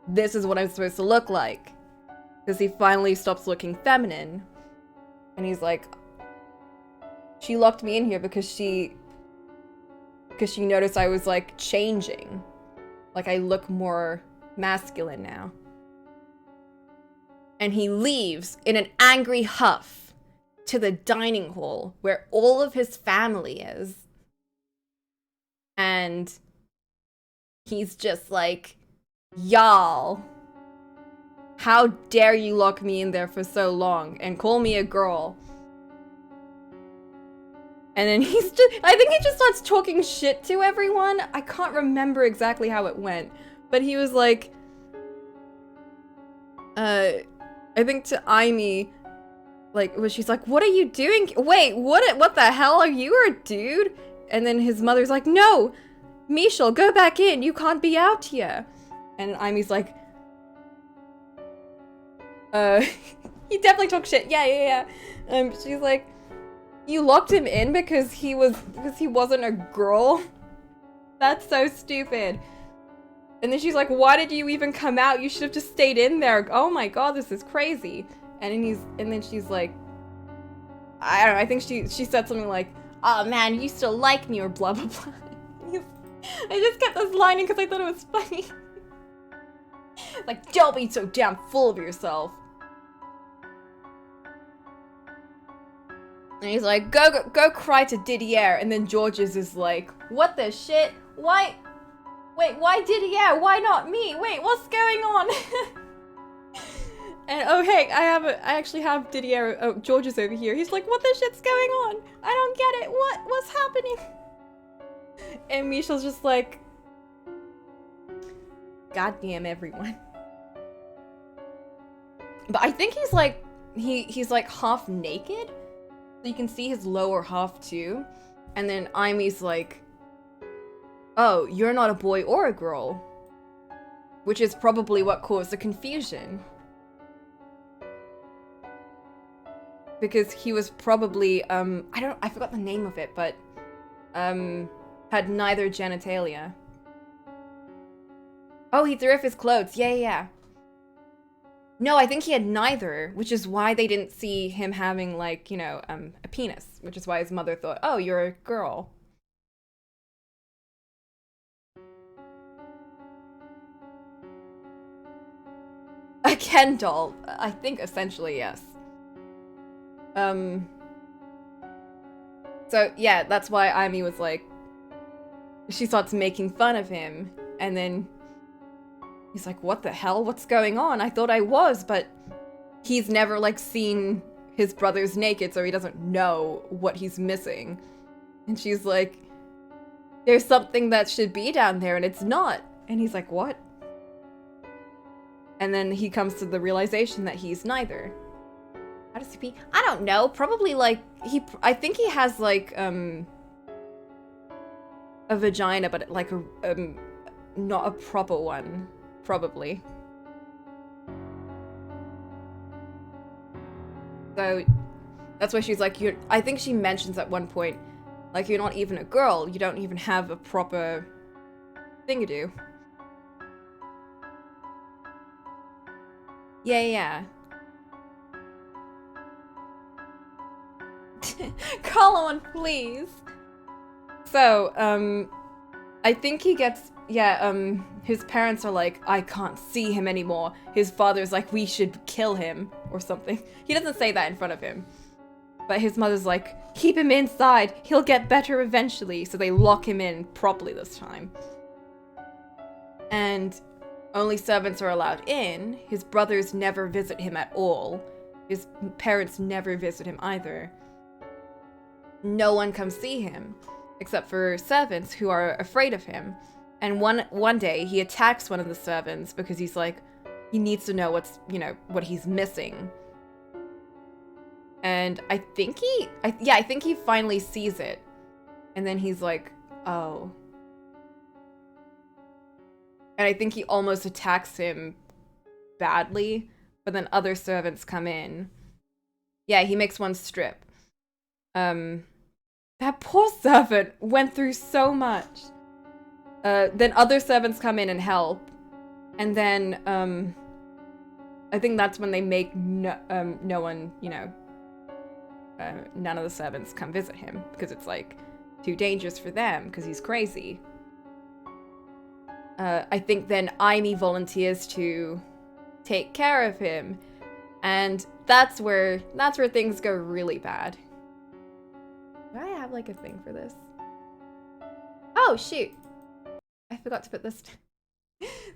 this is what I'm supposed to look like. Because he finally stops looking feminine. And he's like, she locked me in here because she noticed I was, like, changing. Like, I look more masculine now. And he leaves in an angry huff to the dining hall where all of his family is. And he's just like, y'all, how dare you lock me in there for so long and call me a girl? And then I think he just starts talking shit to everyone. I can't remember exactly how it went, but he was like, I think to Aimi, like, she's like, what are you doing? Wait, what the hell? Are you a dude? And then his mother's like, no, Michel, go back in. You can't be out here. And Aimi's like, he definitely talks shit. Yeah. She's like, you locked him in because he wasn't a girl? That's so stupid. And then she's like, why did you even come out? You should have just stayed in there. Oh my god, this is crazy. And then she's like, I don't know, I think she said something like, oh man, you still like me, or blah blah blah. I just kept this line in because I thought it was funny. Like, don't be so damn full of yourself. And he's like, go cry to Didier. And then Georges is like, what the shit? Why? Wait, why Didier? Why not me? Wait, what's going on? And oh hey, I actually have Didier, Georges over here. He's like, what the shit's going on? I don't get it. What's happening? And Michel's just like, goddamn everyone. But I think he's like, he's like half naked. So you can see his lower half too. And then Aimi's like, oh, you're not a boy or a girl. Which is probably what caused the confusion. Because he was probably, I forgot the name of it, but, had neither genitalia. Oh, he threw off his clothes. Yeah. No, I think he had neither, which is why they didn't see him having, like, you know, a penis. Which is why his mother thought, oh, you're a girl. Ken doll. I think essentially, yes. So, yeah, that's why Aimi was like... She starts making fun of him, and then... He's like, what the hell? What's going on? I thought I was, but... He's never, like, seen his brothers naked, so he doesn't know what he's missing. And she's like... There's something that should be down there, and it's not. And he's like, what? And then he comes to the realization that he's neither. How does he pee? I don't know. Probably like I think he has like a vagina, but like a not a proper one. Probably. So that's why she's like, I think she mentions at one point, like, you're not even a girl. You don't even have a proper thingadoo. Yeah. Call on, please. So, I think he gets, his parents are like, I can't see him anymore. His father's like, we should kill him, or something. He doesn't say that in front of him. But his mother's like, keep him inside. He'll get better eventually. So they lock him in properly this time. And only servants are allowed in. His brothers never visit him at all. His parents never visit him either. No one comes see him, except for servants who are afraid of him. And one day, he attacks one of the servants because he's like, he needs to know what he's missing. And I think he finally sees it. And then he's like, oh. And I think he almost attacks him badly, but then other servants come in. Yeah, he makes one strip. That poor servant went through so much. Then other servants come in and help. And then, I think that's when they make no one, none of the servants come visit him. Because it's, like, too dangerous for them, because he's crazy. I think then Aimi volunteers to take care of him. And that's where things go really bad. Do I have, like, a thing for this? Oh, shoot. I forgot to put this.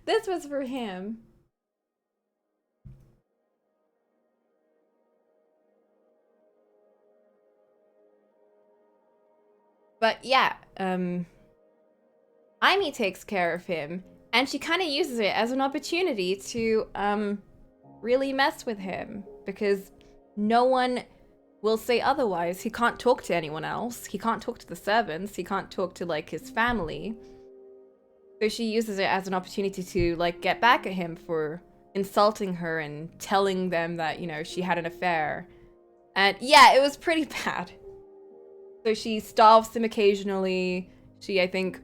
This was for him. But yeah, Aimi takes care of him, and she kind of uses it as an opportunity to really mess with him, because no one will say otherwise. He can't talk to anyone else. He can't talk to the servants. He can't talk to, like, his family. So she uses it as an opportunity to, like, get back at him for insulting her and telling them that, she had an affair. And yeah, it was pretty bad. So she starves him occasionally. She, I think,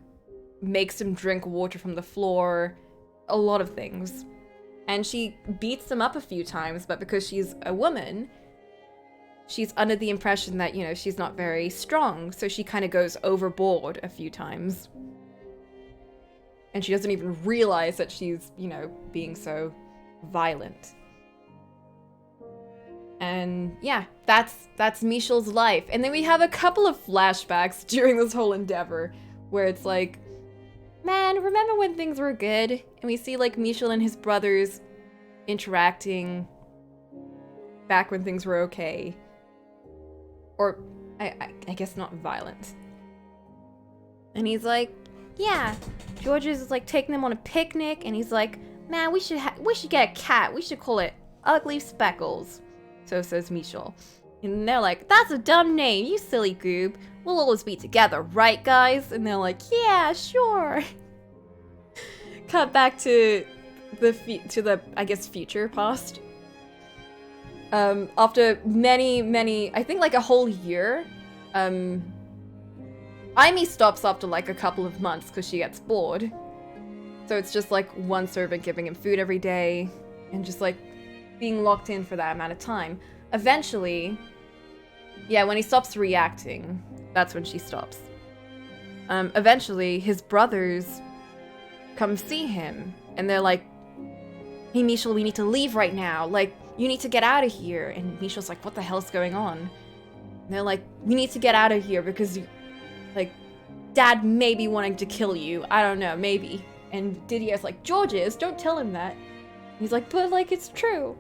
makes him drink water from the floor. A lot of things. And she beats him up a few times, but because she's a woman, she's under the impression that, she's not very strong. So she kind of goes overboard a few times. And she doesn't even realize that she's, being so violent. And yeah, that's Michel's life. And then we have a couple of flashbacks during this whole endeavor where it's like, man, remember when things were good? And we see, like, Michel and his brothers interacting back when things were okay. Or, I guess not violent. And he's like, yeah, George's is, like, taking them on a picnic, and he's like, man, we should get a cat. We should call it Ugly Speckles. So says Michel. And they're like, that's a dumb name, you silly goob. We'll always be together, right, guys? And they're like, yeah, sure. Cut back to the I guess, future past. After many, I think, like, a whole year, Aimi stops after, like, a couple of months because she gets bored. So it's just, like, one servant giving him food every day and just, like, being locked in for that amount of time. Eventually, yeah, when he stops reacting, that's when she stops. Eventually, his brothers come see him, and they're like, hey, Michel, we need to leave right now. Like, you need to get out of here. And Michel's like, what the hell's going on? And they're like, we need to get out of here because, like, Dad may be wanting to kill you. I don't know, maybe. And Didier's like, Georges, don't tell him that. And he's like, but, like, it's true.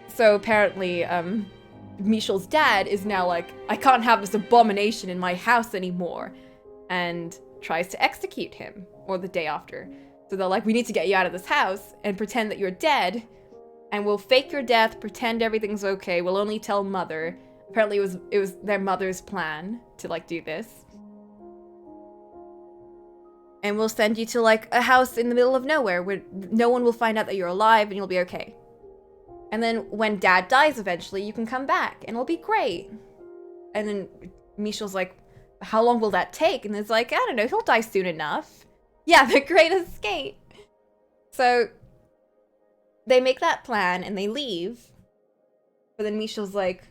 So apparently, Michel's dad is now like, I can't have this abomination in my house anymore. And tries to execute him, or the day after. So they're like, we need to get you out of this house and pretend that you're dead. And we'll fake your death, pretend everything's okay. We'll only tell Mother. Apparently it was their mother's plan to, like, do this. And we'll send you to, like, a house in the middle of nowhere where no one will find out that you're alive and you'll be okay. And then when Dad dies eventually, you can come back and it'll be great. And then Michel's like, how long will that take? And it's like, I don't know, he'll die soon enough. Yeah, the Great Escape. So they make that plan and they leave. But then Michel's like,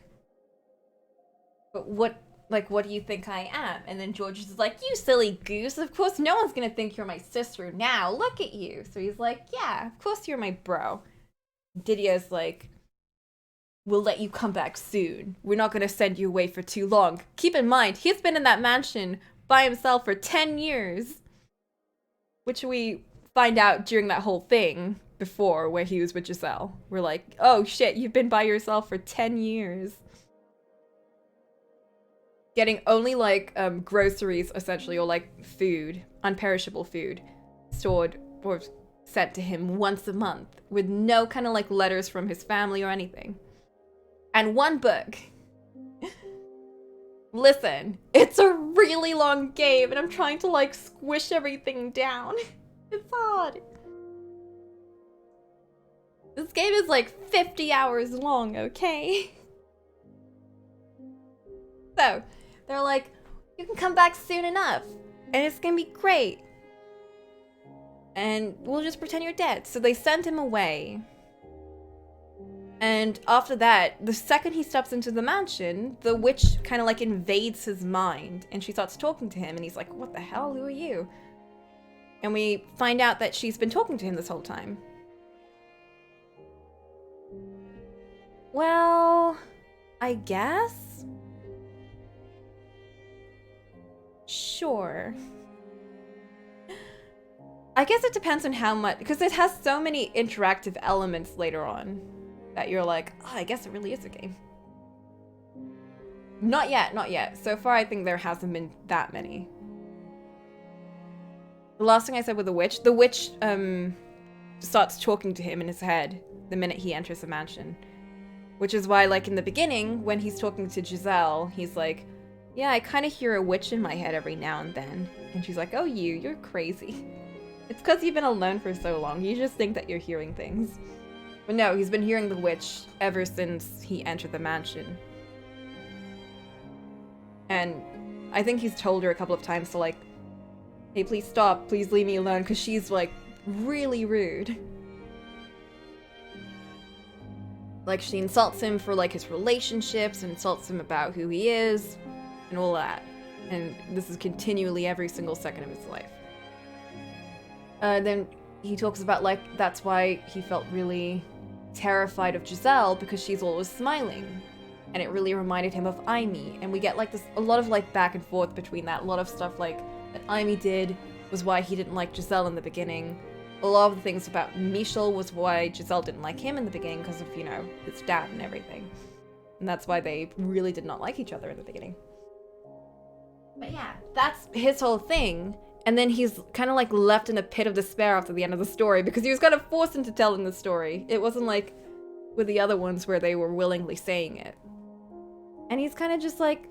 but what do you think I am? And then George is like, you silly goose. Of course no one's gonna think you're my sister now. Look at you. So he's like, yeah, of course you're my bro. Didier's like, we'll let you come back soon. We're not gonna send you away for too long. Keep in mind, he's been in that mansion by himself for 10 years. Which we find out during that whole thing before where he was with Giselle. We're like, oh shit, you've been by yourself for 10 years. Getting only, like, groceries, essentially, or, like, food, unperishable food, stored or sent to him once a month, with no kind of, like, letters from his family or anything. And one book. Listen, it's a really long game, and I'm trying to, like, squish everything down. It's hard. This game is, like, 50 hours long, okay? So, they're like, you can come back soon enough, and it's gonna be great. And we'll just pretend you're dead. So they send him away. And after that, the second he steps into the mansion, the witch kind of, like, invades his mind. And she starts talking to him, and he's like, what the hell? Who are you? And we find out that she's been talking to him this whole time. Well, I guess? Sure. I guess it depends on how much, because it has so many interactive elements later on that you're like, oh, I guess it really is a game. Not yet, not yet. So far, I think there hasn't been that many. The last thing I said with the witch starts talking to him in his head the minute he enters the mansion. Which is why, like, in the beginning, when he's talking to Giselle, he's like, yeah, I kind of hear a witch in my head every now and then. And she's like, oh, you're crazy. It's because you've been alone for so long. You just think that you're hearing things. But no, he's been hearing the witch ever since he entered the mansion. And I think he's told her a couple of times to, like, hey, please stop, please leave me alone, because she's, like, really rude. Like, she insults him for, like, his relationships, and insults him about who he is, and all that. And this is continually every single second of his life. Then he talks about, like, that's why he felt really terrified of Giselle, because she's always smiling. And it really reminded him of Aimee. And we get, like, this, a lot of, like, back and forth between that. A lot of stuff, like, that Aimee did was why he didn't like Giselle in the beginning. A lot of the things about Michel was why Giselle didn't like him in the beginning, because of, you know, his dad and everything. And that's why they really did not like each other in the beginning. But yeah, that's his whole thing. And then he's kind of, like, left in a pit of despair after the end of the story, because he was kind of forced into telling the story. It wasn't like with the other ones where they were willingly saying it. And he's kind of just, like,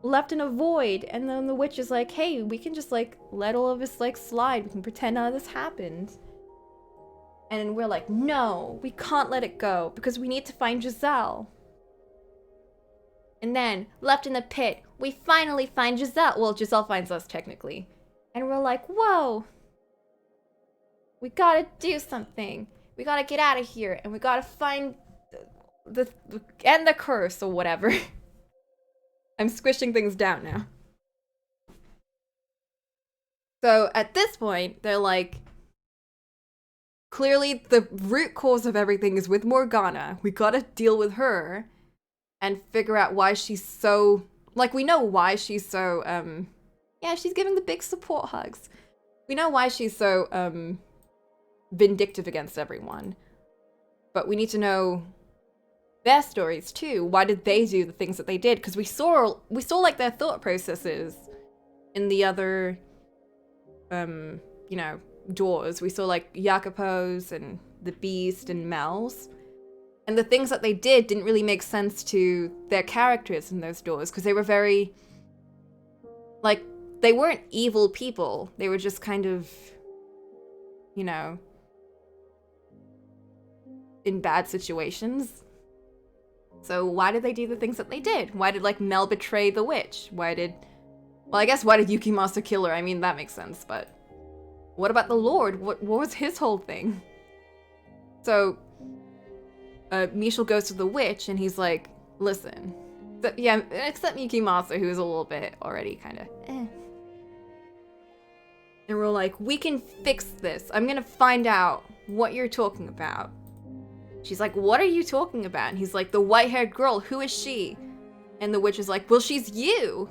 left in a void, and then the witch is like, hey, we can just, like, let all of this, like, slide. We can pretend none of this happened. And we're like, no, we can't let it go, because we need to find Giselle. And then, left in the pit, we finally find Giselle. Well, Giselle finds us, technically. And we're like, whoa. We gotta do something. We gotta get out of here, and we gotta find end the curse, or whatever. I'm squishing things down now. So, at this point, they're like, clearly the root cause of everything is with Morgana. We gotta deal with her and figure out why she's so, like, we know why she's so, yeah, she's giving the big support hugs. We know why she's so, vindictive against everyone. But we need to know their stories too. Why did they do the things that they did? Because we saw like their thought processes in the other, you know, doors. We saw like Jacopo's and the Beast and Mel's. And the things that they did didn't really make sense to their characters in those doors because they were very, like, they weren't evil people. They were just kind of, you know, in bad situations. So why did they do the things that they did? Why did, like, Mel betray the witch? Well, I guess why did Yukimasa kill her? I mean, that makes sense, but what about the Lord? What was his whole thing? So, Michel goes to the witch, and he's like, listen. Yeah, except Yukimasa, who's a little bit already kind of, eh. And we're like, we can fix this. I'm gonna find out what you're talking about. She's like, what are you talking about? And he's like, the white-haired girl, who is she? And the witch is like, well, she's you.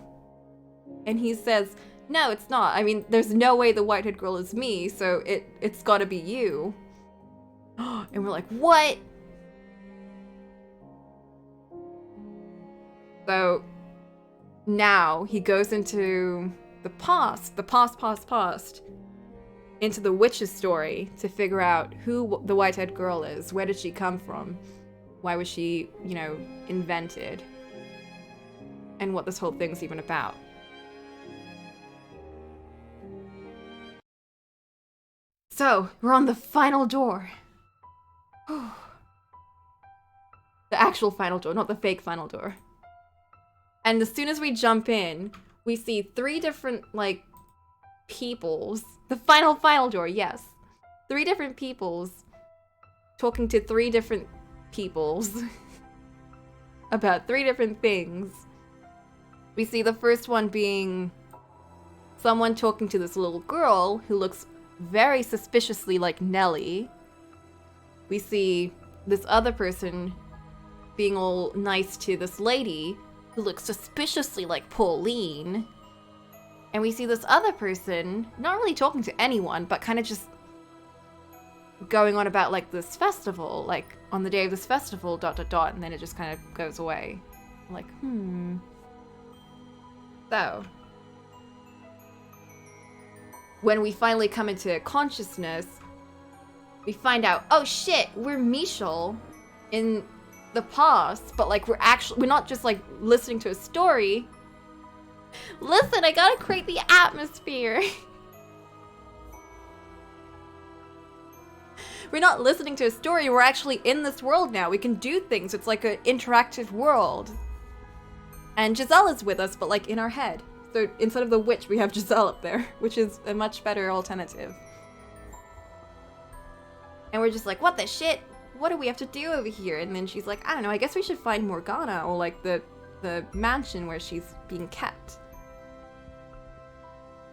And he says, no, it's not. I mean, there's no way the white-haired girl is me, so it's gotta be you. And we're like, what? So now he goes into the past, into the witch's story to figure out who the white-haired girl is. Where did she come from? Why was she, you know, invented? And what this whole thing's even about. So, we're on the final door. The actual final door, not the fake final door. And as soon as we jump in, we see 3 different, like, peoples. The final door, yes. 3 different peoples talking to 3 different peoples about 3 different things. We see the first one being someone talking to this little girl who looks very suspiciously like Nellie. We see this other person being all nice to this lady who looks suspiciously like Pauline. And we see this other person not really talking to anyone, but kind of just going on about, like, this festival, like, on the day of this festival, ... and then it just kind of goes away. I'm like, So, when we finally come into consciousness, we find out, oh shit, we're Michel in the past, but, like, we're not just, like, listening to a story. Listen, I gotta create the atmosphere. We're not listening to a story, we're actually in this world now. We can do things. It's like an interactive world. And Giselle is with us, but, like, in our head. So instead of the witch, we have Giselle up there, which is a much better alternative. And we're just like, what the shit? What do we have to do over here? And then she's like, I don't know, I guess we should find Morgana, or, like, the mansion where she's being kept.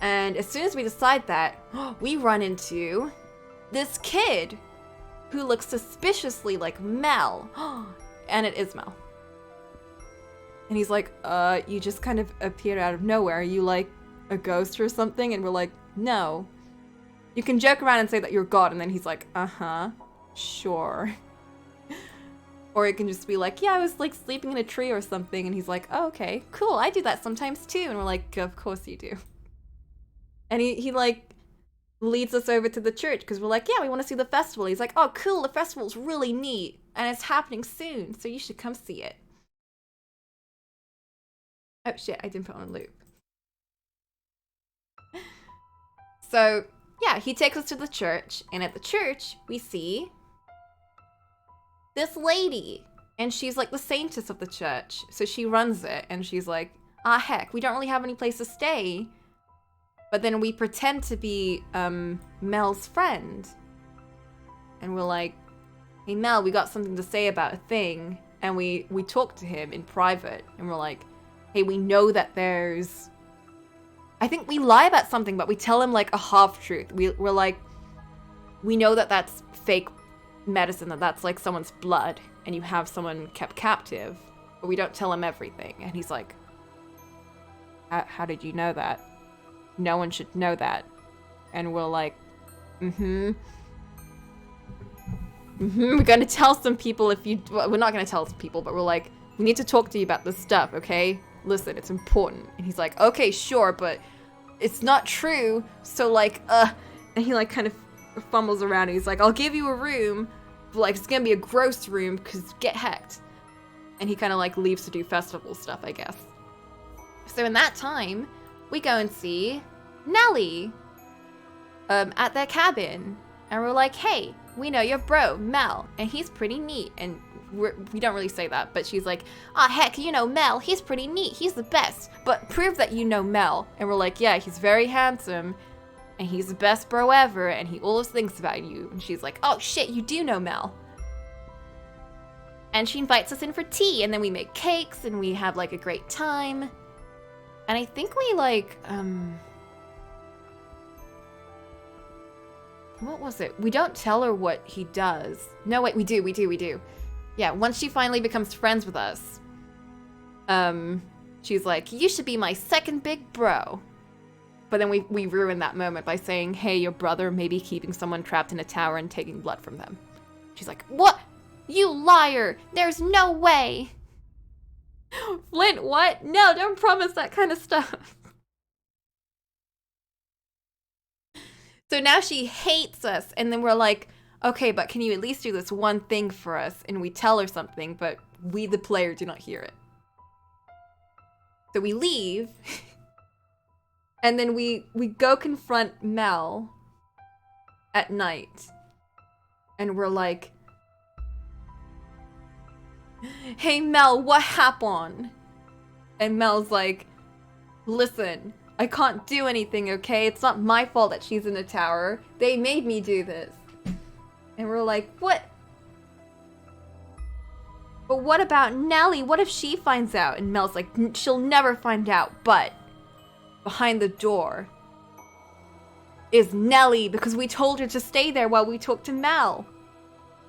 And as soon as we decide that, we run into this kid who looks suspiciously like Mel. And it is Mel. And he's like, you just kind of appeared out of nowhere. Are you like a ghost or something? And we're like, no. You can joke around and say that you're God, and then he's like, uh-huh, sure. Or it can just be like, yeah, I was like sleeping in a tree or something, and he's like, oh, okay, cool, I do that sometimes too. And we're like, of course you do. And he like leads us over to the church because we're like, yeah, we want to see the festival. He's like, oh, cool, the festival's really neat and it's happening soon, so you should come see it. Oh shit, I didn't put on a loop. So yeah, he takes us to the church, and at the church we see this lady, and she's like the saintess of the church. So she runs it, and she's like, ah, heck, we don't really have any place to stay. But then we pretend to be Mel's friend. And we're like, hey Mel, we got something to say about a thing. And we talk to him in private. And we're like, hey, we know that there's... I think we lie about something, but we tell him like a half-truth. We're like, we know that that's fake medicine, that that's like someone's blood, and you have someone kept captive, but we don't tell him everything. And he's like, how did you know that? No one should know that. And we're like, we're gonna tell some people if you, well, we're not gonna tell some people, but we're like, we need to talk to you about this stuff, okay? Listen, it's important. And he's like, okay, sure, but it's not true, so like, and he like kind of fumbles around and he's like, I'll give you a room, but like it's gonna be a gross room, because get hecked. And he kind of like leaves to do festival stuff, I guess. So in that time, we go and see Nelly at their cabin. And we're like, hey, we know your bro, Mel, and he's pretty neat. And we don't really say that, but she's like, ah, heck, you know Mel, he's pretty neat, he's the best. But prove that you know Mel. And we're like, yeah, he's very handsome, and he's the best bro ever, and he always thinks about you. And she's like, oh shit, you do know Mel. And she invites us in for tea, and then we make cakes, and we have like a great time. And I think we like, what was it? We don't tell her what he does. No, wait, we do. Yeah, once she finally becomes friends with us, she's like, you should be my second big bro. But then we ruin that moment by saying, hey, your brother may be keeping someone trapped in a tower and taking blood from them. She's like, what? You liar! There's no way! Flint, what? No, don't promise that kind of stuff. So now she hates us, and then we're like, okay, but can you at least do this one thing for us? And we tell her something, but we, the player, do not hear it. So we leave, and then we go confront Mel at night, and we're like, hey Mel, what happened? And Mel's like, listen, I can't do anything, okay? It's not my fault that she's in the tower. They made me do this. And we're like, what? But what about Nelly? What if she finds out? And Mel's like, she'll never find out, but behind the door is Nelly, because we told her to stay there while we talk to Mel.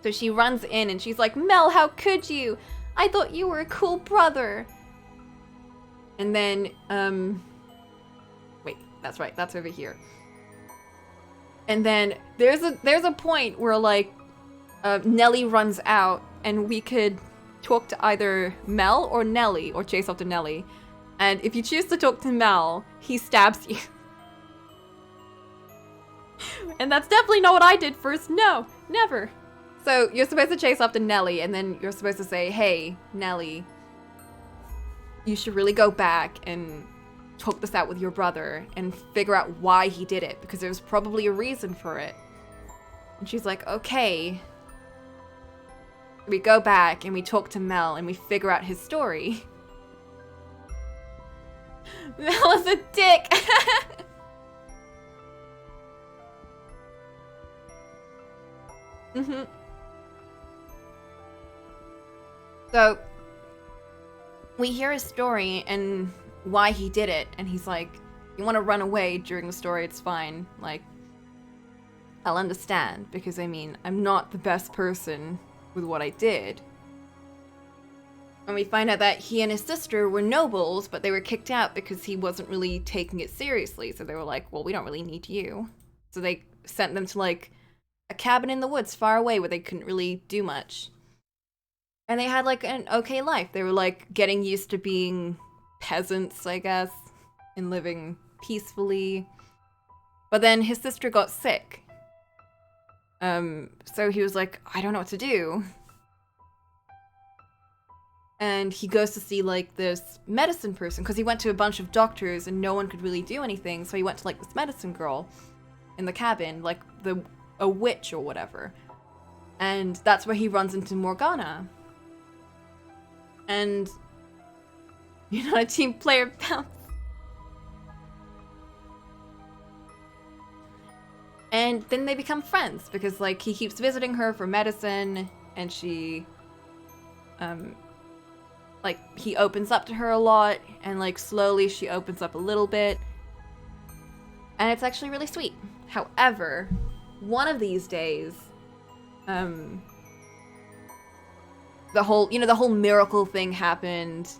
So she runs in and she's like, Mel, how could you? I thought you were a cool brother. And then, wait, that's right, that's over here. And then there's a point where like, Nelly runs out and we could talk to either Mel or Nelly, or chase after Nelly. And if you choose to talk to Mel, he stabs you. And that's definitely not what I did first. No, never. So you're supposed to chase after Nelly, and then you're supposed to say, hey, Nelly, you should really go back and talk this out with your brother and figure out why he did it, because there's probably a reason for it. And she's like, okay. We go back and we talk to Mel and we figure out his story. Mel is a dick! So, we hear his story and why he did it, and he's like, you want to run away during the story, it's fine. Like, I'll understand, because I mean, I'm not the best person with what I did. And we find out that he and his sister were nobles, but they were kicked out because he wasn't really taking it seriously. So they were like, well, we don't really need you. So they sent them to like a cabin in the woods far away where they couldn't really do much. And they had like an okay life. They were like getting used to being peasants, I guess, and living peacefully. But then his sister got sick. So he was like, I don't know what to do. And he goes to see like this medicine person, because he went to a bunch of doctors and no one could really do anything. So he went to like this medicine girl in the cabin, like a witch or whatever. And that's where he runs into Morgana. And you're not a team player, bounce. And then they become friends, because like he keeps visiting her for medicine, and she, like he opens up to her a lot, and like slowly she opens up a little bit. And it's actually really sweet. However, one of these days, the whole miracle thing happened.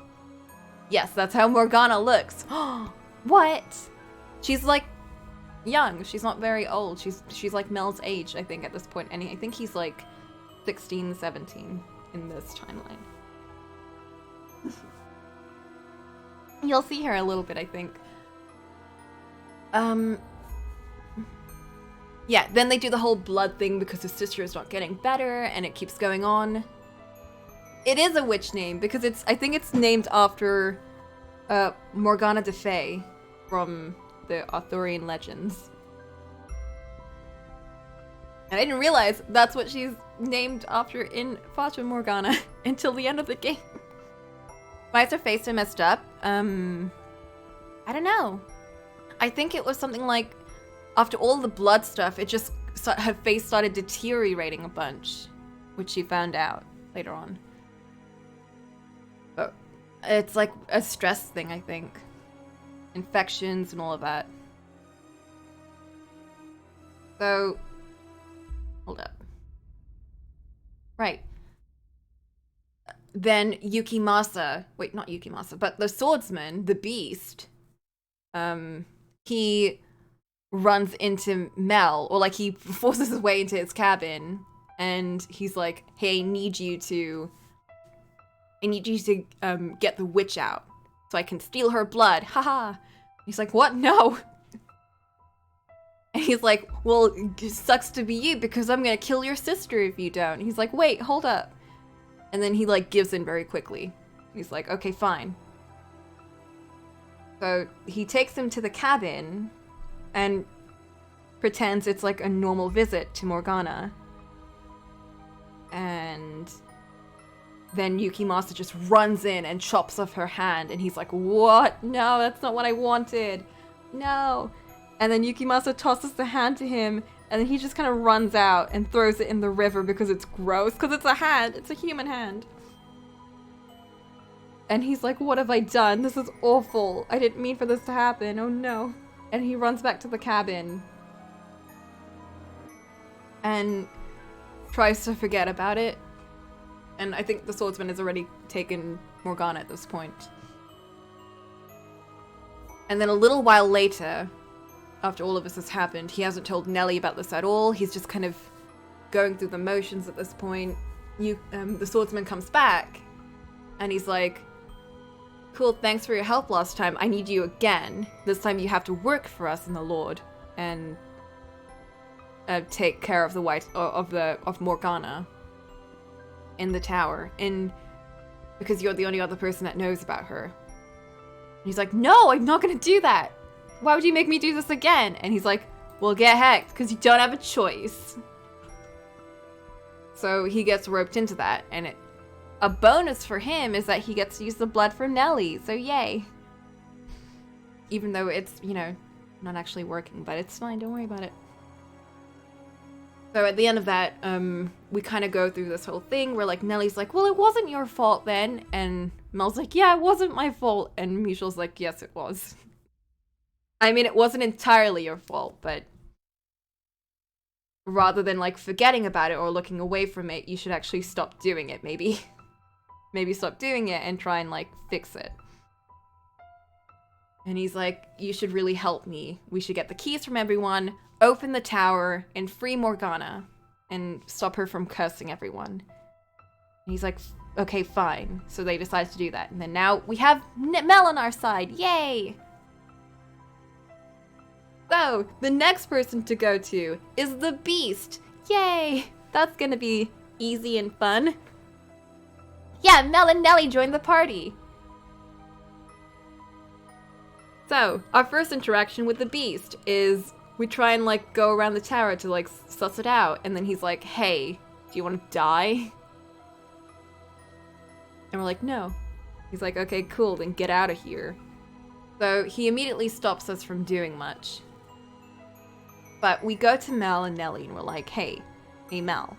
Yes, that's how Morgana looks. What? She's like young. She's not very old. She's like Mel's age, I think, at this point. And I think he's like 16, 17 in this timeline. You'll see her a little bit, I think. Yeah, then they do the whole blood thing because his sister is not getting better, and it keeps going on. It is a witch name because I think it's named after Morgana de Fey from the Arthurian legends. And I didn't realize that's what she's named after in Fata Morgana until the end of the game. Why is her face so messed up? I don't know. I think it was something like, after all the blood stuff, her face started deteriorating a bunch, which she found out later on. But it's like a stress thing, I think. Infections and all of that. So, hold up. Right. Then Yukimasa, wait, not Yukimasa, but the swordsman, the beast, he runs into Mel, or like he forces his way into his cabin, and he's like, hey, I need you to get the witch out so I can steal her blood. Haha. He's like, what? No. And he's like, well, it sucks to be you because I'm gonna kill your sister if you don't. He's like, wait, hold up. And then he like gives in very quickly. He's like, okay, fine. So he takes him to the cabin and pretends it's like a normal visit to Morgana. And then Yukimasa just runs in and chops off her hand, and he's like, what? No, that's not what I wanted. No. And then Yukimasa tosses the hand to him, and then he just kind of runs out and throws it in the river because it's gross, because it's a hand. It's a human hand. And he's like, what have I done? This is awful. I didn't mean for this to happen. Oh no. And he runs back to the cabin and tries to forget about it. And I think the swordsman has already taken Morgana at this point. And then a little while later, after all of this has happened, he hasn't told Nelly about this at all. He's just kind of going through the motions at this point. The swordsman comes back, and he's like, cool, thanks for your help last time. I need you again. This time you have to work for us in the Lord and take care of of Morgana in the tower, because you're the only other person that knows about her. And he's like, no, I'm not gonna do that. Why would you make me do this again? And he's like, well, get hecked, because you don't have a choice. So he gets roped into that, and a bonus for him is that he gets to use the blood for Nelly, so yay. Even though it's, not actually working, but it's fine, don't worry about it. So at the end of that, we kind of go through this whole thing where, like, Nelly's like, well, it wasn't your fault then, and Mel's like, yeah, it wasn't my fault, and Michelle's like, yes, it was. I mean, it wasn't entirely your fault, but rather than, like, forgetting about it or looking away from it, you should actually stop doing it, maybe. Maybe stop doing it and try and, like, fix it. And he's like, you should really help me. We should get the keys from everyone, open the tower, and free Morgana, and stop her from cursing everyone. And he's like, okay, fine. So they decide to do that. And then now we have Mel on our side. Yay! So, the next person to go to is the Beast. Yay! That's gonna be easy and fun. Yeah, Mel and Nelly joined the party. So, our first interaction with the Beast is we try and, like, go around the tower to, like, suss it out. And then he's like, hey, do you want to die? And we're like, no. He's like, okay, cool, then get out of here. So he immediately stops us from doing much. But we go to Mel and Nelly and we're like, hey Mel,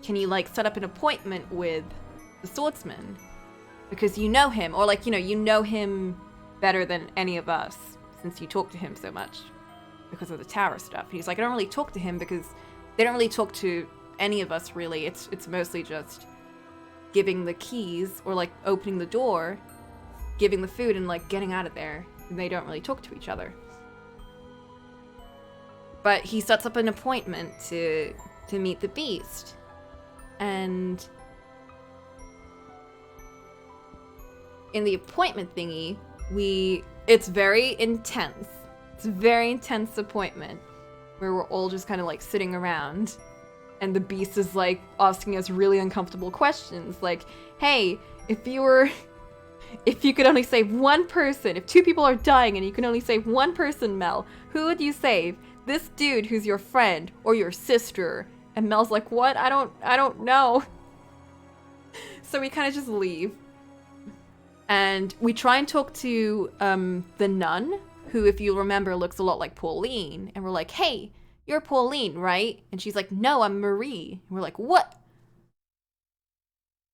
can you, like, set up an appointment with the swordsman? Because you know him, or, like, you know him better than any of us, since you talk to him so much. because of the tower stuff. He's like, I don't really talk to him because they don't really talk to any of us, really. It's mostly just giving the keys or, like, opening the door, giving the food, and, like, getting out of there. And they don't really talk to each other. But he sets up an appointment to meet the beast. And in the appointment thingy, it's very intense. It's a very intense appointment where we're all just kind of like sitting around and the beast is like asking us really uncomfortable questions like, hey, if you could only save one person, if 2 people are dying and you can only save one person, Mel, who would you save? This dude who's your friend or your sister? And Mel's like, what? I don't know. So we kind of just leave. And we try and talk to the nun, who, if you remember, looks a lot like Pauline. And we're like, hey, you're Pauline, right? And she's like, no, I'm Marie. And we're like, what?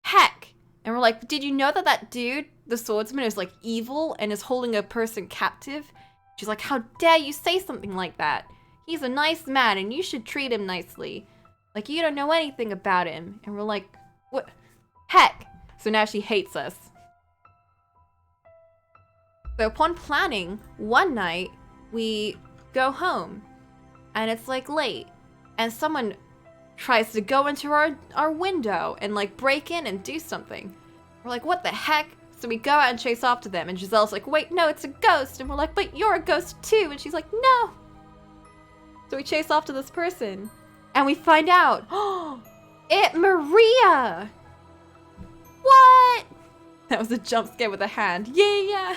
Heck. And we're like, did you know that dude, the swordsman, is like evil and is holding a person captive? She's like, how dare you say something like that? He's a nice man and you should treat him nicely. Like, you don't know anything about him. And we're like, what? Heck. So now she hates us. So upon planning, one night, we go home. And it's like late. And someone tries to go into our window and like break in and do something. We're like, what the heck? So we go out and chase after them. And Giselle's like, wait, no, it's a ghost. And we're like, but you're a ghost too. And she's like, no. So we chase after this person. And we find out, oh, it's Maria. What? That was a jump scare with a hand. Yeah.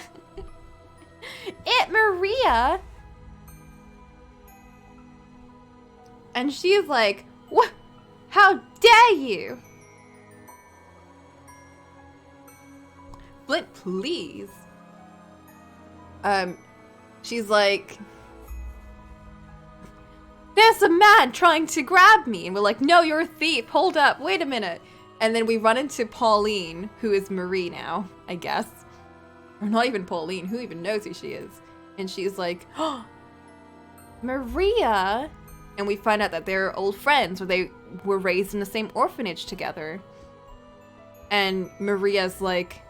It's Maria. And she's like, what? How dare you? Flint, please. She's like, there's a man trying to grab me. And we're like, no, you're a thief. Hold up. Wait a minute. And then we run into Pauline, who is Marie now, I guess. Or not even Pauline. Who even knows who she is? And she's like, oh, Maria. And we find out that they're old friends, or they were raised in the same orphanage together. And Maria's like,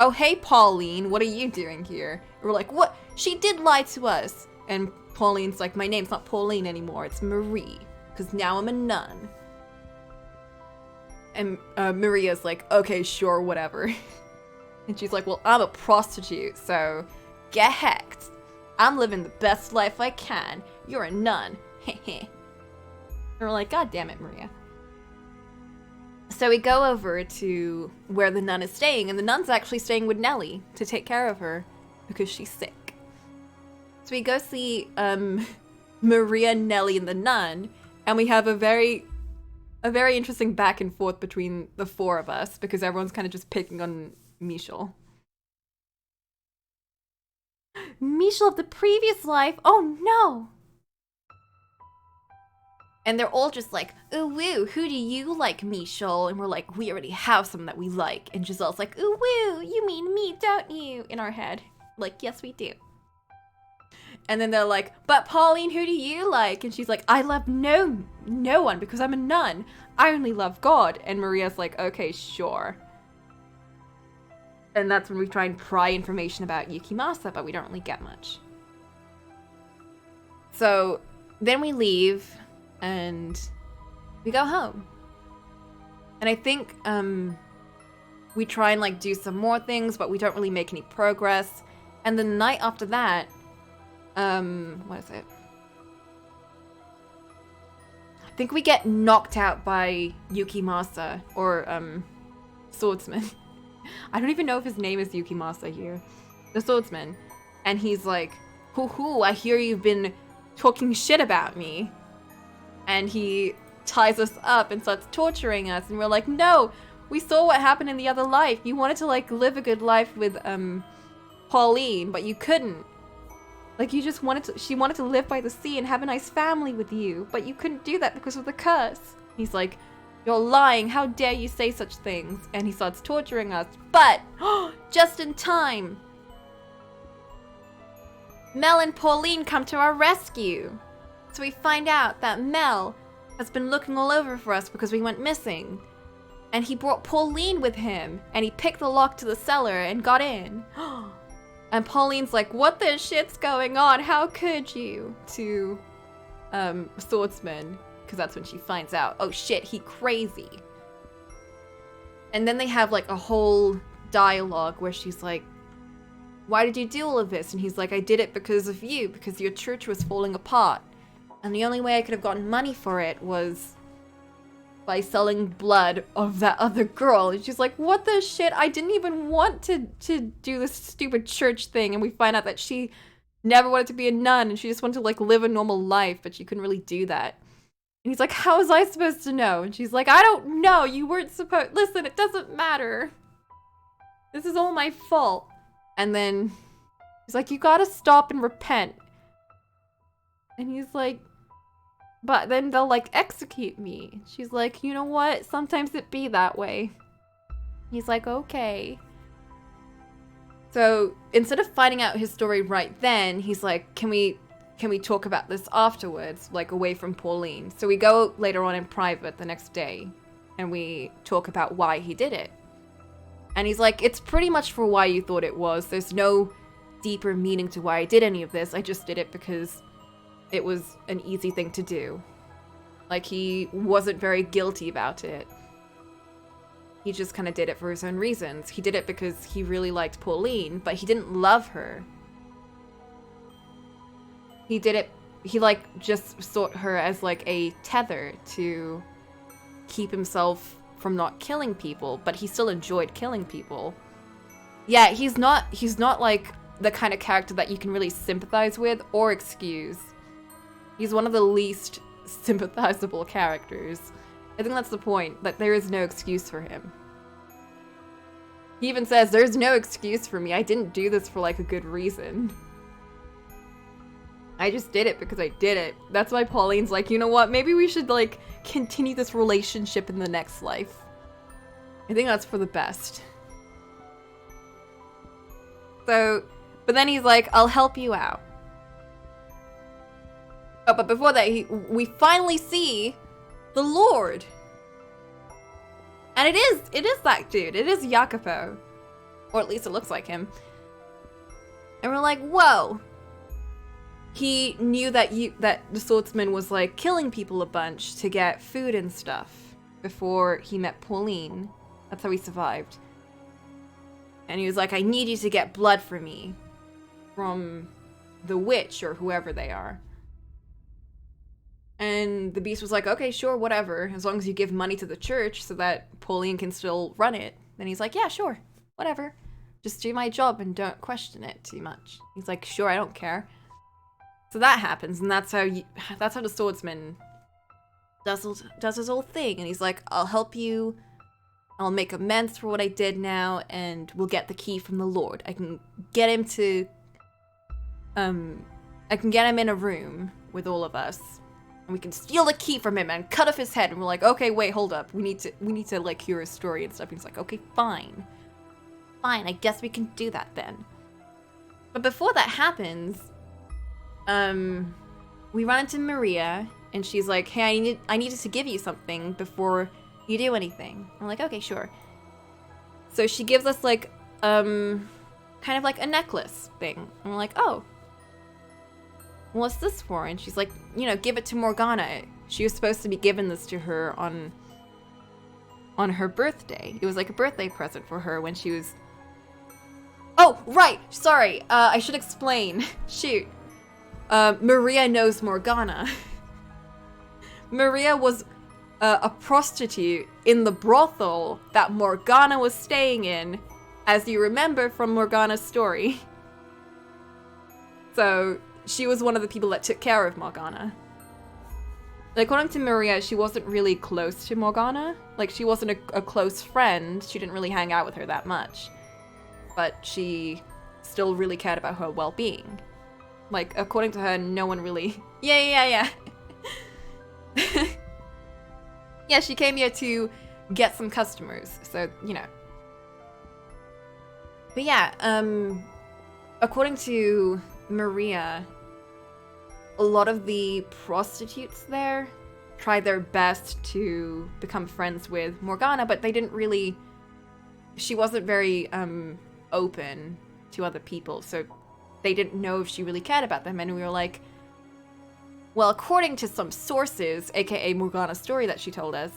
oh, hey, Pauline, what are you doing here? And we're like, what? She did lie to us. And Pauline's like, my name's not Pauline anymore, it's Marie, because now I'm a nun. And Maria's like, okay, sure, whatever. And she's like, well, I'm a prostitute, so get hecked. I'm living the best life I can. You're a nun. And we're like, God damn it, Maria. So we go over to where the nun is staying, and the nun's actually staying with Nellie to take care of her because she's sick. So we go see Maria, Nellie, and the nun, and we have a very interesting back and forth between the 4 of us because everyone's kind of just picking on Michel. Michel of the previous life? Oh no! And they're all just like, ooh woo, who do you like, Michel? And we're like, we already have some that we like. And Giselle's like, ooh woo, you mean me, don't you? In our head. Like, yes we do. And then they're like, but Pauline, who do you like? And she's like, I love no one because I'm a nun. I only love God. And Maria's like, okay, sure. And that's when we try and pry information about Yukimasa, but we don't really get much. So then we leave and we go home. And I think we try and like do some more things, but we don't really make any progress. And the night after that, what is it? I think we get knocked out by Yukimasa, or swordsman. I don't even know if his name is Yukimasa here. The swordsman. And he's like, hoo, I hear you've been talking shit about me. And he ties us up and starts torturing us. And we're like, no, we saw what happened in the other life. You wanted to like live a good life with Pauline, but you couldn't. Like you just she wanted to live by the sea and have a nice family with you, but you couldn't do that because of the curse. He's like, you're lying, how dare you say such things? And he starts torturing us, but just in time. Mel and Pauline come to our rescue. So we find out that Mel has been looking all over for us because we went missing. And he brought Pauline with him, and he picked the lock to the cellar and got in. And Pauline's like, what the shit's going on? How could you? To Swordsman, because that's when she finds out, oh shit, he crazy. And then they have like a whole dialogue where she's like, why did you do all of this? And he's like, I did it because of you, because your church was falling apart. And the only way I could have gotten money for it was by selling blood of that other girl. And she's like, what the shit? I didn't even want to do this stupid church thing. And we find out that she never wanted to be a nun and she just wanted to like live a normal life, but she couldn't really do that. And he's like, how was I supposed to know? And she's like, I don't know. You weren't supposed... Listen, it doesn't matter. This is all my fault. And then he's like, you gotta stop and repent. And he's like, but then they'll like execute me. She's like, you know what? Sometimes it be that way. He's like, okay. So instead of finding out his story right then, he's like, can we talk about this afterwards, like away from Pauline? So we go later on in private the next day and we talk about why he did it. And he's like, it's pretty much for why you thought it was. There's no deeper meaning to why I did any of this. I just did it because it was an easy thing to do. Like, he wasn't very guilty about it. He just kind of did it for his own reasons. He did it because he really liked Pauline, but he didn't love her. He did it, he like just saw her as like a tether to keep himself from not killing people, but he still enjoyed killing people. Yeah, he's not like the kind of character that you can really sympathize with or excuse. He's one of the least sympathizable characters. I think that's the point, that there is no excuse for him. He even says, there's no excuse for me. I didn't do this for like a good reason. I just did it because I did it. That's why Pauline's like, you know what? Maybe we should like continue this relationship in the next life. I think that's for the best. So, but then he's like, I'll help you out. Oh, but before that, we finally see the Lord. And it is that dude. It is Jacopo. Or at least it looks like him. And we're like, whoa. He knew that the swordsman was like killing people a bunch to get food and stuff before he met Pauline. That's how he survived. And he was like, I need you to get blood for me from the witch or whoever they are. And the beast was like, okay, sure, whatever, as long as you give money to the church so that Pauline can still run it. Then he's like, yeah, sure, whatever. Just do my job and don't question it too much. He's like, sure, I don't care. So that happens, and that's how the swordsman does his whole thing. And he's like, I'll help you. I'll make amends for what I did now, and we'll get the key from the Lord. I can get him in a room with all of us. And we can steal the key from him and cut off his head. And we're like, okay, wait, hold up. We need to like hear his story and stuff. And he's like, okay, fine. Fine, I guess we can do that then. But before that happens, we run into Maria and she's like, hey, I needed to give you something before you do anything. I'm like, okay, sure. So she gives us like, kind of like a necklace thing. And we're like, oh. What's this for? And she's like, you know, give it to Morgana. She was supposed to be giving this to her on her birthday. It was like a birthday present for her when she was... Oh, right! Sorry, I should explain. Shoot. Maria knows Morgana. Maria was a prostitute in the brothel that Morgana was staying in, as you remember from Morgana's story. So... she was one of the people that took care of Morgana. According to Maria, she wasn't really close to Morgana. Like, she wasn't a close friend. She didn't really hang out with her that much. But she still really cared about her well-being. Like, according to her, no one really... Yeah. Yeah, she came here to get some customers. So, you know. But yeah, according to Maria, a lot of the prostitutes there tried their best to become friends with Morgana, but they didn't really... She wasn't very open to other people, so they didn't know if she really cared about them. And we were like, well, according to some sources, aka Morgana's story that she told us,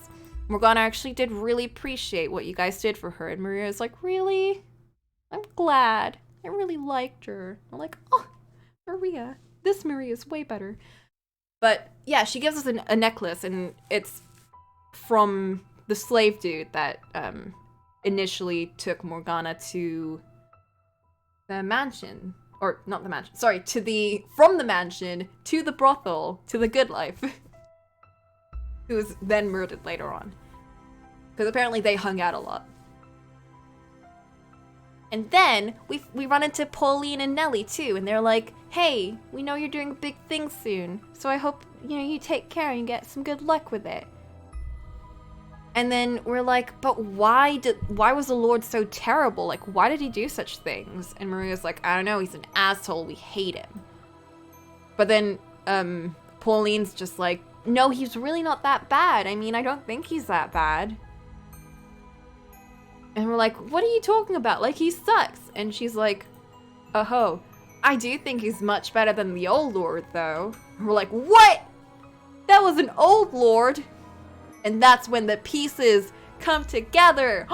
Morgana actually did really appreciate what you guys did for her. And Maria's like, really? I'm glad. I really liked her. I'm like, oh, Maria. This Maria is way better. But yeah, she gives us a necklace, and it's from the slave dude that initially took Morgana to the mansion. Or, not the mansion. Sorry, from the mansion to the brothel, to the good life. Who was then murdered later on. Because apparently they hung out a lot. And then we run into Pauline and Nellie too, and they're like, hey, we know you're doing a big thing soon, so I hope, you take care and get some good luck with it. And then we're like, but why was the Lord so terrible? Like, why did he do such things? And Maria's like, I don't know, he's an asshole, we hate him. But then Pauline's just like, no, he's really not that bad. I mean, I don't think he's that bad. And we're like, what are you talking about? Like, he sucks. And she's like, oh, I do think he's much better than the old Lord, though. And we're like, what? That was an old Lord? And that's when the pieces come together.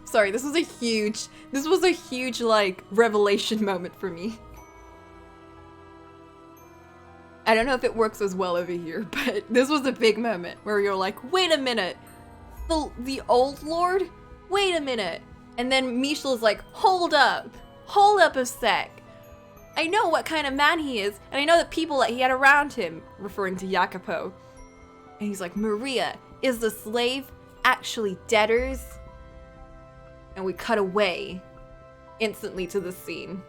Sorry, this was a huge, like, revelation moment for me. I don't know if it works as well over here, but this was a big moment where you're like, wait a minute. The old Lord? Wait a minute. And then Michel's like, hold up a sec. I know what kind of man he is, and I know the people that he had around him, referring to Jacopo. And he's like, Maria, is the slave actually debtors? And we cut away instantly to the scene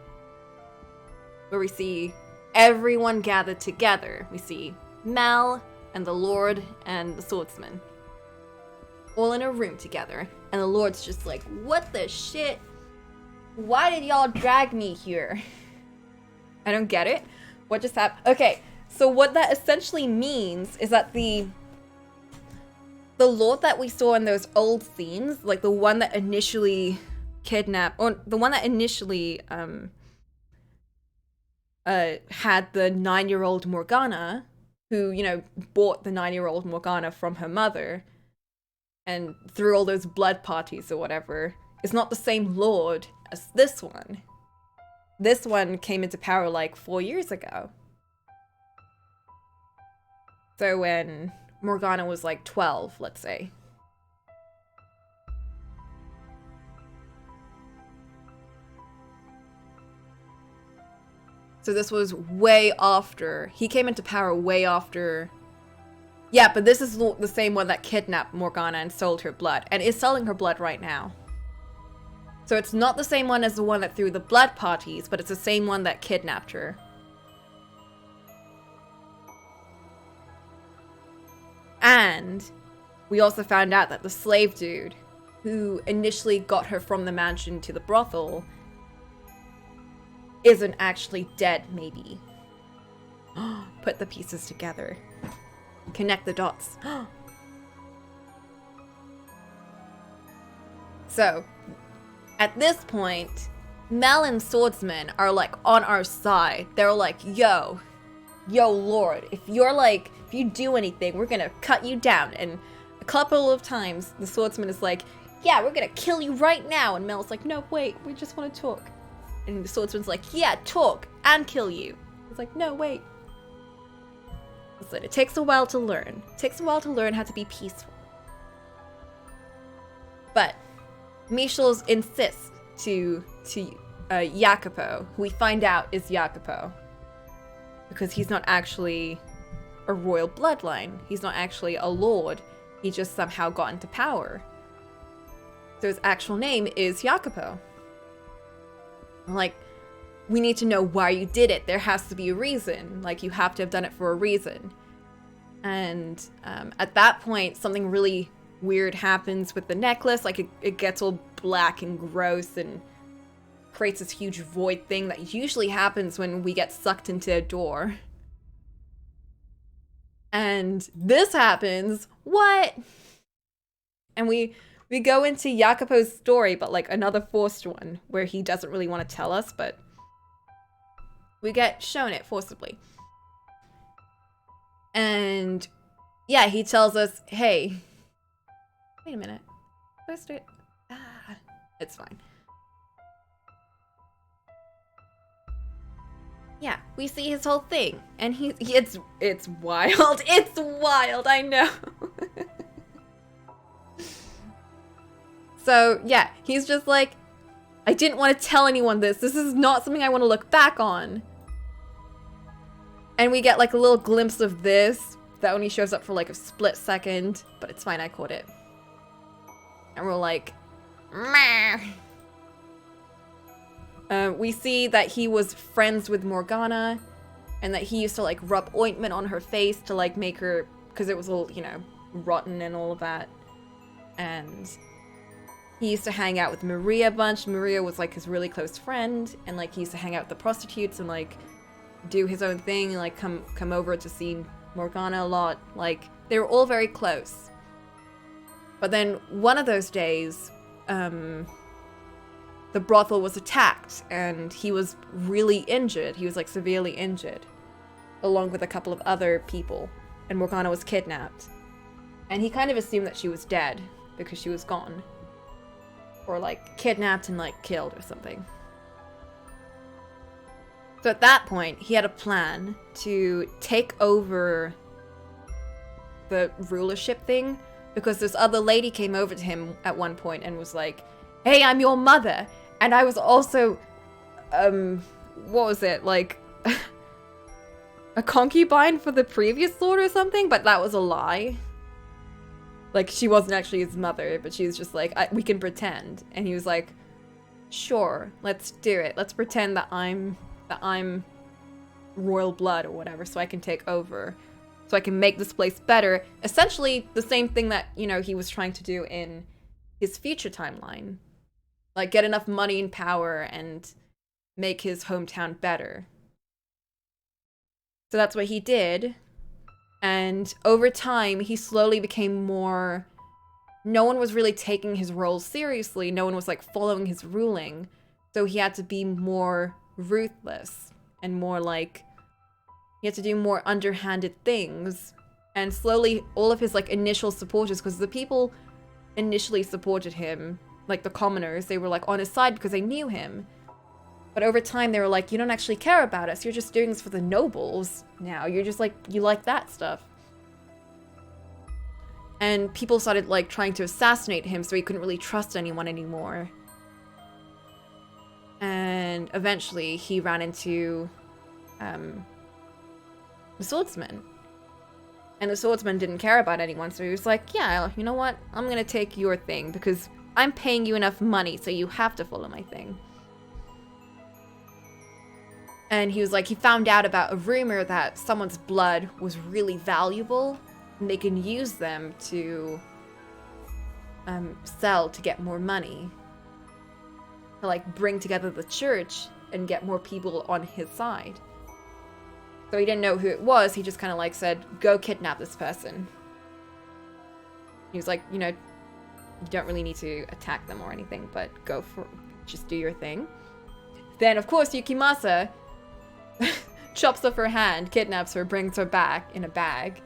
where we see everyone gathered together. We see Mel and the Lord and the swordsman all in a room together, and the Lord's just like, what the shit? Why did y'all drag me here? I don't get it. What just happened? Okay, so what that essentially means is that the Lord that we saw in those old scenes, like the one that initially kidnapped, or the one that initially had the 9-year-old Morgana, who, bought the 9-year-old Morgana from her mother, and through all those blood parties or whatever, is not the same Lord as this one. This one came into power like 4 years ago. So when Morgana was like 12, let's say. So this was way after. He came into power way after. Yeah, but this is the same one that kidnapped Morgana and sold her blood, and is selling her blood right now. So it's not the same one as the one that threw the blood parties, but it's the same one that kidnapped her. And we also found out that the slave dude, who initially got her from the mansion to the brothel, isn't actually dead, maybe. Put the pieces together. Connect the dots. So, at this point, Mel and Swordsman are like on our side. They're like, yo, Lord, if you do anything, we're gonna cut you down. And a couple of times, the Swordsman is like, yeah, we're gonna kill you right now. And Mel's like, no, wait, we just want to talk. And the Swordsman's like, yeah, talk and kill you. It's like, no, wait. Listen, it takes a while to learn. It takes a while to learn how to be peaceful. But Michels insists to Jacopo, who we find out is Jacopo, because he's not actually a royal bloodline. He's not actually a lord. He just somehow got into power. So his actual name is Jacopo. Like, we need to know why you did it. There has to be a reason. Like, you have to have done it for a reason. And at that point, something really weird happens with the necklace. Like, it gets all black and gross, and creates this huge void thing that usually happens when we get sucked into a door. And this happens. What? And we go into Jacopo's story, but like another forced one where he doesn't really want to tell us, but we get shown it forcibly. And yeah, he tells us, hey, wait a minute. Let's do it. It's fine. Yeah, we see his whole thing, and it's wild. It's wild, I know. So, yeah, he's just like, I didn't want to tell anyone this. This is not something I want to look back on. And we get like a little glimpse of this that only shows up for like a split second, but it's fine, I caught it. And we're like, meh. We see that he was friends with Morgana, and that he used to like rub ointment on her face to like make her, because it was all, you know, rotten and all of that. And he used to hang out with Maria a bunch. Maria was like his really close friend, and like he used to hang out with the prostitutes and like do his own thing, like come over to see Morgana a lot. Like they were all very close. But then one of those days, the brothel was attacked, and he was really injured. He was like severely injured, along with a couple of other people, and Morgana was kidnapped. And he kind of assumed that she was dead because she was gone, or like kidnapped and like killed or something. So at that point, he had a plan to take over the rulership thing, because this other lady came over to him at one point and was like, hey, I'm your mother. And I was also, what was it? Like, a concubine for the previous lord or something? But that was a lie. Like, she wasn't actually his mother, but she was just like, we can pretend. And he was like, sure, let's do it. Let's pretend that I'm royal blood or whatever, so I can take over. So I can make this place better. Essentially, the same thing that, you know, he was trying to do in his future timeline. Like, get enough money and power and make his hometown better. So that's what he did. And over time, he slowly became more... No one was really taking his role seriously. No one was, like, following his ruling. So he had to be more ruthless and more, like... He had to do more underhanded things. And slowly, all of his, like, initial supporters... Because the people initially supported him... Like, the commoners, they were, like, on his side because they knew him. But over time, they were like, you don't actually care about us. You're just doing this for the nobles now. You're just, like, you like that stuff. And people started, like, trying to assassinate him, so he couldn't really trust anyone anymore. And eventually, he ran into the swordsman. And the swordsman didn't care about anyone, so he was like, yeah, you know what? I'm gonna take your thing, because I'm paying you enough money, so you have to follow my thing. And he was like, he found out about a rumor that someone's blood was really valuable, and they can use them to sell to get more money. To like bring together the church and get more people on his side. So he didn't know who it was, he just kind of like said, go kidnap this person. He was like, you know, you don't really need to attack them or anything, but just do your thing. Then, of course, Yukimasa chops off her hand, kidnaps her, brings her back in a bag,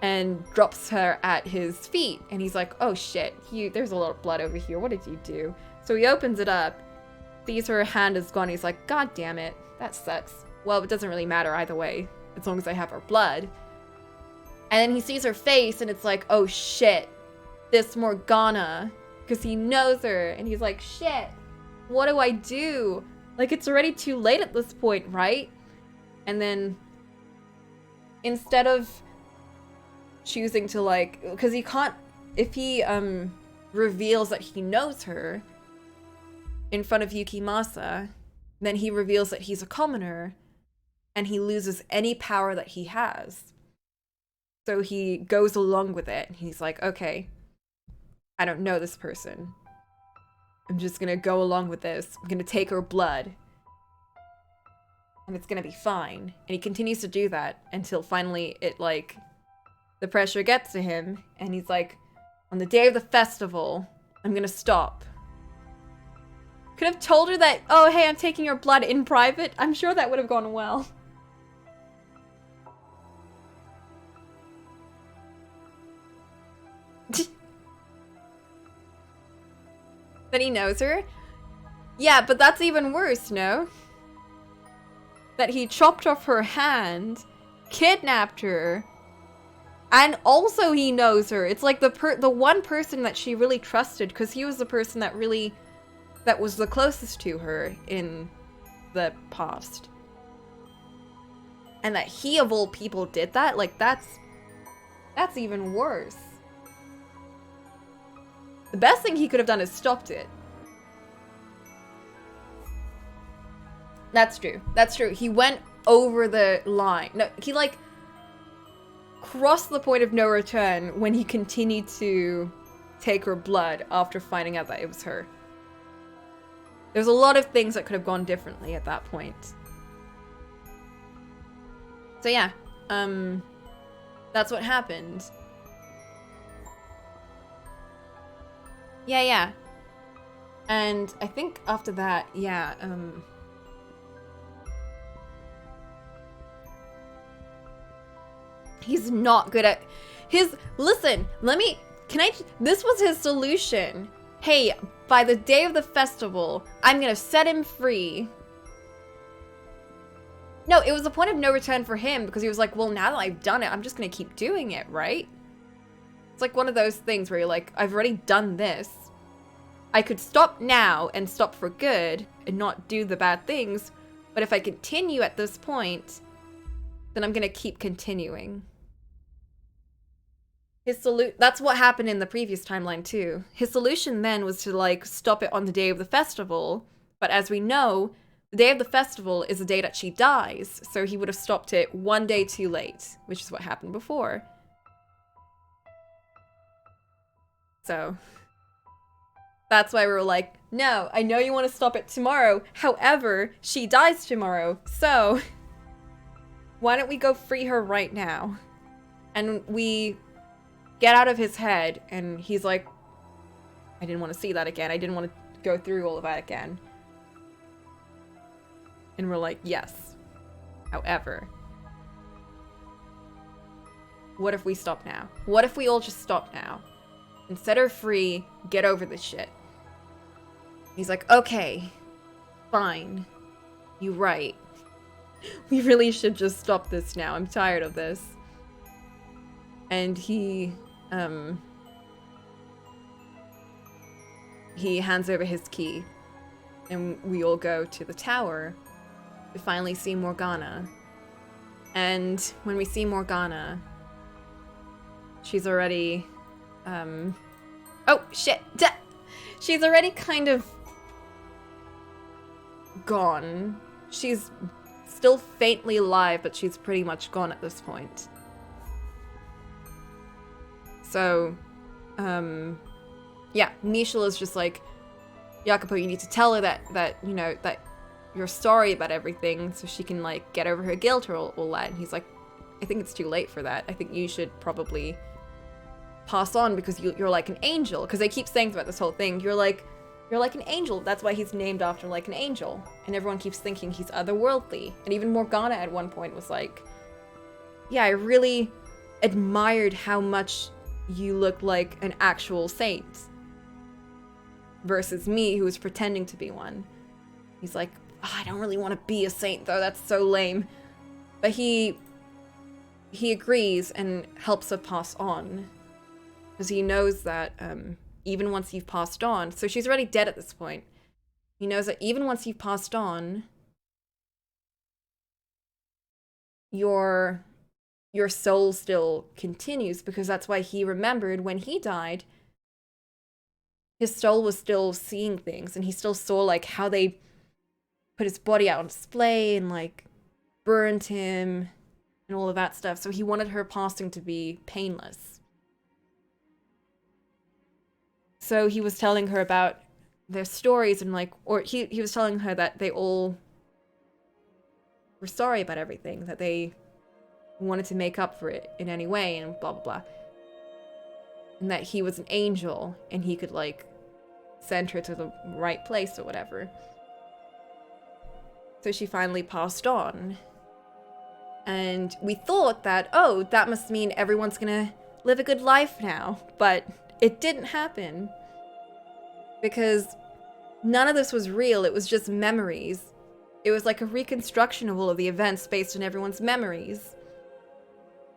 and drops her at his feet. And he's like, oh shit, there's a lot of blood over here. What did you do? So he opens it up, sees her hand is gone. He's like, god damn it, that sucks. Well, it doesn't really matter either way, as long as I have her blood. And then he sees her face, and it's like, oh shit, this Morgana, because he knows her, and he's like, shit, what do I do? Like, it's already too late at this point, right? And then, instead of choosing to, like, because he can't, if he reveals that he knows her in front of Yukimasa, then he reveals that he's a commoner, and he loses any power that he has. So he goes along with it, and he's like, okay, I don't know this person. I'm just gonna go along with this. I'm gonna take her blood. And it's gonna be fine. And he continues to do that until finally it, like, the pressure gets to him. And he's like, on the day of the festival, I'm gonna stop. Could have told her that, oh, hey, I'm taking your blood in private. I'm sure that would have gone well. That he knows her? Yeah, but that's even worse, no? That he chopped off her hand, kidnapped her, and also he knows her. It's like the one person that she really trusted, because he was the person that was the closest to her in the past. And that he, of all people, did that? Like, that's even worse. The best thing he could have done is stopped it. That's true. That's true. He went over the line. No, he, like, crossed the point of no return when he continued to take her blood after finding out that it was her. There's a lot of things that could have gone differently at that point. So yeah, that's what happened. Yeah. And I think after that, yeah, he's not good at his, listen, this was his solution. Hey, by the day of the festival, I'm gonna set him free. No, it was a point of no return for him because he was like, well, now that I've done it, I'm just gonna keep doing it, right? It's like one of those things where you're like, I've already done this. I could stop now and stop for good and not do the bad things, but if I continue at this point, then I'm gonna keep continuing. That's what happened in the previous timeline too. His solution then was to, like, stop it on the day of the festival, but as we know, the day of the festival is the day that she dies, so he would have stopped it one day too late, which is what happened before. So that's why we were like, no, I know you want to stop it tomorrow, however, she dies tomorrow, so why don't we go free her right now? And we get out of his head, and he's like, I didn't want to see that again. I didn't want to go through all of that again. And we're like, yes. However, what if we stop now? What if we all just stop now? And set her free, get over this shit. He's like, okay, fine. You're right. We really should just stop this now. I'm tired of this. And he hands over his key. And we all go to the tower to finally see Morgana. And when we see Morgana, she's already, oh, shit! She's already kind of gone. She's still faintly alive, but she's pretty much gone at this point. So, yeah, Nishal is just like, Jacopo, you need to tell her that, you know, that you're sorry about everything so she can, like, get over her guilt or all that. And he's like, I think it's too late for that. I think you should probably pass on because you're like an angel. Because they keep saying throughout this whole thing, you're like an angel. That's why he's named after, like, an angel. And everyone keeps thinking he's otherworldly. And even Morgana at one point was like, yeah, I really admired how much you look like an actual saint versus me who was pretending to be one. He's like, oh, I don't really want to be a saint though, that's so lame. But he agrees and helps her pass on because he knows that even once you've passed on, so she's already dead at this point, he knows that even once you've passed on, your soul still continues, because that's why he remembered when he died, his soul was still seeing things, and he still saw, like, how they put his body out on display and, like, burned him and all of that stuff. So he wanted her passing to be painless. So he was telling her about their stories and like, or he was telling her that they all were sorry about everything, that they wanted to make up for it in any way and blah blah blah. And that he was an angel and he could like send her to the right place or whatever. So she finally passed on. And we thought that, oh, that must mean everyone's gonna live a good life now. But it didn't happen. Because none of this was real, it was just memories. It was like a reconstruction of all of the events based on everyone's memories.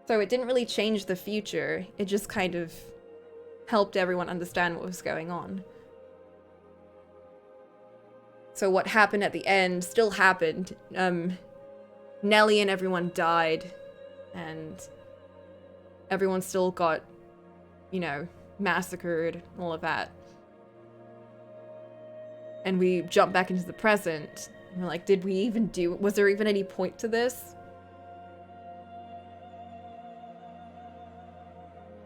So it didn't really change the future, it just kind of helped everyone understand what was going on. So what happened at the end still happened. Nellie and everyone died, and everyone still got, you know, massacred, all of that. And we jumped back into the present, and we're like, did we even do, was there even any point to this?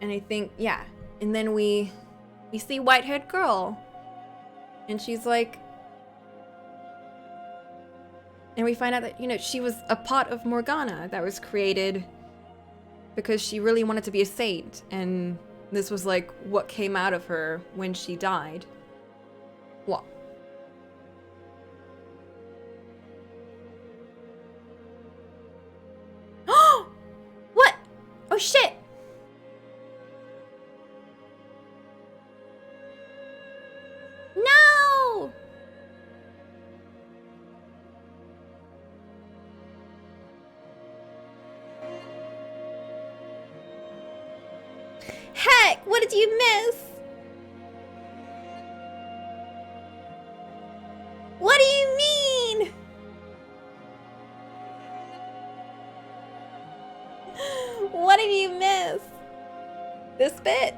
And I think, yeah. And then we see white-haired girl, and she's like, and we find out that, you know, she was a part of Morgana that was created because she really wanted to be a saint, and this was like what came out of her when she died. What? What? Oh shit! No! Heck, what did you miss? What do you mean? What did you miss? This bit?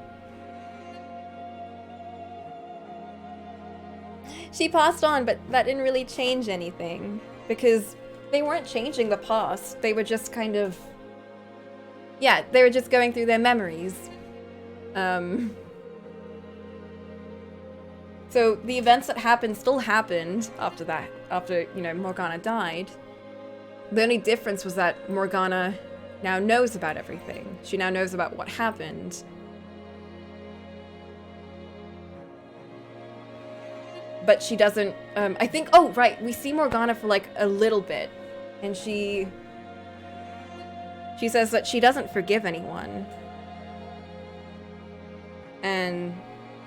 She passed on, but that didn't really change anything. Because they weren't changing the past. They were just kind of... yeah, they were just going through their memories. So the events that happened still happened after that. After, you know, Morgana died. The only difference was that Morgana now knows about everything. She now knows about what happened. But she doesn't, I think, oh, right, we see Morgana for like a little bit. And she says that she doesn't forgive anyone. And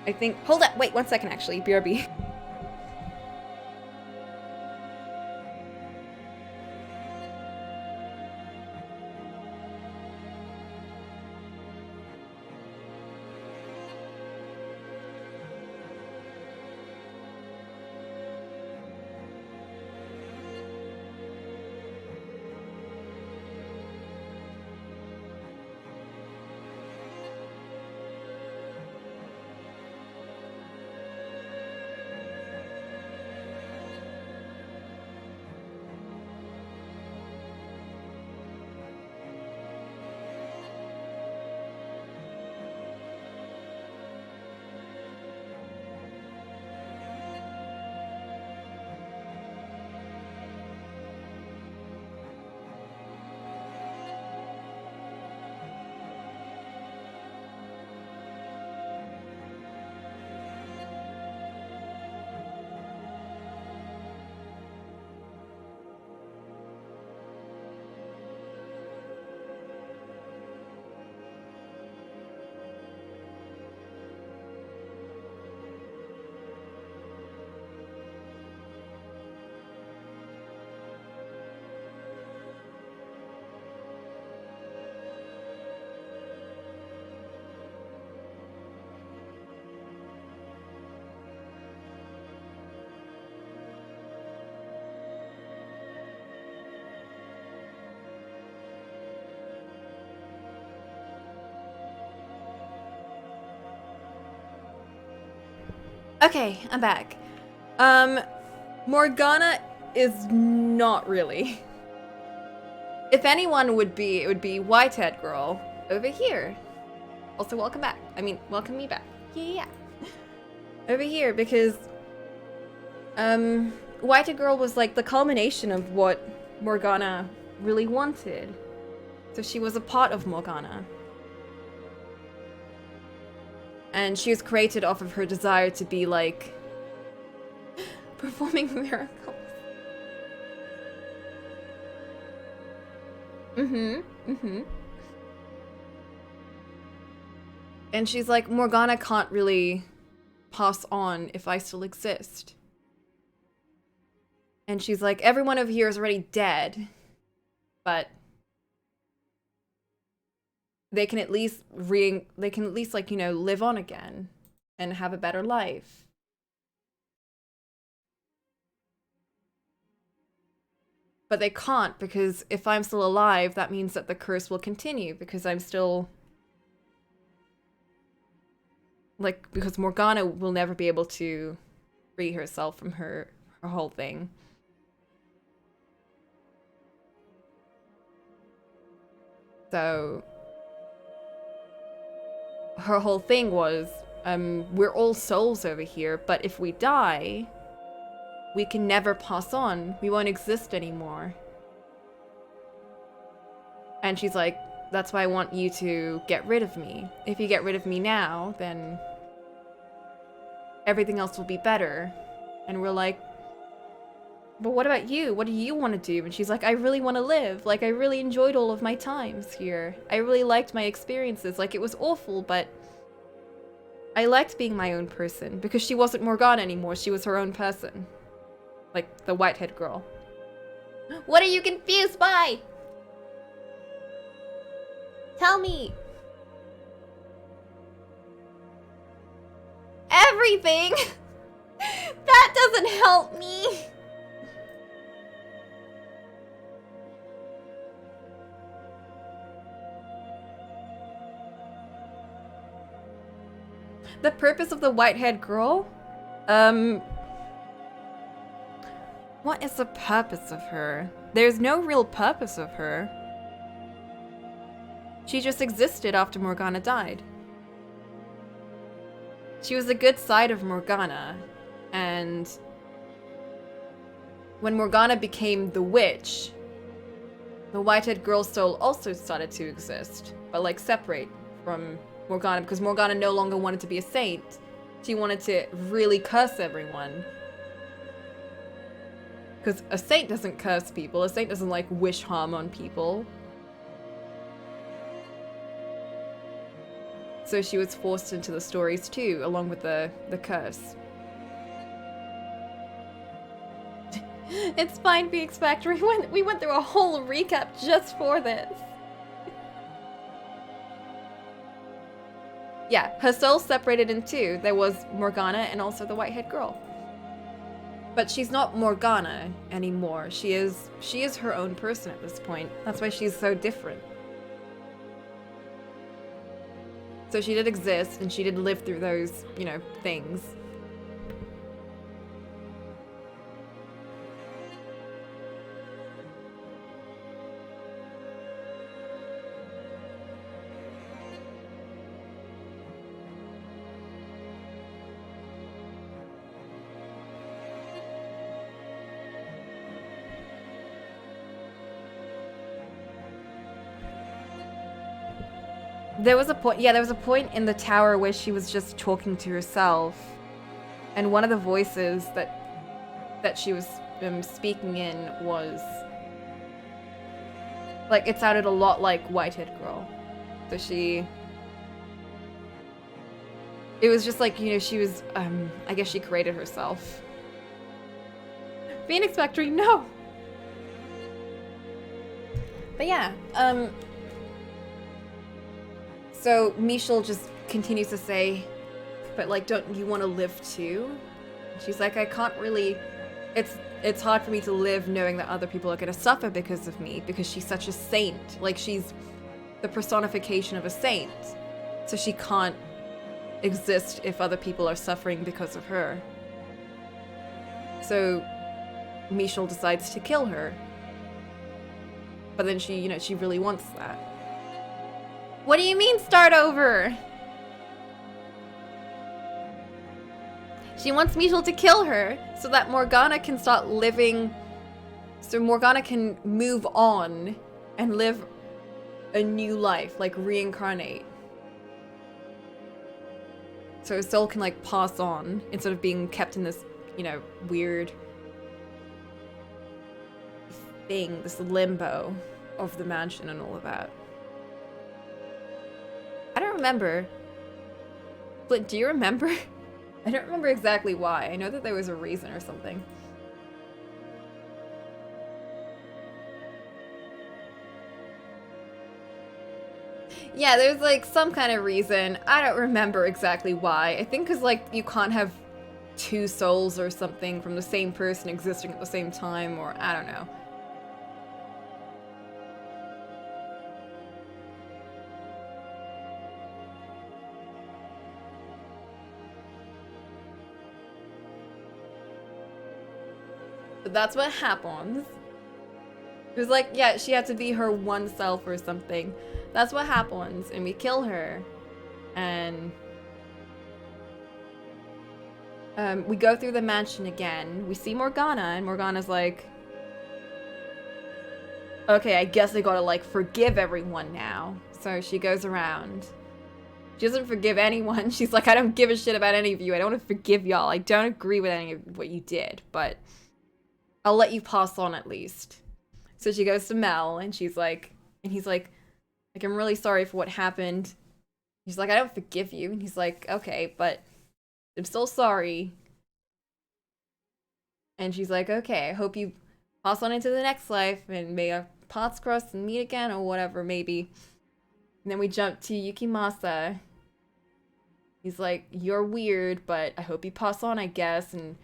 I think, hold up, wait 1 second actually, BRB. Okay, I'm back. Morgana is not really. If anyone would be, it would be Whitehead Girl over here. Also, welcome back. I mean, welcome me back. Yeah. Over here, because White Girl was like the culmination of what Morgana really wanted. So she was a part of Morgana. And she was created off of her desire to be like performing miracles. And she's like, Morgana can't really pass on if I still exist. And she's like, everyone over here is already dead, but they can at least like, you know, live on again and have a better life. But they can't, because if I'm still alive, that means that the curse will continue, because I'm still... like, because Morgana will never be able to free herself from her whole thing. So her whole thing was, we're all souls over here, but if we die, we can never pass on. We won't exist anymore. And she's like, that's why I want you to get rid of me. If you get rid of me now, then everything else will be better. And we're like, but what about you? What do you want to do? And she's like, I really want to live. Like, I really enjoyed all of my times here. I really liked my experiences. Like, it was awful, but I liked being my own person, because she wasn't Morgana anymore. She was her own person. Like, the white-haired girl. What are you confused by? Tell me. Everything? That doesn't help me. The purpose of the white-haired girl? What is the purpose of her? There's no real purpose of her. She just existed after Morgana died. She was the good side of Morgana, and when Morgana became the witch, the white-haired girl's soul also started to exist, but like separate from Morgana, because Morgana no longer wanted to be a saint. She wanted to really curse everyone. Because a saint doesn't curse people, a saint doesn't like wish harm on people. So she was forced into the stories too, along with the curse. It's fine, BX Factory. We went through a whole recap just for this. Yeah, her soul separated in two. There was Morgana and also the white-haired girl. But she's not Morgana anymore. She is her own person at this point. That's why she's so different. So she did exist, and she did live through those, you know, things. There was a point in the tower where she was just talking to herself, and one of the voices that she was speaking in was like, it sounded a lot like white-haired girl. So it was just like, you know, she was I guess she created herself. Phoenix Factory, no. But yeah, so Michel just continues to say, but like, don't you want to live too? She's like, I can't really, it's hard for me to live knowing that other people are going to suffer because of me, because she's such a saint. Like, she's the personification of a saint. So she can't exist if other people are suffering because of her. So Michel decides to kill her. But then she, you know, she really wants that. What do you mean, start over? She wants Michel to kill her so that Morgana can start living, so Morgana can move on and live a new life, like reincarnate. So her soul can like pass on instead of being kept in this, you know, weird thing, this limbo of the mansion and all of that. I don't remember. But do you remember? I don't remember exactly why. I know that there was a reason or something. Yeah, there's like some kind of reason. I don't remember exactly why. I think because like you can't have two souls or something from the same person existing at the same time, or I don't know. But that's what happens. It was like, yeah, she had to be her one self or something. That's what happens, and we kill her. And we go through the mansion again. We see Morgana, and Morgana's like, okay, I guess I gotta like forgive everyone now. So she goes around. She doesn't forgive anyone. She's like, I don't give a shit about any of you. I don't want to forgive y'all. I don't agree with any of what you did, but I'll let you pass on at least. So she goes to Mel, and she's like, and he's like, I'm really sorry for what happened. He's like, I don't forgive you. And he's like, okay, but I'm still sorry. And she's like, okay, I hope you pass on into the next life, and may our paths cross and meet again, or whatever, maybe. And then we jump to Yukimasa. He's like, you're weird, but I hope you pass on, I guess, and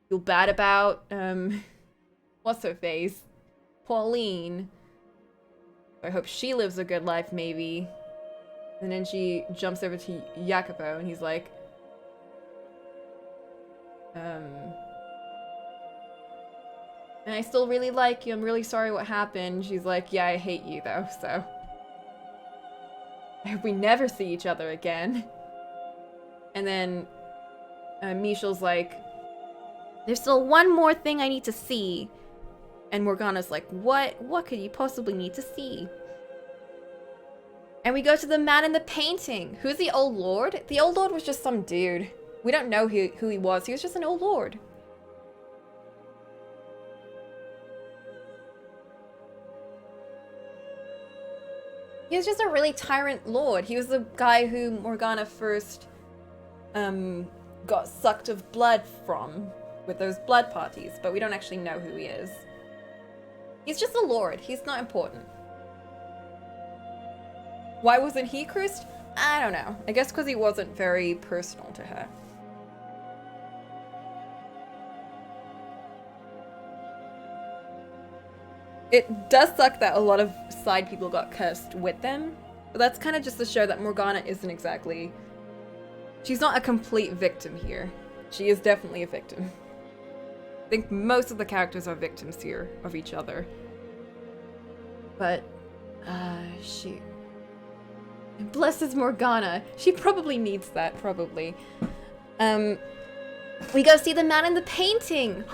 feel bad about, what's her face? Pauline. I hope she lives a good life, maybe. And then she jumps over to Jacopo, and he's like, and I still really like you. I'm really sorry what happened. She's like, yeah, I hate you, though, so I hope we never see each other again. And then Michel's like, there's still one more thing I need to see. And Morgana's like, what? What could you possibly need to see? And we go to the man in the painting. Who's the old lord? The old lord was just some dude. We don't know who he was. He was just an old lord. He was just a really tyrant lord. He was the guy who Morgana first got sucked of blood from with those blood parties, but we don't actually know who he is. He's just a lord. He's not important. Why wasn't he cursed? I don't know. I guess because he wasn't very personal to her. It does suck that a lot of side people got cursed with them, but that's kind of just to show that Morgana isn't exactly... She's not a complete victim here. She is definitely a victim. I think most of the characters are victims here of each other. But, shoot. Blesses Morgana. She probably needs that, probably. We go see the man in the painting.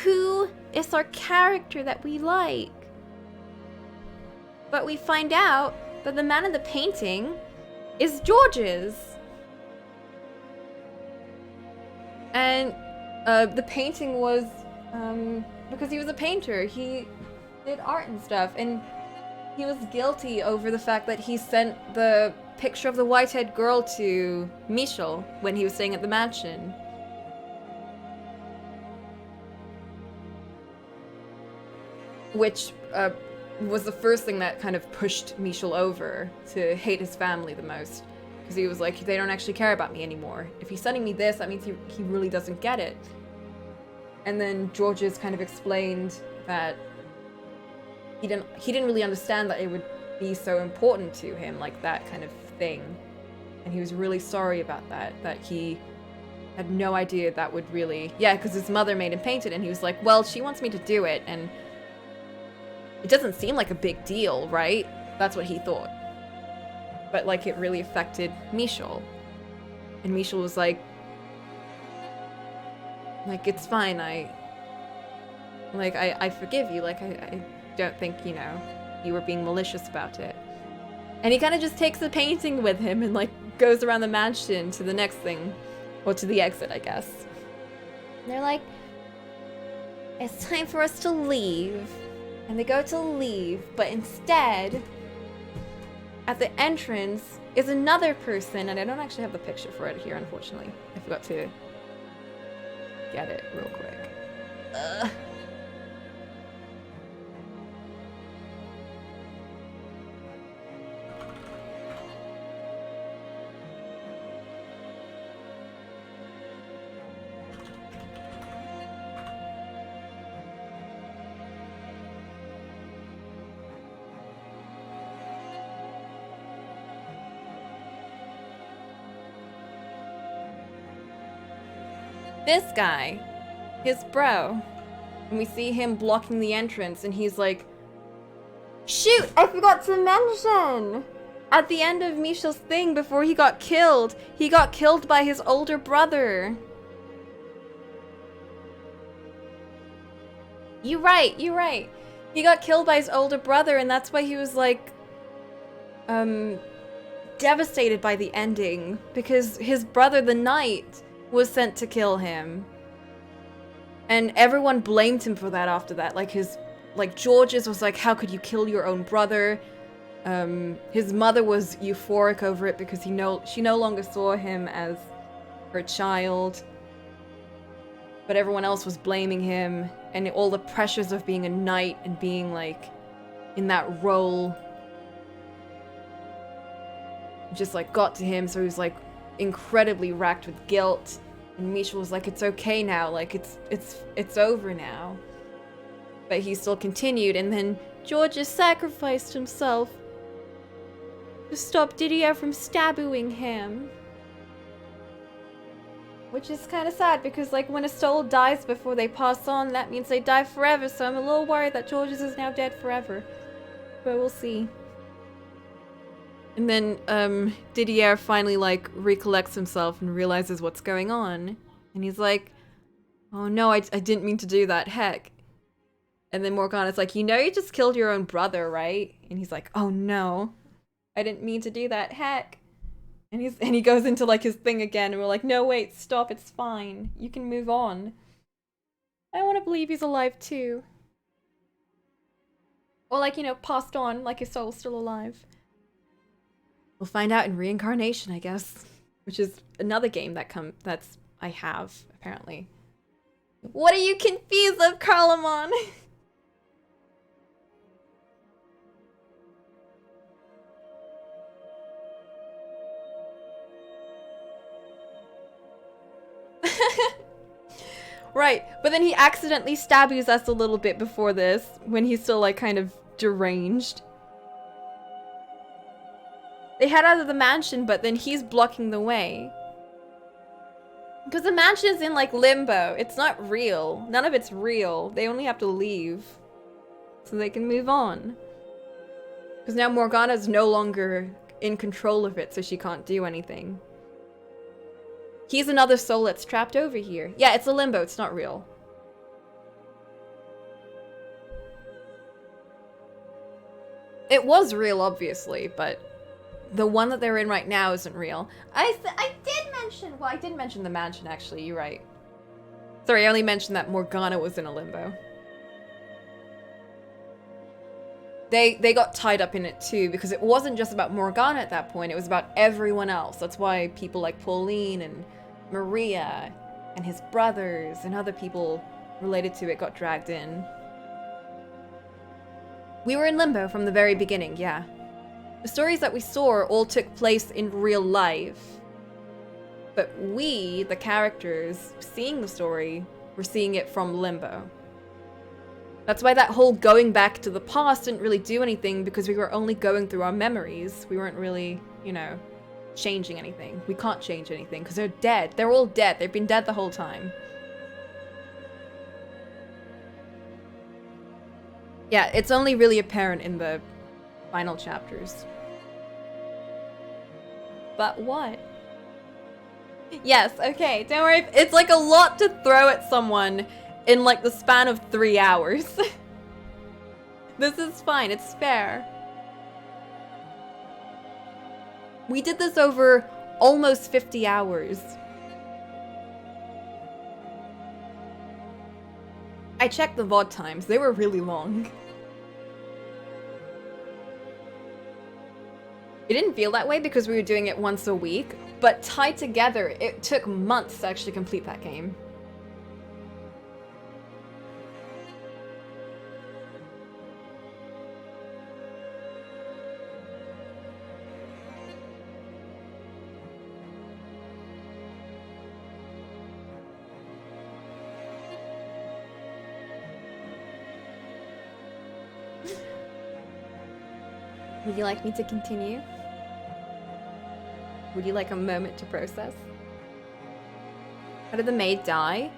Who is our character that we like? But we find out that the man in the painting is George's. And the painting was because he was a painter. He did art and stuff, and he was guilty over the fact that he sent the picture of the white-haired girl to Michel when he was staying at the mansion. Which was the first thing that kind of pushed Michel over to hate his family the most. Because he was like, they don't actually care about me anymore. If he's sending me this, that means he really doesn't get it. And then Georges kind of explained that he didn't really understand that it would be so important to him, like that kind of thing. And he was really sorry about that he had no idea that would really... Yeah, because his mother made him paint it, and he was like, well, she wants me to do it, and it doesn't seem like a big deal, right? That's what he thought. But, like, it really affected Michel. And Michel was like, Like, it's fine, I forgive you, like, I don't think, you know, you were being malicious about it. And he kind of just takes the painting with him and, like, goes around the mansion to the next thing. Or to the exit, I guess. And they're like, it's time for us to leave. And they go to leave, but instead, at the entrance, is another person, and I don't actually have the picture for it here, unfortunately. I forgot to get it real quick. Ugh. This guy, his bro, and we see him blocking the entrance, and he's like, shoot, I forgot to mention! At the end of Misha's thing, before he got killed by his older brother. You're right. He got killed by his older brother, and that's why he was like, devastated by the ending, because his brother, the knight, was sent to kill him. And everyone blamed him for that after that. Like George's was like, how could you kill your own brother? His mother was euphoric over it because she no longer saw him as her child. But everyone else was blaming him, and all the pressures of being a knight and being like in that role just like got to him, so he was like incredibly racked with guilt. And Misha was like, it's okay now, like it's over now. But he still continued, and then Georges sacrificed himself to stop Didier from stabbing him. Which is kind of sad, because like when a soul dies before they pass on, that means they die forever, so I'm a little worried that Georges is now dead forever. But we'll see. And then Didier finally like recollects himself and realizes what's going on. And he's like, oh no, I didn't mean to do that, heck. And then Morgana's like, you know you just killed your own brother, right? And he's like, oh no, I didn't mean to do that, heck. And he goes into like his thing again, and we're like, no wait, stop, it's fine. You can move on. I want to believe he's alive too. Or like, you know, passed on, like his soul's still alive. We'll find out in Reincarnation, I guess. Which is another game that's I have, apparently. What are you confused of, Carlamon? Right, but then he accidentally stabs us a little bit before this, when he's still like kind of deranged. They head out of the mansion, but then he's blocking the way. Because the mansion's in like limbo. It's not real. None of it's real. They only have to leave so they can move on. Because now Morgana's no longer in control of it, so she can't do anything. He's another soul that's trapped over here. Yeah, it's a limbo. It's not real. It was real, obviously, but the one that they're in right now isn't real. I did mention the mansion, actually. You're right. Sorry, I only mentioned that Morgana was in a limbo. They got tied up in it too, because it wasn't just about Morgana at that point. It was about everyone else. That's why people like Pauline and Maria and his brothers and other people related to it got dragged in. We were in limbo from the very beginning, yeah. The stories that we saw all took place in real life. But we, the characters, seeing the story, were seeing it from limbo. That's why that whole going back to the past didn't really do anything, because we were only going through our memories. We weren't really, you know, changing anything. We can't change anything, because they're dead. They're all dead. They've been dead the whole time. Yeah, it's only really apparent in the final chapters. But what? Yes, okay, don't worry. It's like a lot to throw at someone in like the span of 3 hours. This is fine, it's fair. We did this over almost 50 hours. I checked the VOD times, they were really long. It didn't feel that way because we were doing it once a week, but tied together, it took months to actually complete that game. Would you like me to continue? Would you like a moment to process? How did the maid die?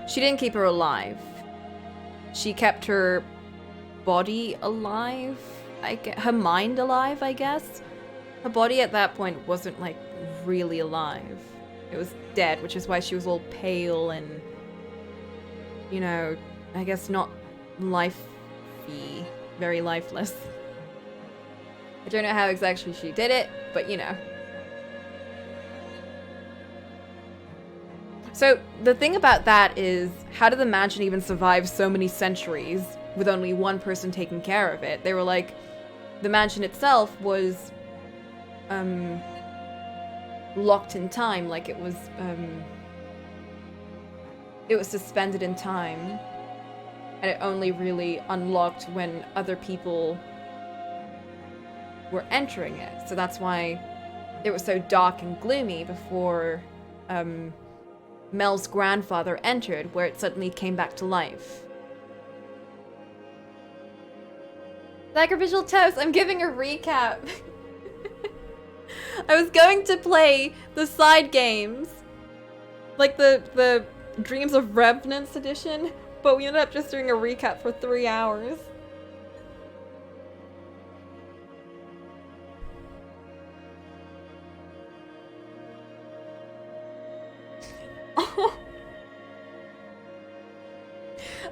She didn't keep her alive. She kept her body alive, her mind alive, I guess. Her body at that point wasn't like really alive. It was dead, which is why she was all pale and, you know, I guess not life-y, very lifeless. I don't know how exactly she did it, but you know. So the thing about that is, how did the mansion even survive so many centuries with only one person taking care of it? They were like, the mansion itself was locked in time, like it was suspended in time, and it only really unlocked when other people were entering it. So that's why it was so dark and gloomy before Mel's grandfather entered, where it suddenly came back to life. Sacrificial Toast, I'm giving a recap. I was going to play the side games, like the Dreams of Revenants edition, but we ended up just doing a recap for 3 hours.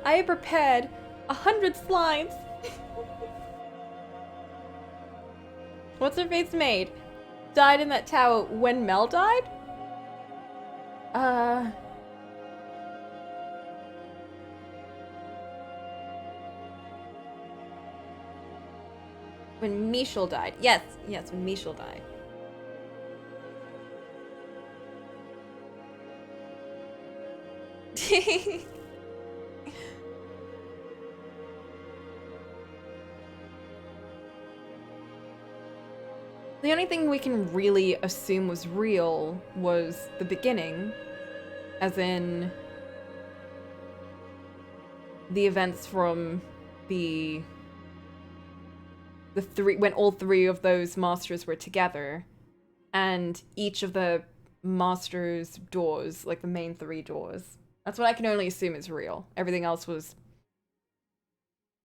I have prepared 100 slides. What's her face made? Died in that tower when Mel died? When Michel died. Yes, when Michel died. The only thing we can really assume was real was the beginning, as in the events from the three, when all three of those masters were together, and each of the masters' doors, like the main 3 doors. That's what I can only assume is real. Everything else was,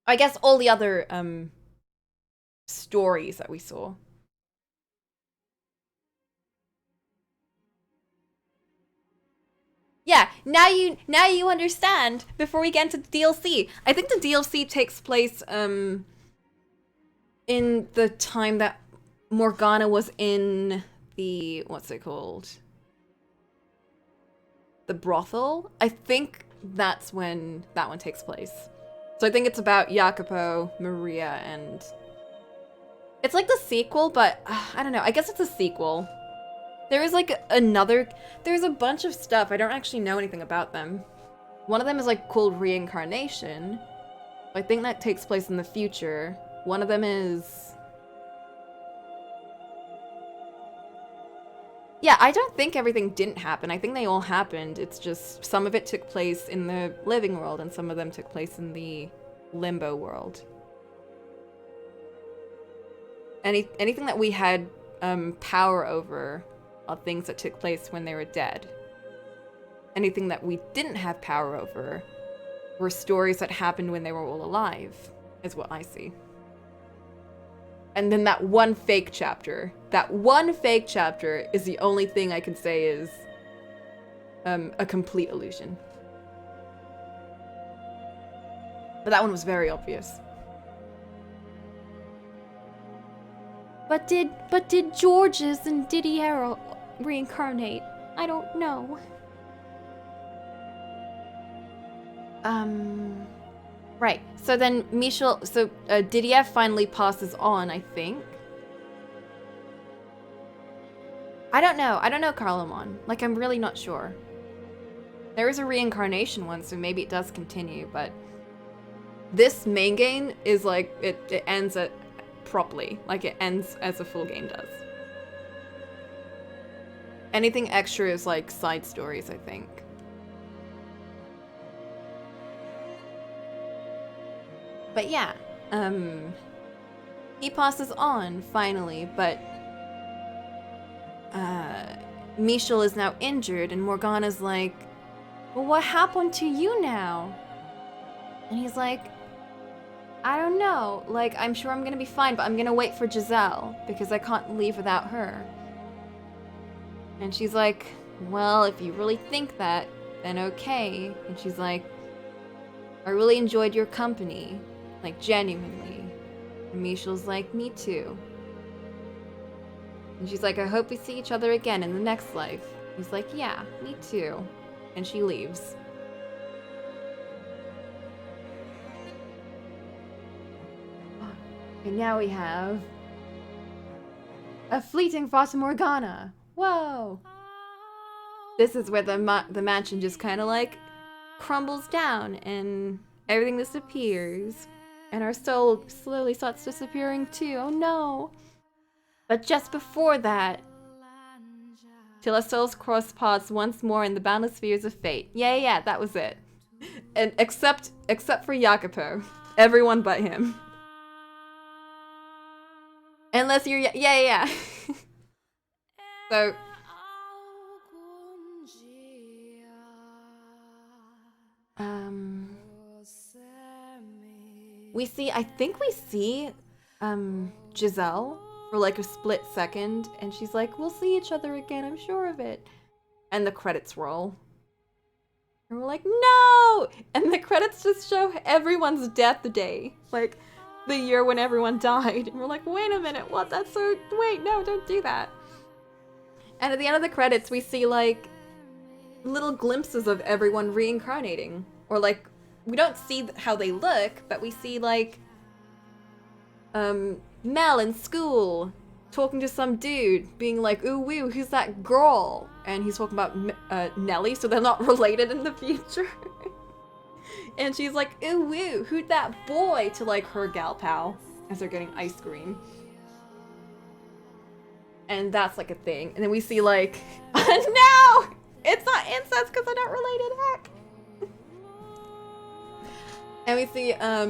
I guess, all the other stories that we saw. Yeah, now you understand before we get into the DLC. I think the DLC takes place in the time that Morgana was in the, what's it called? The brothel? I think that's when that one takes place. So I think it's about Jacopo, Maria, and it's like the sequel, but I don't know. I guess it's a sequel. There is like there's a bunch of stuff. I don't actually know anything about them. One of them is like called Reincarnation. I think that takes place in the future. One of them is... Yeah, I don't think everything didn't happen. I think they all happened. It's just some of it took place in the living world and some of them took place in the limbo world. Anything that we had power over are things that took place when they were dead. Anything that we didn't have power over were stories that happened when they were all alive, is what I see. And then that one fake chapter. That one fake chapter is the only thing I can say is a complete illusion. But that one was very obvious. But did Georges and Didier reincarnate? I don't know. Right. So then Didier finally passes on, I think. I don't know. I don't know Carlomon. Like, I'm really not sure. There is a reincarnation one, so maybe it does continue, but this main game is like, it ends at properly. Like, it ends as a full game does. Anything extra is like side stories, I think. But yeah, he passes on finally, but Michel is now injured and Morgana's like, well, what happened to you now? And he's like, I don't know, like, I'm sure I'm gonna be fine, but I'm gonna wait for Giselle because I can't leave without her. And she's like, well, if you really think that, then okay. And she's like, I really enjoyed your company. Like, genuinely. And Michel's like, me too. And she's like, I hope we see each other again in the next life. He's like, yeah, me too. And she leaves. And now we have a fleeting Fata Morgana. Whoa! This is where the mansion just kind of like crumbles down and everything disappears. And our soul slowly starts disappearing too. Oh no! But just before that, till our souls cross paths once more in the boundless spheres of fate. Yeah, that was it. And except for Jacopo. Everyone but him. Unless you're... Yeah. So... I think we see Giselle for like a split second, and she's like, we'll see each other again, I'm sure of it. And the credits roll. And we're like, no! And the credits just show everyone's death day. Like, the year when everyone died. And we're like, wait a minute, what? That's so... Wait, no, don't do that. And at the end of the credits, we see, like, little glimpses of everyone reincarnating. Or, like, we don't see how they look, but we see, like, Mel in school talking to some dude, being like, ooh, woo, who's that girl? And he's talking about Nelly, so they're not related in the future. And she's like, ooh, woo, who's that boy? To, like, her gal pal, as they're getting ice cream. And that's, like, a thing. And then we see, like, no! It's not incest because they're not related, heck! And we see, I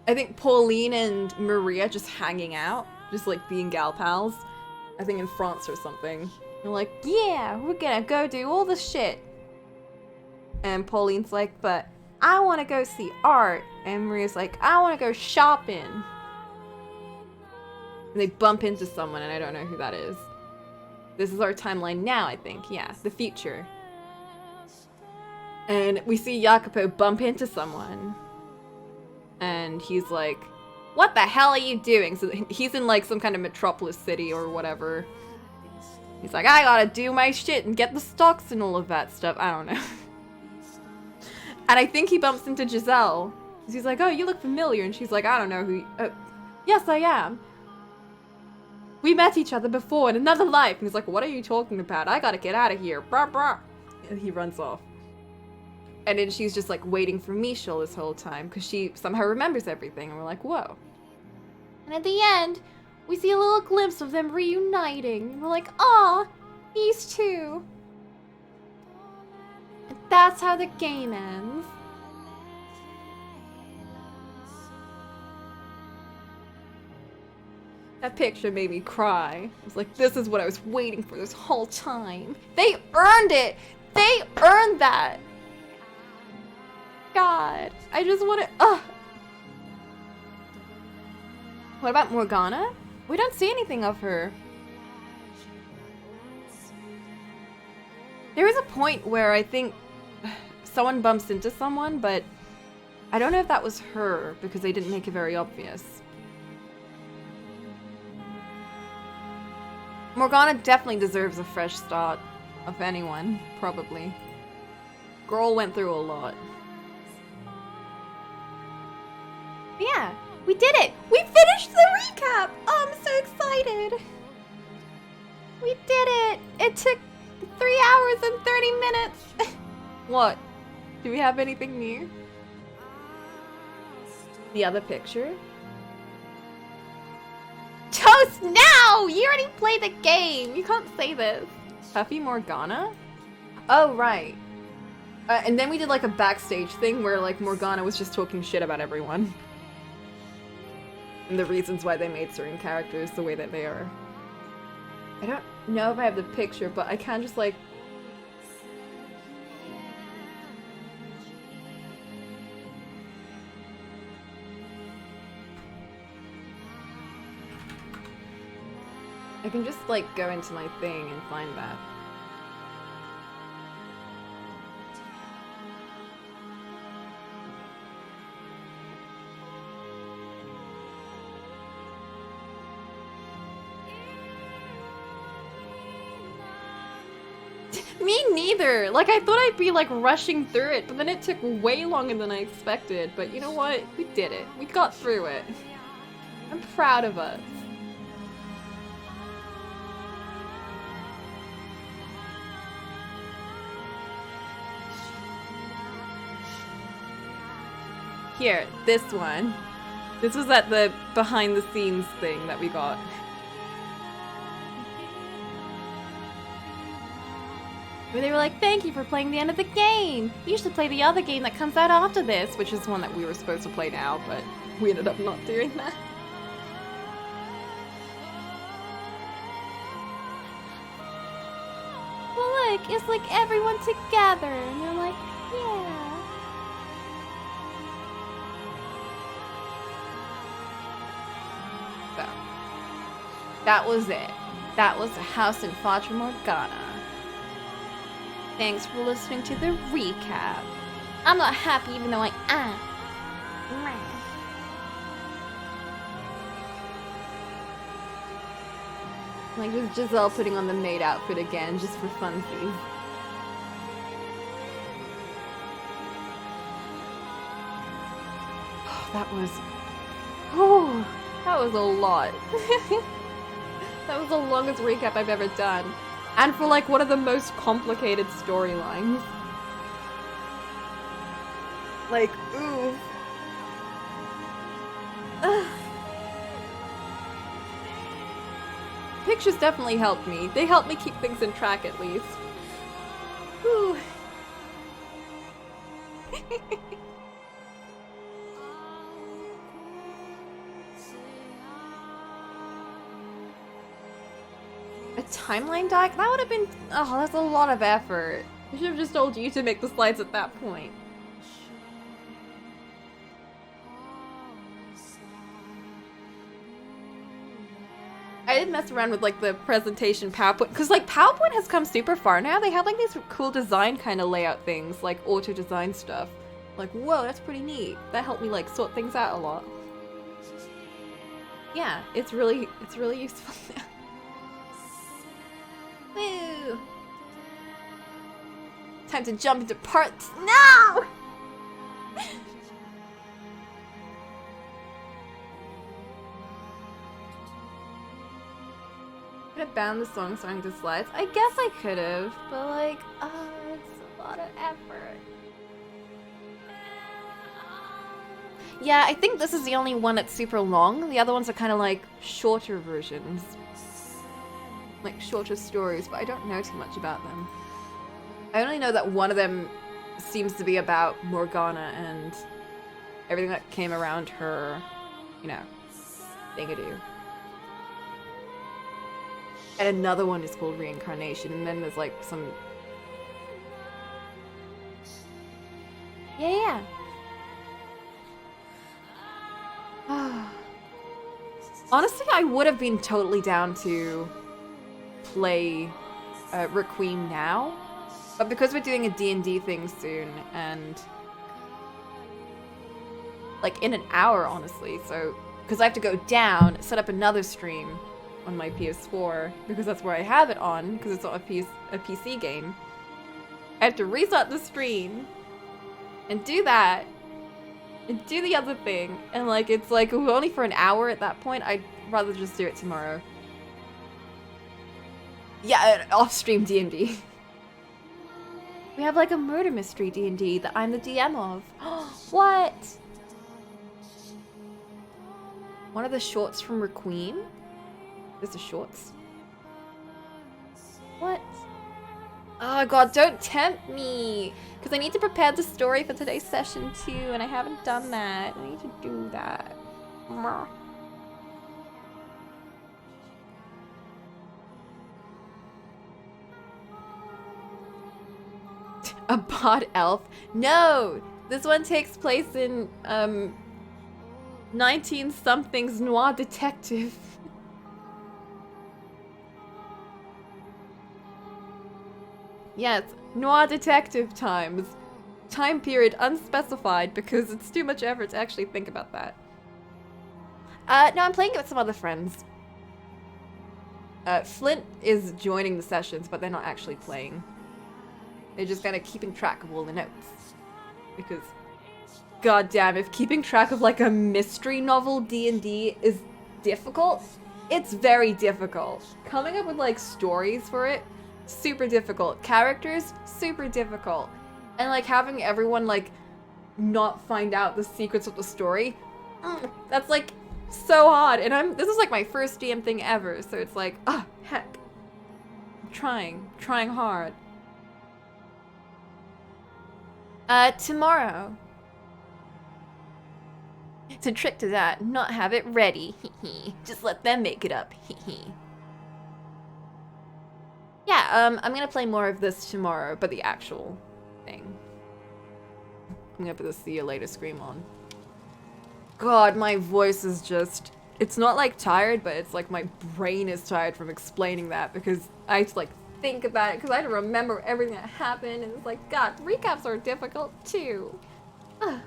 think Pauline and Maria just hanging out. Just, like, being gal pals. I think in France or something. They're like, yeah, we're gonna go do all the shit. And Pauline's like, but I want to go see art. And Maria's like, I want to go shopping. And they bump into someone, and I don't know who that is. This is our timeline now, I think. Yeah, the future. And we see Jacopo bump into someone. And he's like, what the hell are you doing? So he's in like some kind of metropolis city or whatever. He's like, I gotta do my shit and get the stocks and all of that stuff. I don't know. And I think he bumps into Giselle. He's like, oh, you look familiar. And she's like, I don't know who you... yes, I am. We met each other before in another life. And he's like, what are you talking about? I gotta get out of here. Brr, brr. And he runs off. And then she's just like waiting for Michel this whole time because she somehow remembers everything. And we're like, whoa. And at the end, we see a little glimpse of them reuniting. And we're like, aw, these two. And that's how the game ends. That picture made me cry. I was like, this is what I was waiting for this whole time. They earned it! They earned that! God, I just want to, What about Morgana? We don't see anything of her. There is a point where I think someone bumps into someone, but I don't know if that was her because they didn't make it very obvious. Morgana definitely deserves a fresh start, of anyone, probably. Girl went through a lot. Yeah, we did it! We finished the recap! Oh, I'm so excited! We did it! It took 3 hours and 30 minutes! What? Do we have anything new? The other picture? Toast now! You already played the game! You can't say this. Puffy Morgana? Oh, right. And then we did like a backstage thing where like Morgana was just talking shit about everyone. And the reasons why they made certain characters the way that they are. I don't know if I have the picture, but I can just like... I can just like go into my thing and find that. Me neither! Like, I thought I'd be, like, rushing through it, but then it took way longer than I expected. But you know what? We did it. We got through it. I'm proud of us. Here, this one. This was at the behind-the-scenes thing that we got. Where they were like, thank you for playing the end of the game! You should play the other game that comes out after this, which is one that we were supposed to play now, but we ended up not doing that. Well look, it's like everyone together, and you're like, yeah. So, that was it. That was the house in Fata Morgana. Thanks for listening to the recap. I'm not happy even though I am. Like just Giselle putting on the maid outfit again just for funsies. That was a lot. That was the longest recap I've ever done. And for like one of the most complicated storylines. Like, ooh. Ugh. Pictures definitely helped me. They helped me keep things in track at least. Whew. A timeline doc? That would have been... Oh, that's a lot of effort. I should have just told you to make the slides at that point. I did mess around with like the presentation PowerPoint, because like PowerPoint has come super far now. They have like these cool design kind of layout things, like auto design stuff. Like, whoa, that's pretty neat. That helped me like sort things out a lot. Yeah, it's really useful now. Woo! Time to jump into parts now! Could have bound the song to slides. I guess I could have, but like, it's a lot of effort. Yeah, I think this is the only one that's super long. The other ones are kind of like shorter versions. Like shorter stories, but I don't know too much about them. I only know that one of them seems to be about Morgana and everything that came around her, you know, thingadoo. And another one is called Reincarnation, and then there's like some... Yeah. Honestly, I would have been totally down to play Requiem now, but because we're doing a D&D thing soon, and like in an hour, honestly, so because I have to go down, set up another stream on my PS4, because that's where I have it on, because it's not a PC game. I have to restart the stream, and do that, and do the other thing, and like, it's like only for an hour at that point. I'd rather just do it tomorrow. Yeah, off-stream D&D. We have like a murder mystery D&D that I'm the DM of. What? One of the shorts from Requiem? There's the shorts? What? Oh god, don't tempt me! Because I need to prepare the story for today's session too, and I haven't done that. I need to do that. A bot elf? No! This one takes place in, 19-something's noir detective. Yes, noir detective times. Time period unspecified because it's too much effort to actually think about that. No, I'm playing it with some other friends. Flint is joining the sessions, but they're not actually playing. They're just kind of keeping track of all the notes. Because, goddamn, if keeping track of like a mystery novel D&D is difficult, it's very difficult. Coming up with like stories for it, super difficult. Characters, super difficult. And like having everyone like not find out the secrets of the story, that's like so hard. And this is like my first DM thing ever, so it's like, oh, heck. I'm trying hard. Tomorrow. It's a trick to that, not have it ready. Just let them make it up. Yeah, I'm gonna play more of this tomorrow, but the actual thing. I'm gonna put the see you later scream on. God, my voice is just... It's not like tired, but it's like my brain is tired from explaining that because I have to like think about it because I have to remember everything that happened, and it's like, God, recaps are difficult too. Ugh.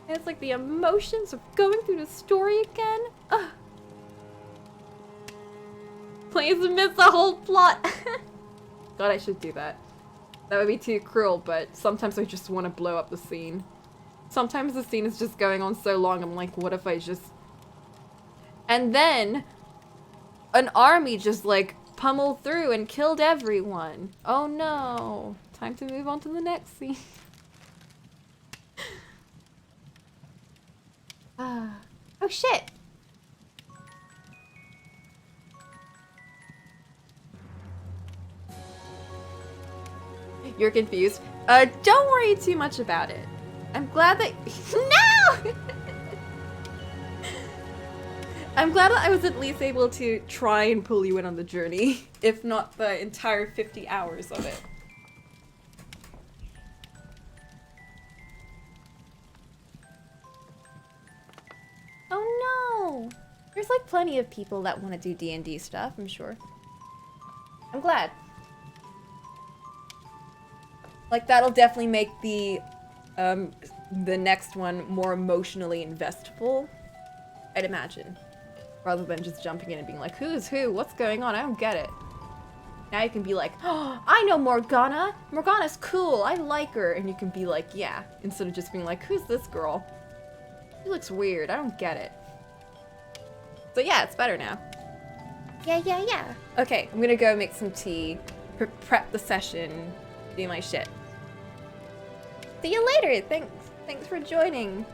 And it's like the emotions of going through the story again. Ugh. Please miss the whole plot. God, I should do that. That would be too cruel, but sometimes I just want to blow up the scene. Sometimes the scene is just going on so long, I'm like, what if I just... And then, an army just like pummeled through and killed everyone. Oh no. Time to move on to the next scene. Oh shit. You're confused? Don't worry too much about it. I'm glad that- No! I'm glad that I was at least able to try and pull you in on the journey, if not the entire 50 hours of it. Oh no! There's like plenty of people that want to do D&D stuff, I'm sure. I'm glad. Like, that'll definitely make the next one more emotionally investable, I'd imagine. Rather than just jumping in and being like, who's who? What's going on? I don't get it. Now you can be like, oh, I know Morgana! Morgana's cool, I like her! And you can be like, yeah. Instead of just being like, who's this girl? She looks weird, I don't get it. So yeah, it's better now. Yeah. Okay, I'm gonna go make some tea, prep the session, do my shit. See you later. Thanks for joining.